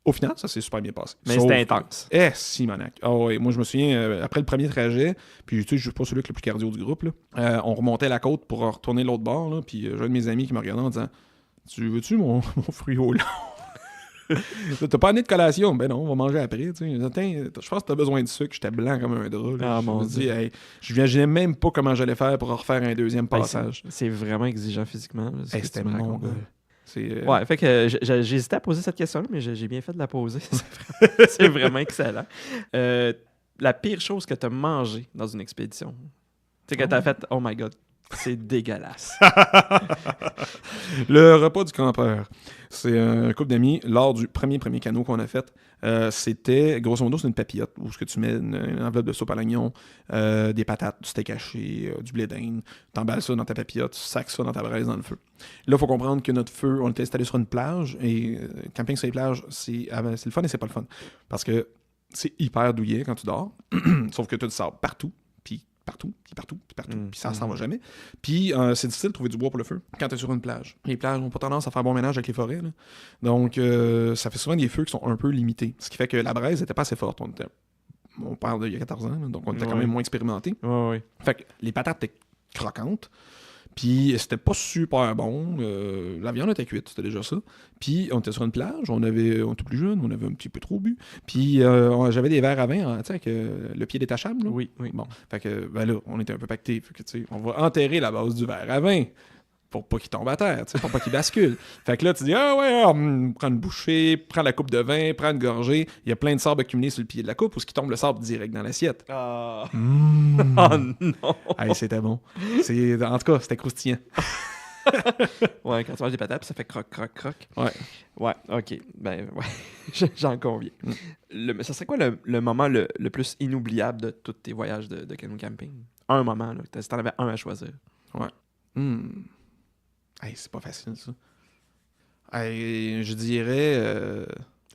Au final, ça s'est super bien passé. Mais c'était intense. Si, manac. Ouais, moi, je me souviens, après le premier trajet, puis tu sais, je suis pas celui avec le plus cardio du groupe, là, on remontait la côte pour retourner de l'autre bord, là, puis j'ai un de mes amis qui me regardait en disant « Tu veux-tu mon fruit au lard? » T'as pas amené de collation? Ben non, on va manger après. Je pense que t'as besoin de sucre. J'étais blanc comme un drap. Ah, je mon me Dieu. dis, hey, je n'imaginais même pas comment j'allais faire pour refaire un deuxième passage. C'est vraiment exigeant physiquement. Là, Hey, c'était mon gars. Ouais, fait que j'hésitais à poser cette question-là, mais j'ai bien fait de la poser. C'est vraiment excellent. La pire chose que tu as mangé dans une expédition, c'est que tu as fait « Oh my God, c'est dégueulasse. » Le repas du campeur. C'est un couple d'amis. Lors du premier canot qu'on a fait, c'était, grosso modo, c'est une papillote où ce que tu mets une enveloppe de soupe à l'oignon, des patates, du steak haché, du blé d'Inde. Tu emballes ça dans ta papillote, tu sacs ça dans ta braise dans le feu. Là, il faut comprendre que notre feu, on était installé sur une plage et camping sur les plages, c'est le fun et c'est pas le fun. Parce que c'est hyper douillet quand tu dors, sauf que tu as du sable partout. Puis ça s'en va jamais. Puis c'est difficile de trouver du bois pour le feu quand t'es sur une plage. Les plages n'ont pas tendance à faire bon ménage avec les forêts, là. Donc ça fait souvent des feux qui sont un peu limités. Ce qui fait que la braise n'était pas assez forte. On parle d'il y a 14 ans, là, donc on était quand même moins expérimentés. Ouais. Fait que les patates étaient croquantes. Puis c'était pas super bon. La viande était cuite, c'était déjà ça. Puis on était sur une plage, on était plus jeunes, on avait un petit peu trop bu. Puis j'avais des verres à vin, tu sais, avec le pied détachable. Là. Oui. Bon, fait que là, on était un peu pactés. Fait que tu sais, on va enterrer la base du verre à vin pour pas qu'il tombe à terre, tu sais, pour pas qu'il bascule. Fait que là, tu dis, prends une bouchée, prends la coupe de vin, prends une gorgée. Il y a plein de sable accumulé sur le pied de la coupe où ce qui tombe le sable direct dans l'assiette. Oh non! Hey, c'était bon. En tout cas, c'était croustillant. Ouais, quand tu manges des patates, ça fait croc. Ouais. Ouais, ok. Ben, ouais. J'en conviens. Ça serait quoi le moment le plus inoubliable de tous tes voyages de canot camping? Un moment, là. Si t'en avais un à choisir. Ouais. Hey, c'est pas facile, ça. Hey, je dirais...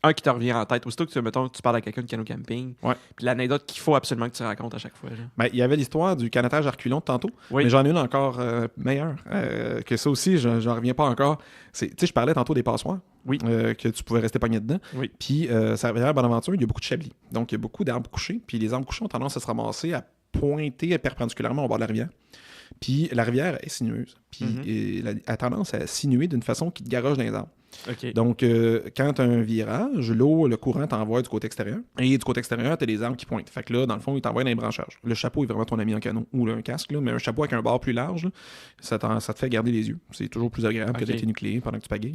Un qui te revient en tête. Aussitôt que tu parles à quelqu'un de canot camping, ouais. Puis l'anecdote qu'il faut absolument que tu racontes à chaque fois. Il y avait l'histoire du canotage à reculons de tantôt, oui. Mais j'en ai une encore meilleure. Que ça aussi, j'en reviens pas encore. Tu sais, je parlais tantôt des passoires. Oui. Que tu pouvais rester pogné dedans. Oui. Puis, ça avait Bonaventure, il y a beaucoup de chablis. Donc, il y a beaucoup d'arbres couchés. Puis, les arbres couchés ont tendance à se ramasser, à pointer perpendiculairement au bord de la rivière. Puis la rivière est sinueuse. Puis elle a tendance à sinuer d'une façon qui te garoche dans les arbres. Okay. Donc, quand tu as un virage, le courant t'envoie du côté extérieur. Et du côté extérieur, tu as des arbres qui pointent. Fait que là, dans le fond, il t'envoie dans les branchages. Le chapeau est vraiment ton ami en canot. Ou là, un casque, là, mais un chapeau avec un bord plus large, là, ça te fait garder les yeux. C'est toujours plus agréable que d'être nucléé pendant que tu pagayes.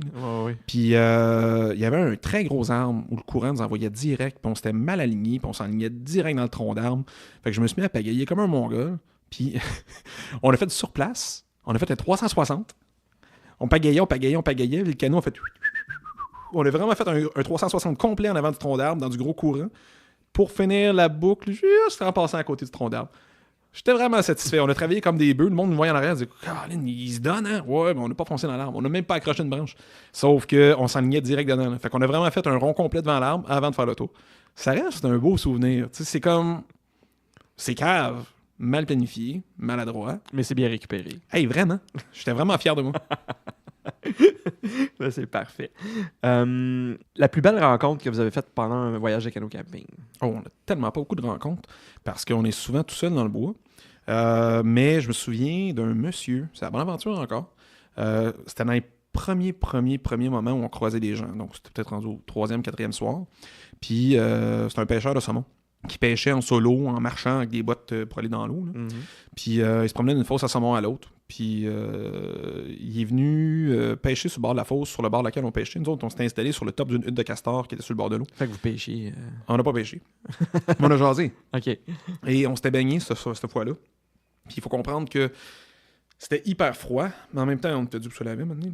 Puis, il y avait un très gros arbre où le courant nous envoyait direct. Puis on s'était mal aligné. Puis on s'enlignait direct dans le tronc d'arbre. Fait que je me suis mis à pagayer comme un mongol. Puis, on a fait du surplace. On a fait un 360. On pagayait. Le canot a fait... On a vraiment fait un 360 complet en avant du tronc d'arbre, dans du gros courant, pour finir la boucle juste en passant à côté du tronc d'arbre. J'étais vraiment satisfait. On a travaillé comme des bœufs. Le monde nous voyait en arrière. On disait, Caroline, il se donne, hein? Ouais, mais on n'a pas foncé dans l'arbre. On n'a même pas accroché une branche. Sauf qu'on s'enlignait direct dedans. Là. Fait qu'on a vraiment fait un rond complet devant l'arbre avant de faire le tour. Ça reste un beau souvenir. Tu sais, c'est comme... C'est cave. Mal planifié, maladroit. Mais c'est bien récupéré. Hey, vraiment. J'étais vraiment fier de moi. Ben, c'est parfait. La plus belle rencontre que vous avez faite pendant un voyage de canot camping? Oh, on a tellement pas beaucoup de rencontres parce qu'on est souvent tout seul dans le bois. Mais je me souviens d'un monsieur, c'est la bonne aventure encore. C'était dans les premiers moments où on croisait des gens. Donc, c'était peut-être rendu au 3e, 4e soir. Puis, c'était un pêcheur de saumon qui pêchait en solo, en marchant avec des bottes pour aller dans l'eau. Là. Mhm. Puis, il se promenait d'une fosse à saumon à l'autre. Puis, il est venu pêcher sur le bord de la fosse, sur le bord de laquelle on pêchait. Nous autres, on s'était installés sur le top d'une hutte de castor qui était sur le bord de l'eau. Fait que vous pêchiez. On n'a pas pêché. Mais on a jasé. OK. Et on s'était baigné cette fois-là. Puis il faut comprendre que c'était hyper froid, mais en même temps, on était dû se laver maintenant.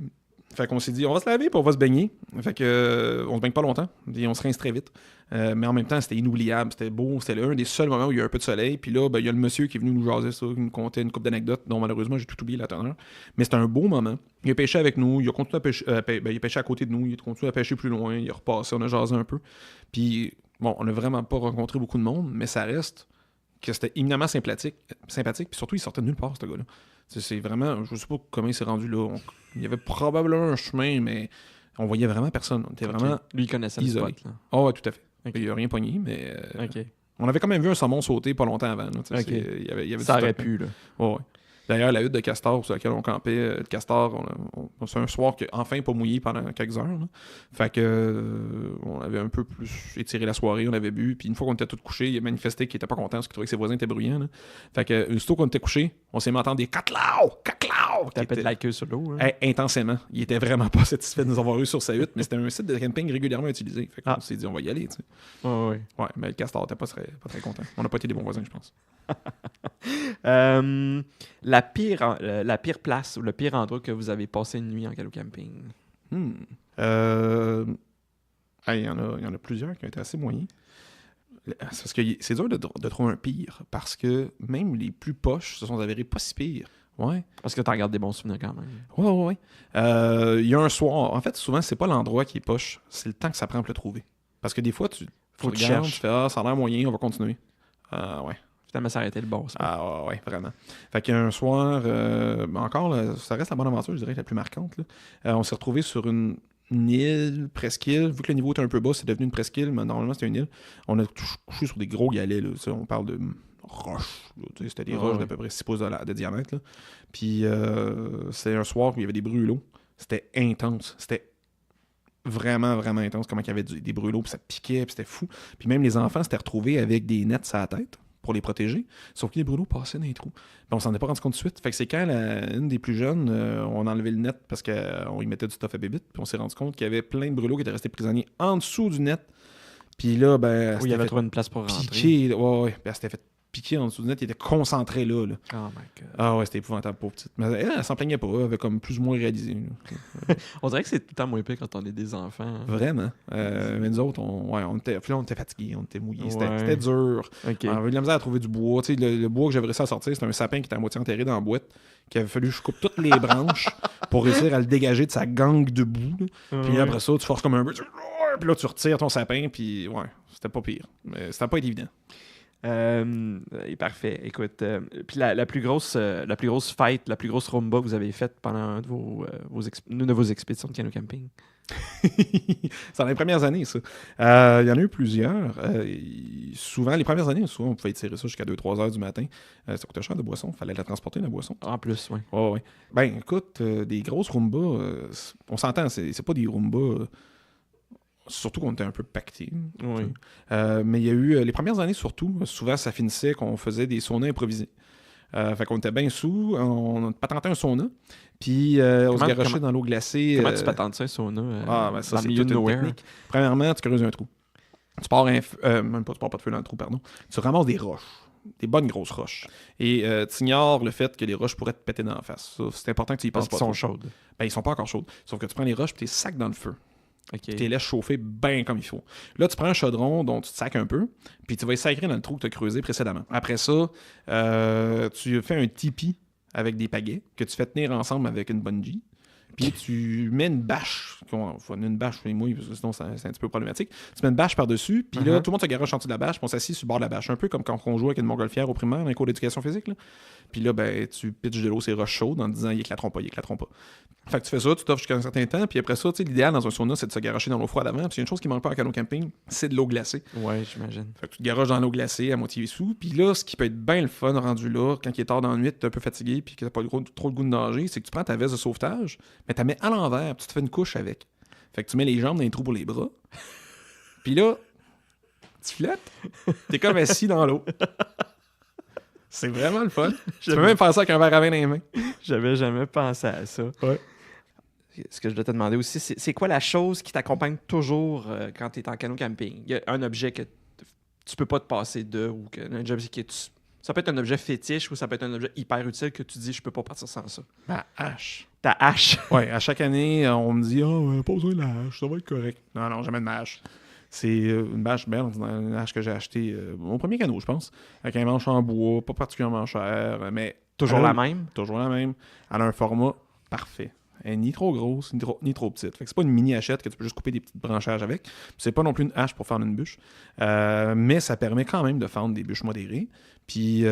Fait qu'on s'est dit, on va se laver puis on va se baigner. Fait que on se baigne pas longtemps, et on se rince très vite. Mais en même temps, c'était inoubliable, c'était beau, c'était un des seuls moments où il y a un peu de soleil. Puis là, il y a le monsieur qui est venu nous jaser ça, qui nous contait une couple d'anecdotes, dont malheureusement, j'ai tout oublié la teneur. Mais c'était un beau moment. Il a pêché avec nous, il a continué à pêcher, il a pêché à côté de nous, il a continué à pêcher plus loin, il a repassé, on a jasé un peu. Puis, bon, on n'a vraiment pas rencontré beaucoup de monde, mais ça reste que c'était éminemment sympathique, puis surtout, il sortait de nulle part, ce gars-là. C'est vraiment, je sais pas comment il s'est rendu là. Il y avait probablement un chemin, mais on voyait vraiment personne. On était vraiment Lui, il connaissait isolé. le spot, là. Oh, ouais, tout à fait. Ok. Il n'y a rien pogné, mais OK. on avait quand même vu un saumon sauter pas longtemps avant. Là, Ok. il y avait Ça du aurait stock, pu, là. ouais. D'ailleurs, la hutte de castor sur laquelle on campait, de castor, c'est un soir qui a enfin pas mouillé pendant quelques heures. Là. Fait que on avait un peu plus étiré la soirée, on avait bu, puis une fois qu'on était tous couchés, il a manifesté qu'il était pas content parce qu'il trouvait que ses voisins étaient bruyants. Là. Fait que aussitôt qu'on était couchés, on s'est mis à entendre des catlaw! Tapait de la queue sur l'eau. Hein? Intensément. Il était vraiment pas satisfait de nous avoir eu sur sa hutte, mais c'était un site de camping régulièrement utilisé. Fait qu'on s'est dit, on va y aller. Tu sais. Ouais. Ouais, mais le castor était pas très content. On n'a pas été des bons voisins, je pense. La pire place ou le pire endroit que vous avez passé une nuit en canot camping? Il y en a plusieurs qui ont été assez moyens. C'est parce que c'est dur de trouver un pire, parce que même les plus poches se sont avérés pas si pires. Ouais. Parce que t'en gardes des bons souvenirs quand même. Ouais. Il y a un soir. En fait, souvent, c'est pas l'endroit qui est poche, c'est le temps que ça prend pour le trouver. Parce que des fois, tu regardes, cherches. tu fais ça a l'air moyen, on va continuer. Ouais. Finalement, ça a été le bon. Ouais, vraiment. Fait qu'un soir, encore, là, ça reste la bonne aventure, je dirais, la plus marquante. Là. On s'est retrouvés sur une île, presqu'île. Vu que le niveau était un peu bas, c'est devenu une presqu'île, mais normalement, c'était une île. On a couché sur des gros galets. Là, on parle de roches. Là, c'était des roches d'à peu près 6 pouces de diamètre. Là. Puis, c'est un soir où il y avait des brûlots. C'était intense. C'était vraiment, vraiment intense. Comment il y avait des brûlots, puis ça piquait, puis c'était fou. Puis même les enfants s'étaient retrouvés avec des nets sur la tête pour les protéger, sauf que les brûlots passaient dans les trous. Puis on s'en est pas rendu compte tout de suite. Fait que c'est quand une des plus jeunes, on a enlevé le net parce qu'on y mettait du stuff à bébite, puis on s'est rendu compte qu'il y avait plein de brûlots qui étaient restés prisonniers en dessous du net. Puis là, il y avait trouvé une place pour rentrer. Piquer, ouais. Puis elle s'était fait piquer en dessous du net, il était concentré là. Oh my God. Ah ouais, c'était épouvantable, pauvre petite. Mais elle s'en plaignait pas, elle avait comme plus ou moins réalisé. On dirait que c'est tout le temps moins pire quand on est des enfants. Hein. Vraiment. Mais nous autres, on était fatigués, on était mouillés. Ouais. C'était dur. Okay. On avait de la misère à trouver du bois. Tu sais, le bois que j'avais réussi à sortir, c'était un sapin qui était à moitié enterré dans la boîte, qu'il avait fallu que je coupe toutes les branches pour réussir à le dégager de sa gangue de boue. Puis après ça, tu forces comme un peu. Puis là, tu retires ton sapin, puis ouais, c'était pas pire. Mais c'était pas évident. Parfait. Écoute, puis la plus grosse fête, la plus grosse rumba que vous avez faite pendant une de vos expéditions de canot camping? C'est dans les premières années, ça. Il y en a eu plusieurs. Souvent, les premières années, souvent, on pouvait étirer ça jusqu'à 2-3 heures du matin. Ça coûtait cher de boisson. Il fallait la transporter, la boisson. En plus, oui. Oh, ouais. Ben, écoute, des grosses rumbas, on s'entend, c'est pas des rumbas... Surtout qu'on était un peu pactés. Oui. Mais il y a eu, les premières années surtout, souvent ça finissait qu'on faisait des saunas improvisés. Fait qu'on était bien sous, on patentait un sauna, puis on se garochait dans l'eau glacée. Comment tu patentes ça, un sauna? Ça, dans c'est le milieu toute de une nowhere? technique. Premièrement, tu creuses un trou. Tu pars même pas, tu pars pas de feu dans le trou, pardon. Tu ramasses des roches. Des bonnes grosses roches. Et tu ignores le fait que les roches pourraient te péter dans la face. Ça, c'est important que tu y penses pas. Parce qu'ils sont chaudes. Ben, ils sont pas encore chaudes. Sauf que tu prends les roches et tu les sacs dans le feu. Okay. Tu les laisses chauffer bien comme il faut. Là, tu prends un chaudron dont tu te sacs un peu, puis tu vas y sacrer dans le trou que tu as creusé précédemment. Après ça, tu fais un tipi avec des pagaies que tu fais tenir ensemble avec une bungee. puis tu mets une bâche. Faut une bâche sur les mouilles, parce que sinon c'est un petit peu problématique. Tu mets une bâche par-dessus, puis là, tout le monde se garoche en dessous de la bâche, puis on s'assit sur le bord de la bâche. Un peu comme quand on jouait avec une montgolfière au primaire, dans les cours d'éducation physique. Là. Puis là, ben, tu pitches de l'eau, c'est roches chaudes en disant ils éclateront pas. Fait que tu fais ça, tu t'offres jusqu'à un certain temps, puis après ça, tu sais, l'idéal dans un sauna, c'est de se garocher dans l'eau froide avant. Puis une chose qui manque pas en canot camping, c'est de l'eau glacée. Ouais, j'imagine. Fait que tu te garoches dans l'eau glacée à moitié sous. Puis là, ce qui peut être bien le fun rendu là, quand il est tard dans la nuit, t'es un peu fatigué, puis que t'as pas trop le goût de nager, c'est que tu prends ta veste de sauvetage, mais tu la mets à l'envers, puis tu te fais une couche avec. Fait que tu mets les jambes dans les trous pour les bras. Puis là, tu flottes. T'es comme assis dans l'eau. C'est vraiment le fun. Tu peux même faire ça avec un verre à vin dans les mains. J'avais jamais pensé à ça. Ouais. Ce que je dois te demander aussi, c'est quoi la chose qui t'accompagne toujours quand tu es en canot camping? Il y a un objet que tu peux pas te passer de, ou un objet ça peut être un objet fétiche ou ça peut être un objet hyper utile que tu dis je peux pas partir sans ça. Ma hache. Ta hache? Ouais, à chaque année, on me dit pas besoin de la hache, ça va être correct. Non, jamais de ma hache. C'est une bâche belle, une hache que j'ai achetée mon premier canot, je pense, avec un manche en bois, pas particulièrement cher, mais... Toujours la même? Toujours la même. Elle a un format parfait. Elle est ni trop grosse, ni trop petite. Fait que c'est pas une mini hachette que tu peux juste couper des petites branchages avec. C'est pas non plus une hache pour faire une bûche. Mais ça permet quand même de fendre des bûches modérées. Puis,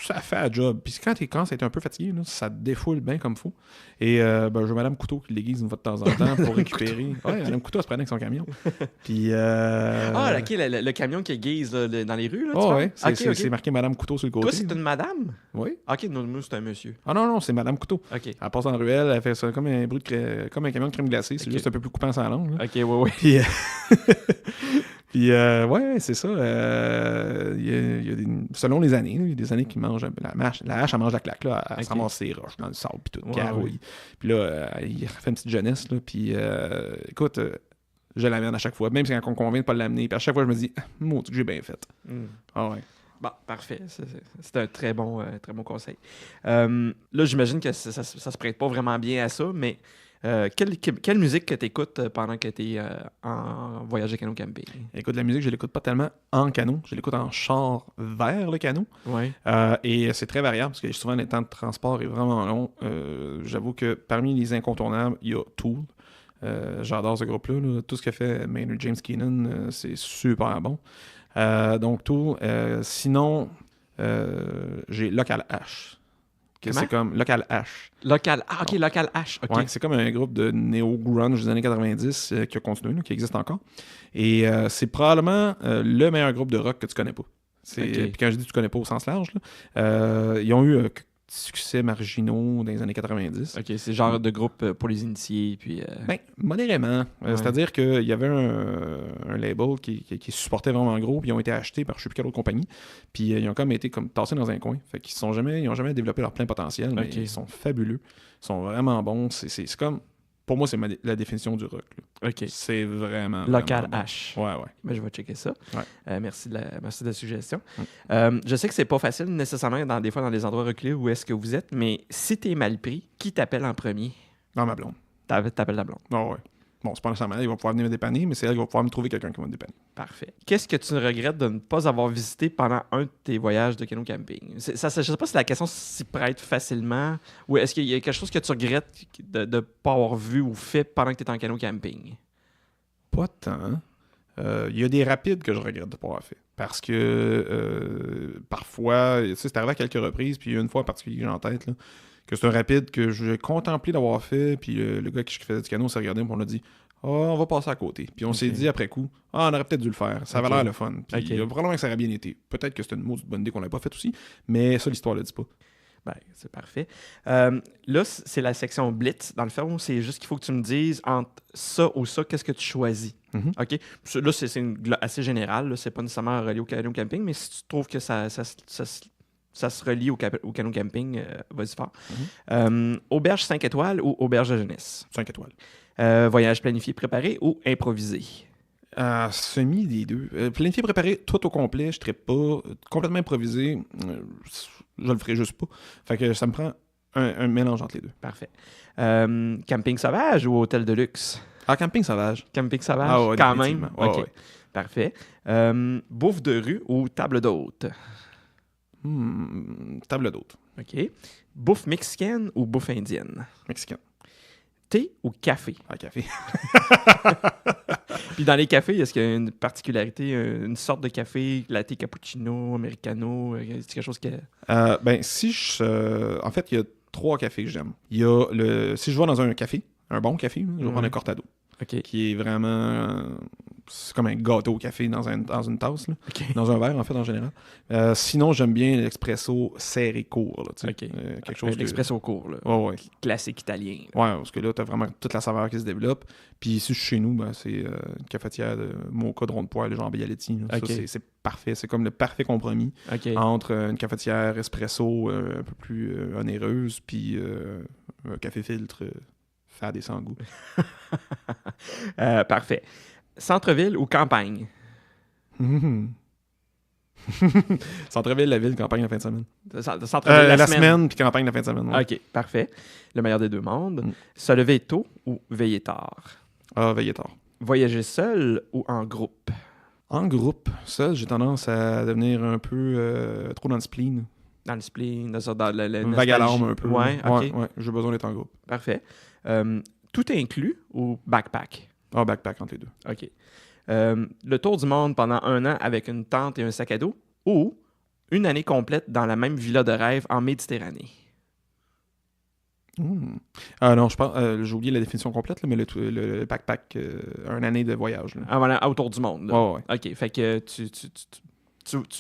ça fait un job. Puis quand ça est un peu fatigué, là, ça te défoule bien comme faut. Et j'ai Madame Couteau qui l'aiguise une fois de temps en temps pour récupérer. Ouais, Madame Couteau, elle se prenne avec son camion. Puis... OK, le camion qui aiguise là, dans les rues, là, tu ouais, okay. C'est marqué Madame Couteau sur le côté. Toi, c'est une madame? Oui. OK, nous, c'est un monsieur. Ah non, c'est Madame Couteau. OK. Elle passe en ruelle, elle fait ça comme un bruit comme un camion de crème glacée. C'est juste un peu plus coupant sa langue. Là. OK, ouais. Puis... Puis, ouais, c'est ça. Selon les années, il y a des années qui mangent la hache, elle mange la claque, là, elle se ramasse ses roches dans le sable, puis tout, carouille. Puis là, il fait une petite jeunesse, là, puis écoute, je l'amène à chaque fois, même si quand on convient de pas l'amener, puis à chaque fois, je me dis, maudit que j'ai bien fait. Ah ouais. Bon, parfait. C'est un très bon conseil. Là, j'imagine que ça se prête pas vraiment bien à ça, mais quelle musique que tu écoutes pendant que tu es en voyage de canot camping? Écoute, la musique, je l'écoute pas tellement en canot, je l'écoute en char vers le canot. Ouais. Et c'est très variable parce que souvent les temps de transport est vraiment long. J'avoue que parmi les incontournables, il y a Tool. J'adore ce groupe-là. Là. Tout ce que fait Maynard James Keenan, c'est super bon. Donc Tool. Sinon, j'ai Local H. C'est comme Local H. Local H. OK. Ouais, c'est comme un groupe de néo-grunge des années 90 qui a continué, là, qui existe encore. Et c'est probablement le meilleur groupe de rock que tu connais pas. Puis quand je dis tu connais pas au sens large, là, ils ont eu succès marginaux dans les années 90. OK, c'est genre de groupe pour les initiés, puis... Ben, modérément. C'est-à-dire qu'il y avait un label qui supportait vraiment gros, puis ils ont été achetés par je sais plus quelle autre compagnie, puis ils ont comme été tassés dans un coin. Fait qu'ils n'ont jamais développé leur plein potentiel, mais ils sont fabuleux. Ils sont vraiment bons. C'est comme... Pour moi, c'est la définition du rock. Là. OK. C'est vraiment... Local vraiment H. Ouais. Ben, je vais checker ça. Ouais. Merci de la suggestion. Je sais que c'est pas facile nécessairement des fois dans des endroits reculés où est-ce que vous êtes, mais si t'es mal pris, qui t'appelle en premier? Non, ma blonde. T'appelles la blonde. Ah ouais. Bon, c'est pas nécessairement elle, il va pouvoir venir me dépanner, mais c'est elle qui va pouvoir me trouver quelqu'un qui va me dépanner. Parfait. Qu'est-ce que tu regrettes de ne pas avoir visité pendant un de tes voyages de canot camping? Je sais pas si la question s'y prête facilement, ou est-ce qu'il y a quelque chose que tu regrettes de ne pas avoir vu ou fait pendant que tu es en canot camping? Pas tant. Il y a des rapides que je regrette de ne pas avoir fait. Parce que parfois, tu sais, c'est arrivé à quelques reprises, puis il y a une fois en particulier que j'ai en tête, là, que c'est un rapide que j'ai contemplé d'avoir fait, puis le gars qui faisait du canot s'est regardé et on a dit « on va passer à côté ». Puis on s'est dit après coup « on aurait peut-être dû le faire, ça avait l'air le fun ». Puis probablement que ça aurait bien été. Peut-être que c'était une maudite bonne idée qu'on l'avait pas fait aussi, mais ça, l'histoire le dit pas. Ben, c'est parfait. Là, c'est la section Blitz. Dans le fond, c'est juste qu'il faut que tu me dises entre ça ou ça, qu'est-ce que tu choisis. OK? Là, c'est assez général. C'est pas nécessairement relié au canot camping, mais si tu trouves que ça se relie au canot camping, vas-y fort. Auberge 5 étoiles ou auberge de jeunesse? 5 étoiles. Voyage planifié, préparé ou improvisé? Semi des deux. Planifié, préparé, tout au complet, je ne serais pas complètement improvisé. Je le ferais juste pas. Fait que ça me prend un mélange entre les deux. Parfait. Camping sauvage ou hôtel de luxe? Camping sauvage. Camping sauvage, quand même? Ouais, OK. ouais. Parfait. Bouffe de rue ou table d'hôte? Table d'hôte. OK. Bouffe mexicaine ou bouffe indienne? Mexicaine. thé ou café? Ah, café. Puis dans les cafés, est-ce qu'il y a une particularité, une sorte de café, latte cappuccino, americano, c'est quelque chose que... En fait, il y a 3 cafés que j'aime. Il y a si je vais dans un café, un bon café, je vais prendre un cortado. OK. Qui est vraiment... c'est comme un gâteau au café dans une tasse, là. OK. Dans un verre, en fait, en général. Sinon, j'aime bien l'expresso serré court. Là, OK. Quelque chose L'expresso court, là. Ouais. Classique italien. Ouais, parce que là, t'as vraiment toute la saveur qui se développe. Puis ici, chez nous, c'est une cafetière de mocha de rond de poil, genre Bialetti. OK. Ça, c'est parfait. C'est comme le parfait compromis OK. entre une cafetière espresso un peu plus onéreuse, puis un café filtre fade et sans goût. Parfait. Centre-ville ou campagne? Centre-ville, la ville, campagne la fin de semaine. Centre-ville, la semaine, puis campagne la fin de semaine. Ouais. OK, parfait. Le meilleur des deux mondes. Se lever tôt ou veiller tard? Ah, veiller tard. Voyager seul ou en groupe? En groupe, seul, j'ai tendance à devenir un peu trop dans le spleen. Dans le spleen, dans le vague à l'âme un peu. Ouais, OK. Ouais, j'ai besoin d'être en groupe. Parfait. Tout inclus ou backpack? Ah, backpack entre les deux. OK. Le tour du monde pendant 1 an avec une tente et un sac à dos ou une année complète dans la même villa de rêve en Méditerranée? Ah non, je pense, j'ai oublié la définition complète, là, mais le backpack, une année de voyage. Là. Ah voilà, autour du monde. Là. Ouais. OK, fait que tu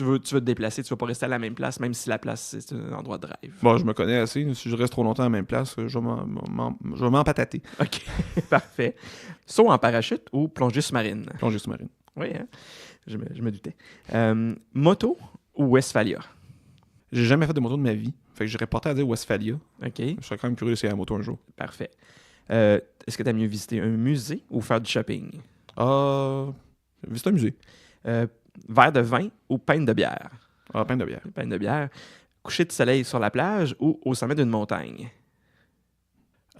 veux te déplacer, tu vas pas rester à la même place, même si la place, c'est un endroit de rêve. Bon, je me connais assez. Si je reste trop longtemps à la même place, je vais m'empatater. OK, parfait. Saut en parachute ou plongée sous-marine? Plongée sous-marine. Oui, hein? Je me doutais. Moto ou Westphalia? J'ai jamais fait de moto de ma vie. Fait que j'irais porté à dire Westphalia. OK. Je serais quand même curieux d'essayer la moto un jour. Parfait. Est-ce que tu as mieux visiter un musée ou faire du shopping? Visiter un musée. Verre de vin ou pinte de bière? Ah, pinte de bière. Pinte de bière. Coucher de soleil sur la plage ou au sommet d'une montagne?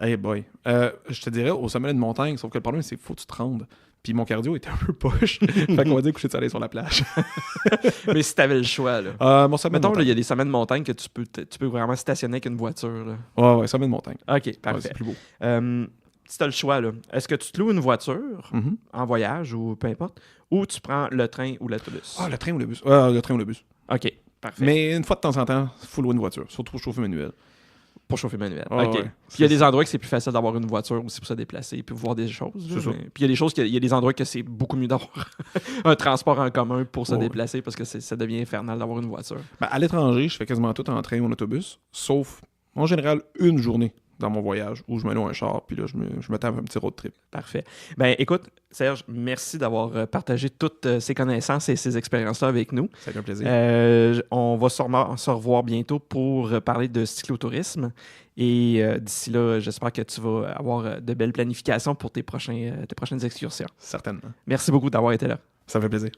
Hey boy. Je te dirais au sommet d'une montagne, sauf que le problème, c'est qu'il faut que tu te rendes. Puis mon cardio était un peu poche. Fait qu'on va dire coucher de soleil sur la plage. Mais si t'avais le choix, là. Mon sommet de Mettons, montagne. il y a des sommets de montagne que tu peux vraiment stationner avec une voiture. Là. Ouais, sommet de montagne. OK, parfait. Ouais, c'est plus beau. Si t'as le choix, là, est-ce que tu te loues une voiture en voyage ou peu importe, ou tu prends le train ou l'autobus? Ah, le train ou le bus? Le train ou le bus. OK, parfait. Mais une fois de temps en temps, il faut louer une voiture, surtout chauffer manuel. Pour chauffer manuel. Ah, OK. ouais. Puis il y a des endroits que c'est plus facile d'avoir une voiture aussi pour se déplacer puis voir des choses. C'est ça. Puis il y a des choses, il y a des endroits que c'est beaucoup mieux d'avoir un transport en commun pour se déplacer parce que ça devient infernal d'avoir une voiture. Ben, à l'étranger, je fais quasiment tout en train ou en autobus, sauf en général une journée dans mon voyage où je me loue un char, puis là, je me tape un petit road trip. Parfait. Ben écoute, Serge, merci d'avoir partagé toutes ces connaissances et ces expériences-là avec nous. Ça a été un plaisir. On va sûrement se revoir bientôt pour parler de cyclotourisme. Et d'ici là, j'espère que tu vas avoir de belles planifications pour tes prochaines excursions. Certainement. Merci beaucoup d'avoir été là. Ça fait plaisir.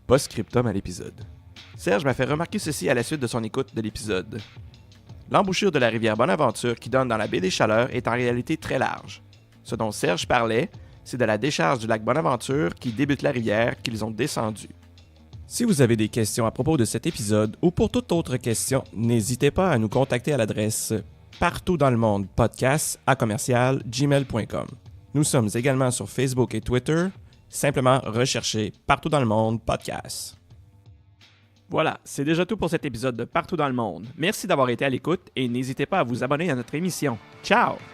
Post-scriptum à l'épisode. Serge m'a fait remarquer ceci à la suite de son écoute de l'épisode. L'embouchure de la rivière Bonaventure qui donne dans la baie des Chaleurs est en réalité très large. Ce dont Serge parlait, c'est de la décharge du lac Bonaventure qui débute la rivière qu'ils ont descendue. Si vous avez des questions à propos de cet épisode ou pour toute autre question, n'hésitez pas à nous contacter à l'adresse partout dans le monde podcast@gmail.com. Nous sommes également sur Facebook et Twitter. Simplement recherchez Partout dans le monde podcast. Voilà, c'est déjà tout pour cet épisode de Partout dans le monde. Merci d'avoir été à l'écoute et n'hésitez pas à vous abonner à notre émission. Ciao!